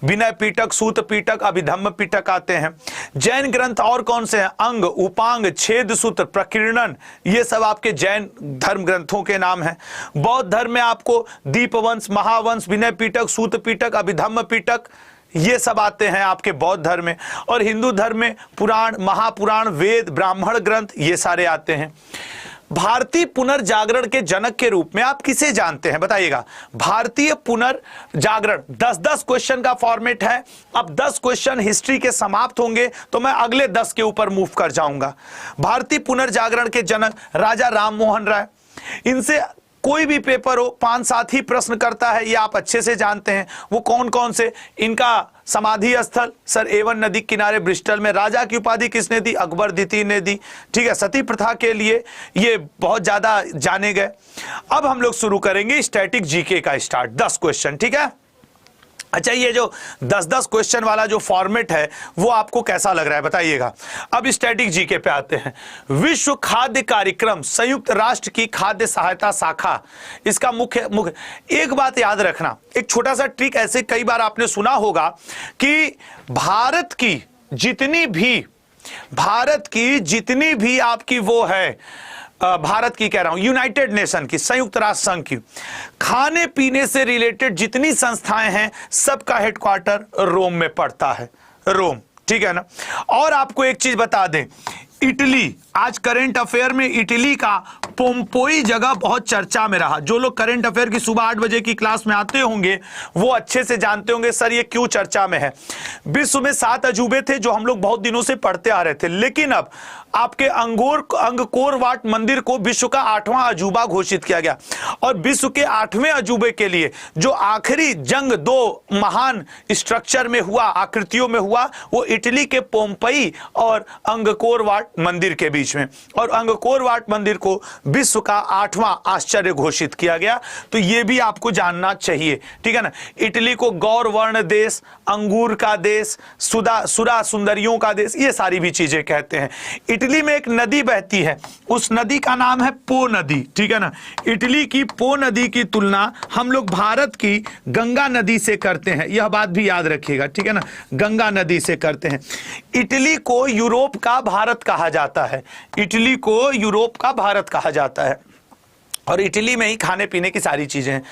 विनय पिटक, सूत पिटक, अभिधम्म पिटक आते हैं। जैन ग्रंथ और कौन से हैं? अंग, उपांग, छेद सूत्र, प्रकीर्णन, ये सब आपके जैन धर्म ग्रंथों के नाम हैं। बौद्ध धर्म में आपको दीपवंश, महावंश, विनय पिटक, सूत पिटक, अभिधम्म पिटक, ये सब आते हैं आपके बौद्ध धर्म में। और हिंदू धर्म में पुराण, महापुराण, वेद, ब्राह्मण ग्रंथ, ये सारे आते हैं। भारतीय पुनर्जागरण के जनक के रूप में आप किसे जानते हैं? बताइएगा। भारतीय पुनर्जागरण 10-10 क्वेश्चन का फॉर्मेट है। अब 10 क्वेश्चन हिस्ट्री के समाप्त होंगे तो मैं अगले 10 के ऊपर मूव कर जाऊंगा। भारतीय पुनर्जागरण के जनक राजा राम मोहन राय, इनसे कोई भी पेपर हो 5-7 ही प्रश्न करता है, ये आप अच्छे से जानते हैं। वो कौन कौन से? इनका समाधि स्थल सर एवन नदी किनारे ब्रिस्टल में। राजा की उपाधि किसने दी? अकबर द्वितीय ने दी, ठीक है। सती प्रथा के लिए ये बहुत ज्यादा जाने गए। अब हम लोग शुरू करेंगे स्टैटिक जीके का स्टार्ट, 10 क्वेश्चन, ठीक है। अच्छा, ये जो 10-10 क्वेश्चन वाला जो फॉर्मेट है वो आपको कैसा लग रहा है बताइएगा। अब स्टैटिक जीके पे आते हैं। विश्व खाद्य कार्यक्रम संयुक्त राष्ट्र की खाद्य सहायता शाखा, इसका मुख्य एक बात याद रखना, एक छोटा सा ट्रिक, ऐसे कई बार आपने सुना होगा कि भारत की जितनी भी आपकी वो है भारत की कह रहा हूं, यूनाइटेड नेशन की, संयुक्त राष्ट्र संघ की खाने पीने से रिलेटेड जितनी संस्थाएं हैं सबका हेडक्वार्टर रोम में पड़ता है, रोम, ठीक है ना। और आपको एक चीज बता दें, इटली, आज करंट अफेयर में इटली का पोम्पोई जगह बहुत चर्चा में रहा। जो लोग करंट अफेयर की सुबह 8 बजे की क्लास में आते होंगे वो अच्छे से जानते होंगे सर ये क्यों चर्चा में है। विश्व में 7 अजूबे थे जो हम लोग बहुत दिनों से पढ़ते आ रहे थे, लेकिन अब आपके अंगकोर वाट मंदिर को विश्व का 8वां अजूबा घोषित किया गया। और विश्व के 8वें अजूबे के लिए जो आखिरी जंग 2 महान स्ट्रक्चर में हुआ, आकृतियों में हुआ, वो इटली के पोम्पई और अंगकोर वाट मंदिर के बीच में, और अंगकोर वाट मंदिर को विश्व का 8वां आश्चर्य घोषित किया गया। तो यह भी आपको जानना चाहिए, ठीक है ना। इटली को गौरवर्ण देश, अंगूर का देश, सुरा सुंदरियों का देश, ये सारी भी चीजें कहते हैं। इटली में एक नदी बहती है, उस नदी का नाम है पो नदी, ठीक है ना। इटली की पो नदी की तुलना हम लोग भारत की गंगा नदी से करते हैं, यह बात भी याद रखिएगा, ठीक है ना, गंगा नदी से करते हैं। इटली को यूरोप का भारत कहा जाता है, इटली को यूरोप का भारत कहा जाता है। और इटली में ही खाने पीने की सारी चीजें हैं।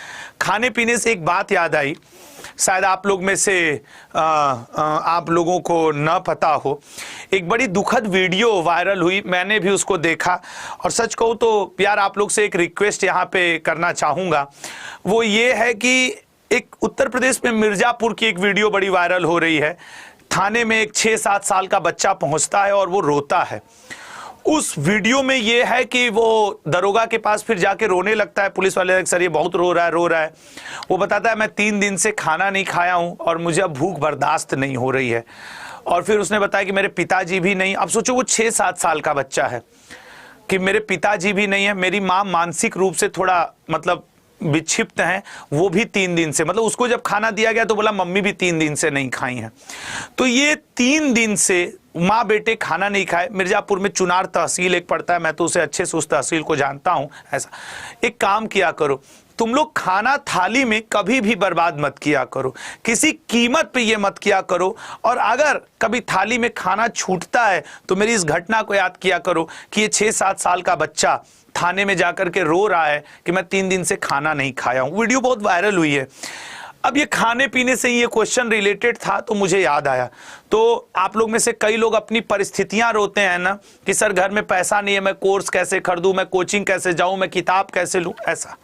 खाने पीने से एक बात याद आई, शायद आप लोग में से आप लोगों को न पता हो, एक बड़ी दुखद वीडियो वायरल हुई, मैंने भी उसको देखा। और सच कहूँ तो यार आप लोग से एक रिक्वेस्ट यहाँ पे करना चाहूँगा, वो ये है कि एक उत्तर प्रदेश में मिर्जापुर की एक वीडियो बड़ी वायरल हो रही है। थाने में एक 6-7 साल का बच्चा पहुँचता है और वो रोता है। उस वीडियो में ये है कि वो दरोगा के पास फिर जाके रोने लगता है, पुलिस वाले सर ये बहुत रो रहा है। वो बताता है मैं 3 दिन से खाना नहीं खाया हूं और मुझे अब भूख बर्दाश्त नहीं हो रही है। और फिर उसने बताया कि मेरे पिताजी भी नहीं। अब सोचो वो 6-7 साल का बच्चा है कि मेरे पिताजी भी नहीं है, मेरी माँ मानसिक रूप से थोड़ा मतलब विक्षिप्त हैं, वो भी 3 दिन से, मतलब उसको जब खाना दिया गया तो बोला मम्मी भी 3 दिन से नहीं खाई हैं। तो ये 3 दिन से माँ बेटे खाना नहीं खाए। मिर्जापुर में चुनार तहसील एक पड़ता है, मैं तो उसे अच्छे से उस तहसील को जानता हूँ। ऐसा एक काम किया करो, तुम लोग खाना थाली में कभी भी बर्बाद मत किया करो, किसी कीमत पे ये मत किया करो। और अगर कभी थाली में खाना छूटता है तो मेरी इस घटना को याद किया करो कि ये 6-7 साल का बच्चा थाने में जाकर के रो रहा है कि मैं 3 दिन से खाना नहीं खाया हूं। वीडियो बहुत वायरल हुई है। अब ये खाने पीने से ये क्वेश्चन रिलेटेड था तो मुझे याद आया। तो आप लोग में से कई लोग अपनी परिस्थितियां रोते हैं ना कि सर घर में पैसा नहीं है, मैं कोर्स कैसे खरीदूं, मैं कोचिंग कैसे जाऊं, मैं किताब कैसे लूं, ऐसा।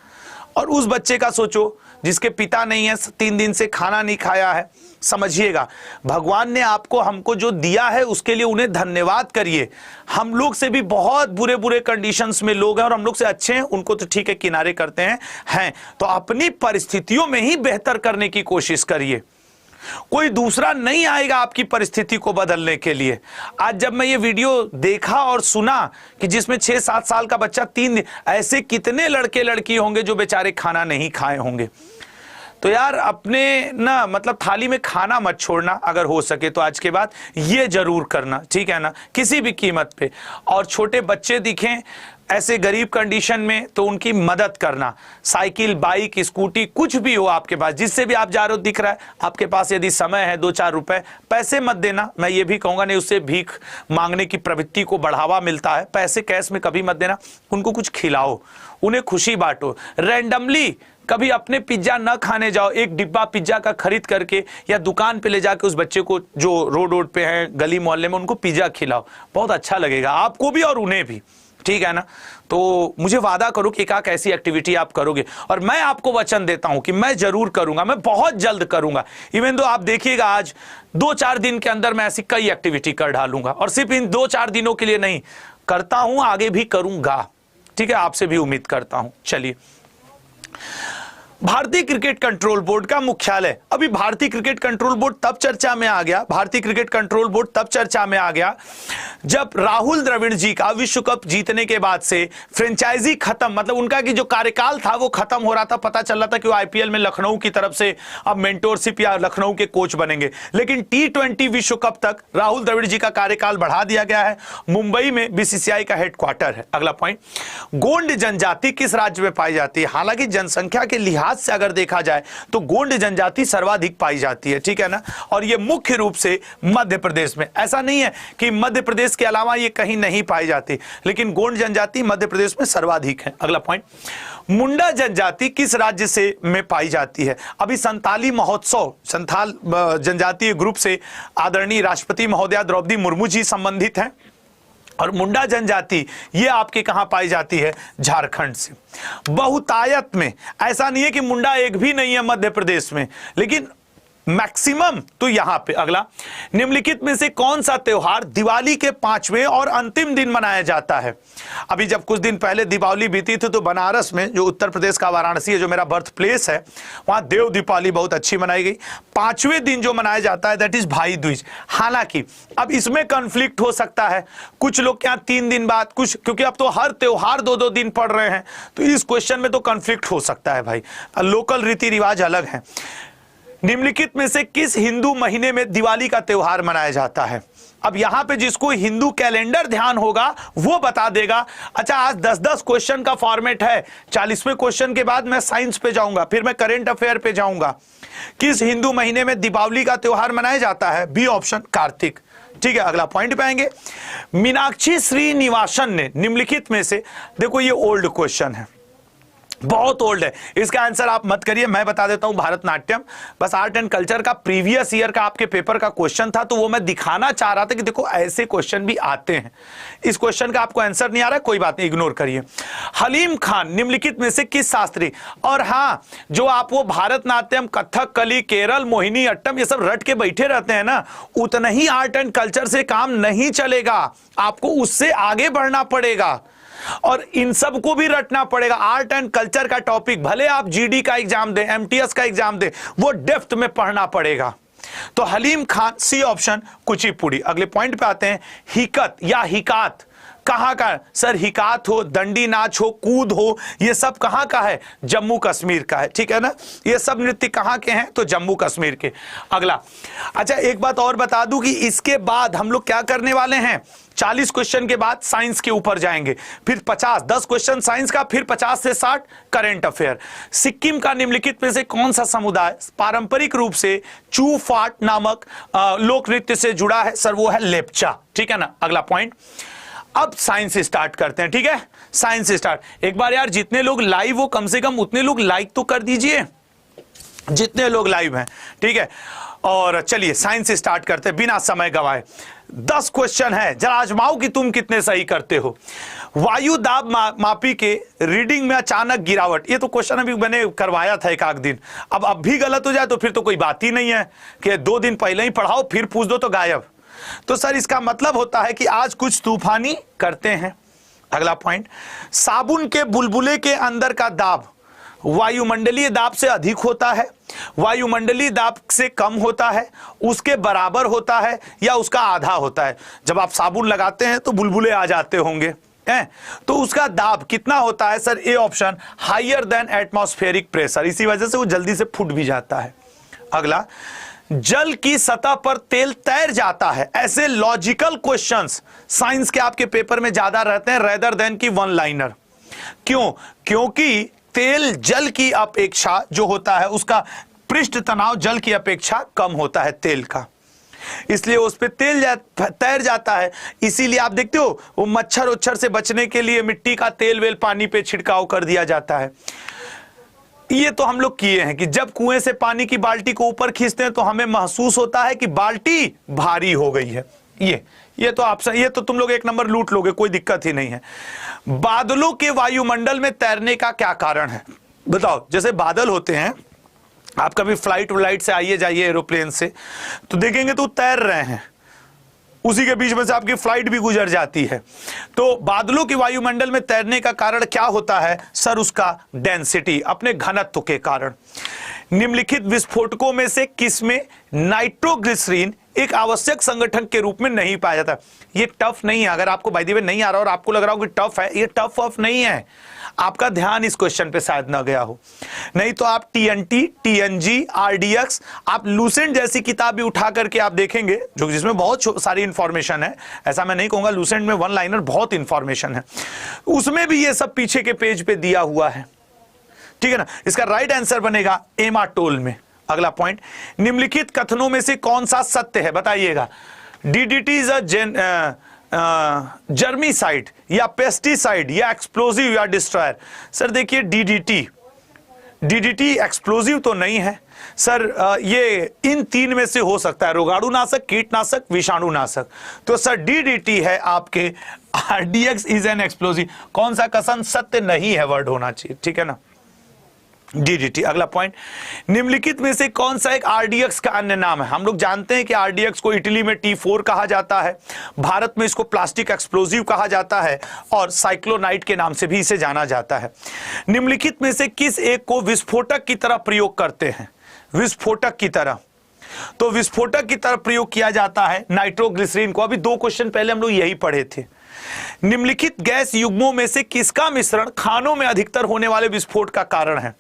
और उस बच्चे का सोचो जिसके पिता नहीं है, 3 दिन से खाना नहीं खाया है। समझिएगा, भगवान ने आपको हमको जो दिया है उसके लिए उन्हें धन्यवाद करिए। हम लोग से भी बहुत बुरे बुरे कंडीशंस में लोग हैं और हम लोग से अच्छे हैं, उनको तो ठीक है किनारे करते हैं। तो अपनी परिस्थितियों में ही बेहतर करने की कोशिश करिए। कोई दूसरा नहीं आएगा आपकी परिस्थिति को बदलने के लिए। आज जब मैं ये वीडियो देखा और सुना कि जिसमें 6-7 साल का बच्चा 3 दिन, ऐसे कितने लड़के लड़की होंगे जो बेचारे खाना नहीं खाए होंगे। तो यार अपने ना मतलब थाली में खाना मत छोड़ना, अगर हो सके तो आज के बाद ये जरूर करना, ठीक है ना, किसी भी कीमत पे। और छोटे बच्चे दिखें ऐसे गरीब कंडीशन में तो उनकी मदद करना, साइकिल, बाइक, स्कूटी, कुछ भी हो आपके पास, जिससे भी आप जा रहे हो दिख रहा है आपके पास, यदि समय है 2-4 रुपए, पैसे मत देना। मैं ये भी कहूंगा नहीं, उससे भीख मांगने की प्रवृत्ति को बढ़ावा मिलता है। पैसे कैश में कभी मत देना, उनको कुछ खिलाओ, उन्हें खुशी बांटो। रैंडमली कभी अपने पिज्जा न खाने जाओ, एक डिब्बा पिज्जा का खरीद करके या दुकान पे ले जाके उस बच्चे को जो रोड पे है, गली मोहल्ले में, उनको पिज्जा खिलाओ, बहुत अच्छा लगेगा आपको भी और उन्हें भी, ठीक है ना। तो मुझे वादा करो कि एक ऐसी एक्टिविटी आप करोगे, और मैं आपको वचन देता हूं कि मैं जरूर करूंगा, मैं बहुत जल्द करूंगा। इवन तो आप देखिएगा आज 2-4 दिन के अंदर मैं ऐसी कई एक्टिविटी कर डालूंगा, और सिर्फ इन 2-4 दिनों के लिए नहीं करता हूं, आगे भी करूंगा, ठीक है, आपसे भी उम्मीद करता हूं। चलिए, भारतीय क्रिकेट कंट्रोल बोर्ड का मुख्यालय, अभी भारतीय क्रिकेट कंट्रोल बोर्ड तब चर्चा में आ गया, भारतीय क्रिकेट कंट्रोल बोर्ड तब चर्चा में आ गया जब राहुल द्रविड़ जी का विश्व कप जीतने के बाद से फ्रेंचाइजी खत्म, मतलब उनका की जो कार्यकाल था वो खत्म हो रहा था। पता चल रहा था कि वो आईपीएल में लखनऊ की तरफ से अब मेंटोरशिप या लखनऊ के कोच बनेंगे, लेकिन T20 विश्व कप तक राहुल द्रविड़ जी का कार्यकाल बढ़ा दिया गया है। मुंबई में बीसीसीआई का हेडक्वार्टर है। अगला पॉइंट, गोंड जनजाति किस राज्य में पाई जाती है? हालांकि जनसंख्या के लिहाज लिहाज से अगर देखा जाए तो गोंड जनजाति सर्वाधिक पाई जाती है, ठीक है ना। और ये मुख्य रूप से मध्य प्रदेश में, ऐसा नहीं है कि मध्य प्रदेश के अलावा ये कहीं नहीं पाई जाती, लेकिन गोंड जनजाति मध्य प्रदेश में सर्वाधिक है। अगला पॉइंट, मुंडा जनजाति किस राज्य से में पाई जाती है? अभी संताली महोत्सव, संथाल जनजातीय ग्रुप से आदरणीय राष्ट्रपति महोदया द्रौपदी मुर्मू जी संबंधित हैं, और मुंडा जनजाति ये आपके कहां पाई जाती है? झारखंड से। बहुतायत में ऐसा नहीं है कि मुंडा एक भी नहीं है मध्य प्रदेश में, लेकिन मैक्सिमम तो यहां पे। अगला, निम्नलिखित में से कौन सा त्योहार दिवाली के 5वें और अंतिम दिन मनाया जाता है? अभी जब कुछ दिन पहले दीपावली बीती थी तो बनारस में, जो उत्तर प्रदेश का वाराणसी है, जो मेरा बर्थ प्लेस है, वहां देव दीपावली बहुत अच्छी मनाई गई। 5वें दिन जो मनाया जाता है दैट इज भाई दूज। हालांकि अब इसमें कंफ्लिक्ट हो सकता है, कुछ लोग क्या 3 दिन बाद, कुछ, क्योंकि अब तो हर त्योहार 2-2 दिन पड़ रहे हैं, तो इस क्वेश्चन में तो कंफ्लिक्ट हो सकता है भाई, लोकल रीति रिवाज अलग है। निम्नलिखित में से किस हिंदू महीने में दिवाली का त्योहार मनाया जाता है? अब यहां पे जिसको हिंदू कैलेंडर ध्यान होगा वो बता देगा। अच्छा, आज 10-10 क्वेश्चन का फॉर्मेट है, 40वें क्वेश्चन के बाद मैं साइंस पे जाऊंगा, फिर मैं करंट अफेयर पे जाऊंगा। किस हिंदू महीने में दीपावली का त्योहार मनाया जाता है? B option, Kartik. ठीक है, अगला पॉइंट पे आएंगे। मीनाक्षी श्रीनिवासन ने निम्नलिखित में से, देखो ये ओल्ड क्वेश्चन है, बहुत ओल्ड है, इसका आंसर आप मत करिए, मैं बता देता हूं, भारतनाट्यम। बस आर्ट एंड कल्चर का प्रीवियस ईयर का आपके पेपर का क्वेश्चन था, तो वो मैं दिखाना चाह रहा था कि देखो ऐसे क्वेश्चन भी आते हैं। इस क्वेश्चन का आपको आंसर नहीं आ रहा है, कोई बात नहीं, इग्नोर करिए। हलीम खान निम्नलिखित में से किस शास्त्री, और हाँ, जो आप वो भारतनाट्यम, कथकली, केरल, मोहिनी अट्टम, ये सब रट के बैठे रहते हैं ना, उतना ही आर्ट एंड कल्चर से काम नहीं चलेगा, आपको उससे आगे बढ़ना पड़ेगा और इन सब को भी रटना पड़ेगा। आर्ट एंड कल्चर का टॉपिक भले आप जीडी का एग्जाम दें, एमटीएस का एग्जाम दें, वो डेप्थ में पढ़ना पड़ेगा। तो हलीम खान, सी ऑप्शन, कुचिपुड़ी। अगले पॉइंट पे आते हैं, हिकत या हिकात कहां का? सर हिकात हो, दंडी नाच हो, कूद हो, ये सब कहां का है? जम्मू कश्मीर का है, ठीक है ना। ये सब नृत्य कहां के हैं? तो जम्मू कश्मीर के। अगला, अच्छा एक बात और बता दूं कि इसके बाद हम लोग क्या करने वाले हैं, 40 क्वेश्चन के बाद साइंस के ऊपर जाएंगे, फिर 10 क्वेश्चन साइंस का, फिर 50 से 60 करंट अफेयर। सिक्किम का निम्नलिखित में से कौन सा समुदाय पारंपरिक रूप से चू फाट नामक लोक नृत्य से जुड़ा है? सर वो है लेप्चा, ठीक है ना। अगला पॉइंट, अब साइंस स्टार्ट करते हैं, ठीक है, साइंस स्टार्ट। एक बार यार जितने लोग लाइव हो कम से कम उतने लोग लाइक तो कर दीजिए, जितने लोग लाइव हैं, ठीक है। और चलिए साइंस स्टार्ट करते हैं बिना समय गवाए। 10 क्वेश्चन है, जरा आजमाओ कि तुम कितने सही करते हो। वायु दाब मापी के रीडिंग में अचानक गिरावट, ये तो क्वेश्चन अभी मैंने करवाया था एक आध दिन, अब भी गलत हो जाए तो फिर तो कोई बात ही नहीं है कि 2 दिन पहले ही पढ़ाओ फिर पूछ दो तो गायब। तो सर इसका मतलब होता है कि आज कुछ तूफानी करते हैं। अगला पॉइंट, साबुन के बुलबुले के अंदर का दाब वायुमंडलीय दाब से अधिक होता है, वायुमंडलीय दाब से कम होता है, उसके बराबर होता है या उसका आधा होता है? जब आप साबुन लगाते हैं तो बुलबुले आ जाते होंगे, तो उसका दाब कितना होता है? Sir A option, higher than atmospheric pressure, इसी वजह से वो जल्दी से फूट भी जाता है। अगला, जल की सतह पर तेल तैर जाता है, ऐसे लॉजिकल क्वेश्चंस साइंस के आपके पेपर में ज्यादा रहते हैं रेदर देन की वन लाइनर। क्यों? क्योंकि तेल जल की अपेक्षा जो होता है उसका पृष्ठ तनाव जल की अपेक्षा कम होता है तेल का, इसलिए उस पे तेल तैर जाता है। इसीलिए आप देखते हो वो मच्छर उच्छर से बचने के लिए मिट्टी का तेल वेल पानी पे छिड़काव कर दिया जाता है। ये तो हम लोग किए हैं कि जब कुएं से पानी की बाल्टी को ऊपर खींचते हैं तो हमें महसूस होता है कि बाल्टी भारी हो गई है। ये तो आप, ये तो तुम लोग 1 नंबर लूट लोगे, कोई दिक्कत ही नहीं है। बादलों के वायुमंडल में तैरने का क्या कारण है? बताओ, जैसे बादल होते हैं, आप कभी फ्लाइट से आइए जाइए एरोप्लेन से तो देखेंगे तो तैर रहे हैं, उसी के बीच में से आपकी फ्लाइट भी गुजर जाती है। तो बादलों के वायुमंडल में तैरने का कारण क्या होता है? सर उसका डेंसिटी, अपने घनत्व के कारण। निम्नलिखित विस्फोटकों में से किसमें नाइट्रोग्लिसरीन एक आवश्यक संगठन के रूप में नहीं पाया जाता? ये टफ नहीं है, अगर आपको बाय द वे नहीं आ रहा और आपको लग रहा हो कि टफ है, ये टफ ऑफ नहीं है, आपका ध्यान इस क्वेश्चन पे शायद ना गया हो। नहीं तो आप टीएनटी, टीएनजी, आरडीएक्स, आप लूसेंट जैसी किताब भी उठा करके आप देखेंगे जो जिसमें बहुत सारी इंफॉर्मेशन है, ऐसा मैं नहीं कहूंगा, लूसेंट में 1 लाइनर बहुत इंफॉर्मेशन है, उसमें भी ये सब पीछे के पेज पे दिया हुआ है। ठीक है ना। इसका राइट आंसर बनेगा एमाटोल में। अगला पॉइंट, निम्नलिखित कथनों में से कौन सा सत्य है बताइएगा। डीडीटी इज अ जर्मीसाइड या पेस्टिसाइड या एक्सप्लोजिव या डिस्ट्रॉयर। सर देखिए डीडीटी एक्सप्लोजिव तो नहीं है सर, ये इन तीन में से हो सकता है, रोगाणुनाशक, कीटनाशक, विषाणुनाशक। तो सर डीडीटी है आपके, आरडीएक्स इज एन एक्सप्लोजिव। कौन सा कथन सत्य नहीं है वर्ड होना चाहिए, ठीक है ना, डीडीटी। अगला पॉइंट, निम्नलिखित में से कौन सा एक आरडीएक्स का अन्य नाम है। हम लोग जानते हैं कि आरडीएक्स को इटली में T4 कहा जाता है, भारत में इसको प्लास्टिक एक्सप्लोजिव कहा जाता है और साइक्लोनाइट के नाम से भी इसे जाना जाता है। निम्नलिखित में से किस एक को विस्फोटक की तरह प्रयोग करते हैं। विस्फोटक की तरह, तो विस्फोटक की तरह प्रयोग किया जाता है नाइट्रोग्लिसरीन को। अभी 2 क्वेश्चन पहले हम लोग यही पढ़े थे। निम्नलिखित गैस युग्मों में से किसका मिश्रण खानों में अधिकतर होने वाले विस्फोट का कारण है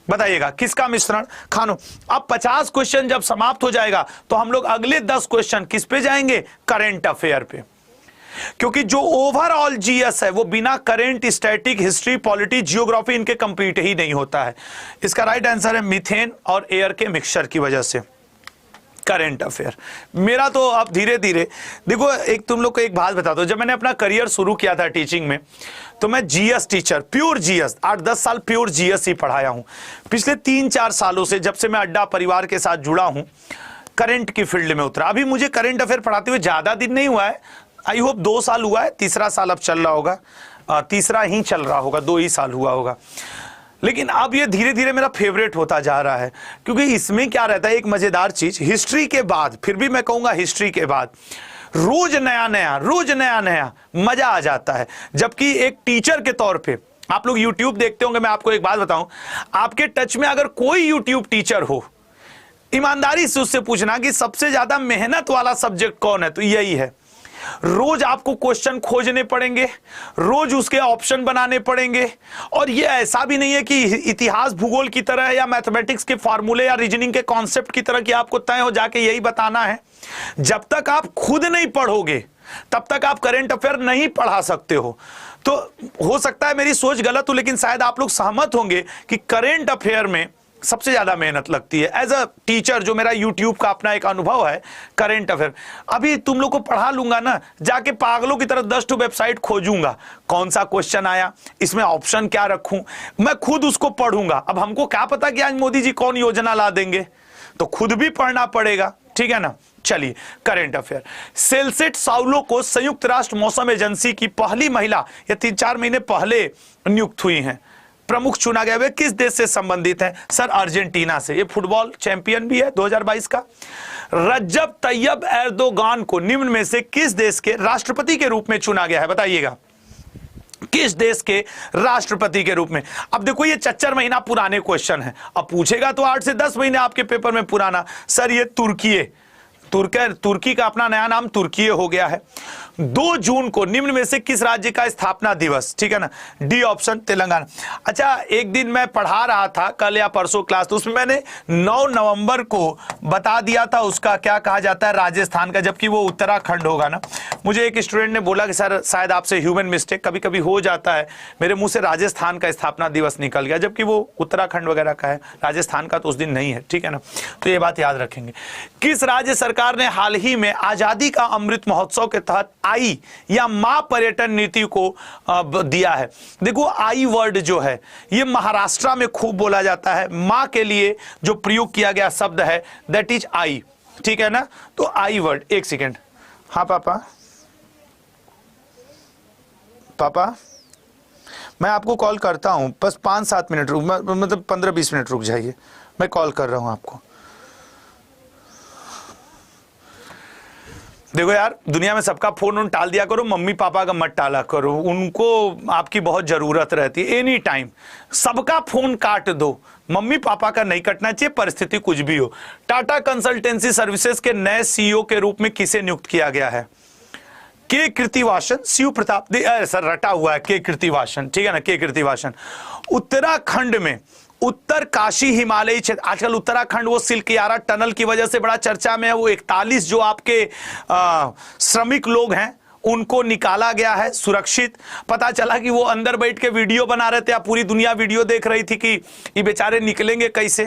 बताइएगा। किसका मिश्रण खानों। अब 50 क्वेश्चन जब समाप्त हो जाएगा तो हम लोग अगले 10 क्वेश्चन किस पे जाएंगे, करंट अफेयर पे, क्योंकि जो ओवरऑल जीएस है वो बिना current, static, history, polity, geography इनके कंप्लीट ही नहीं होता है। इसका राइट आंसर है मीथेन और एयर के मिक्सचर की वजह से करंट अफेयर। मेरा तो अब धीरे धीरे देखो, एक तुम लोग को एक बात बता दो, जब मैंने अपना करियर शुरू किया था टीचिंग में तो मैं जीएस टीचर, प्योर जीएस, 8-10 साल प्योर जीएस ही पढ़ाया हूं। पिछले 3-4 सालों से जब से मैं अड्डा परिवार के साथ जुड़ा हूं, करंट की फील्ड में उतरा। अभी मुझे करंट अफेयर पढ़ाते हुए ज्यादा दिन नहीं हुआ है, आई होप 2 साल हुआ है, तीसरा साल अब चल रहा होगा, तीसरा ही चल रहा होगा, 2 ही साल हुआ होगा। लेकिन अब ये धीरे धीरे मेरा फेवरेट होता जा रहा है, क्योंकि इसमें क्या रहता है, एक मजेदार चीज, हिस्ट्री के बाद, फिर भी मैं कहूंगा हिस्ट्री के बाद रोज नया नया मजा आ जाता है। जबकि एक टीचर के तौर पे आप लोग YouTube देखते होंगे, मैं आपको एक बात बताऊं, आपके टच में अगर कोई YouTube टीचर हो, ईमानदारी से उससे पूछना कि सबसे ज्यादा मेहनत वाला सब्जेक्ट कौन है, तो यही है। रोज आपको क्वेश्चन खोजने पड़ेंगे, रोज उसके ऑप्शन बनाने पड़ेंगे, और ये ऐसा भी नहीं है कि इतिहास भूगोल की तरह या मैथमेटिक्स के फार्मूले या रीजनिंग के कॉन्सेप्ट की तरह कि आपको तय हो जाके यही बताना है। जब तक आप खुद नहीं पढ़ोगे तब तक आप करंट अफेयर नहीं पढ़ा सकते हो। तो हो सकता है मेरी सोच गलत हो, लेकिन शायद आप लोग सहमत होंगे कि करंट अफेयर में सबसे ज्यादा मेहनत लगती है। एज अ टीचर, जो मेरा YouTube का अपना एक अनुभव है करंट अफेयर, अभी तुम लोग को पढ़ा लूंगा ना, जाके पागलों की तरह 10 वेबसाइट खोजूंगा, कौन सा क्वेश्चन आया, इसमें ऑप्शन क्या रखूं, मैं खुद उसको पढ़ूंगा। अब हमको क्या पता कि आज मोदी जी कौन योजना ला देंगे, तो खुद भी पढ़ना पड़ेगा, ठीक है ना। चलिए, करंट अफेयर। सेलसेट साउलो को संयुक्त राष्ट्र मौसम एजेंसी की पहली महिला या 3-4 महीने पहले नियुक्त हुई हैं। प्रमुख चुना गया, वे किस देश से संबंधित है। सर अर्जेंटीना से, ये फुटबॉल चैंपियन भी है 2022 का। रज्जब तैयब एर्दोगान को निम्न में से किस देश के राष्ट्रपति के रूप में चुना गया है बताइएगा। किस देश के राष्ट्रपति के रूप में। अब देखो ये 4 महीना पुराने क्वेश्चन है, अब पूछेगा तो 8 से 10 महीने आपके पेपर में पुराना। सर ये तुर्की का अपना नया नाम तुर्की हो गया है। 2 जून को निम्न में से किस राज्य का स्थापना दिवस, ठीक है ना, डी ऑप्शन तेलंगाना। अच्छा, एक दिन मैं पढ़ा रहा था कल या परसों क्लास, तो उसमें मैंने 9 नवंबर को बता दिया था उसका क्या कहा जाता है राजस्थान का, जबकि वो उत्तराखंड होगा ना। मुझे एक स्टूडेंट ने बोला कि सर शायद आपसे ह्यूमन मिस्टेक कभी कभी हो जाता है, मेरे मुंह से राजस्थान का स्थापना दिवस निकल गया, जबकि वो उत्तराखंड वगैरह का है, राजस्थान का तो उस दिन नहीं है, ठीक है ना। तो ये बात याद रखेंगे। किस राज्य सरकार ने हाल ही में आजादी का अमृत महोत्सव के तहत आई या मां पर्यटन नीति को दिया है। देखो आई वर्ड जो है ये महाराष्ट्र में खूब बोला जाता है, मां के लिए जो प्रयोग किया गया शब्द है दैट इज आई, ठीक है ना। तो आई वर्ड, एक सेकेंड, हाँ पापा मैं आपको कॉल करता हूं, बस 5-7 मिनट रुक, मतलब 15-20 मिनट रुक जाइए, मैं कॉल कर रहा हूं आपको। देखो यार, दुनिया में सबका फोन उन टाल दिया करो, मम्मी पापा का मत टाला करो, उनको आपकी बहुत जरूरत रहती है। एनी टाइम सबका फोन काट दो, मम्मी पापा का नहीं कटना चाहिए, परिस्थिति कुछ भी हो। टाटा कंसल्टेंसी सर्विसेज के नए सीईओ के रूप में किसे नियुक्त किया गया है। के कृतिवासन, शिव प्रताप, सर रटा हुआ है के कृतिवासन, ठीक है ना, के कृतिवासन। उत्तराखंड में उत्तर काशी हिमालयी क्षेत्र, आजकल उत्तराखंड वो सिल्कियारा टनल की वजह से बड़ा चर्चा में है। वो 41 जो आपके श्रमिक लोग हैं उनको निकाला गया है सुरक्षित। पता चला कि वो अंदर बैठ के वीडियो बना रहे थे, अब पूरी दुनिया वीडियो देख रही थी कि ये बेचारे निकलेंगे कैसे।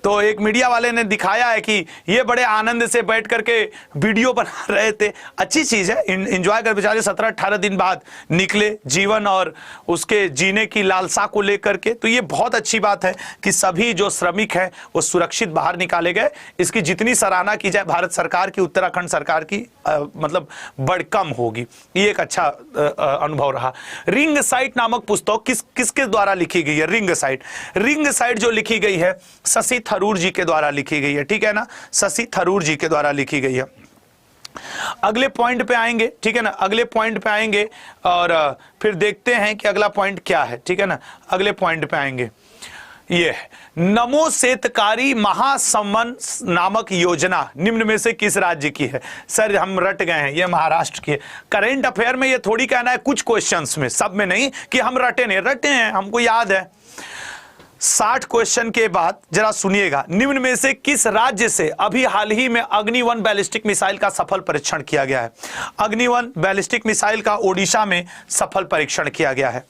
तो एक मीडिया वाले ने दिखाया है कि ये बड़े आनंद से बैठ करके वीडियो बना रहे थे। अच्छी चीज है, एंजॉय कर, बेचारे 17-18 दिन बाद निकले जीवन और उसके जीने की लालसा को लेकर के। तो ये बहुत अच्छी बात है कि सभी जो श्रमिक हैं वो सुरक्षित बाहर निकाले गए। इसकी जितनी सराहना की जाए भारत सरकार की, उत्तराखंड सरकार की मतलब बड़ कम होगी। ये एक अच्छा अनुभव रहा। रिंग साइट नामक पुस्तक किसके द्वारा लिखी गई है? रिंग साइट जो लिखी गई है शशि थरूर जी के द्वारा लिखी गई है, ठीक है ना, शशि थरूर जी के द्वारा लिखी गई है। अगले पॉइंट पे आएंगे, ठीक है ना, अगले पॉइंट पे आएंगे और फिर देखते हैं कि अगला पॉइंट क्या है, ठीक है ना। अगले पॉइंट पे आएंगे, ये नमो शेतकारी महासम्मान नामक योजना निम्न में से किस राज्य की है? सर हम रट गए हैं, ये महाराष्ट्र की है। करेंट अफेयर में ये थोड़ी कहना है, कुछ क्वेश्चंस में, सब में नहीं कि हम रटे नहीं, रटे हैं, हमको याद है। 60 क्वेश्चन के बाद जरा सुनिएगा, निम्न में से किस राज्य से अभी हाल ही में अग्नि-1 बैलिस्टिक मिसाइल का सफल परीक्षण किया गया है? अग्नि-1 बैलिस्टिक मिसाइल का ओडिशा में सफल परीक्षण किया गया है।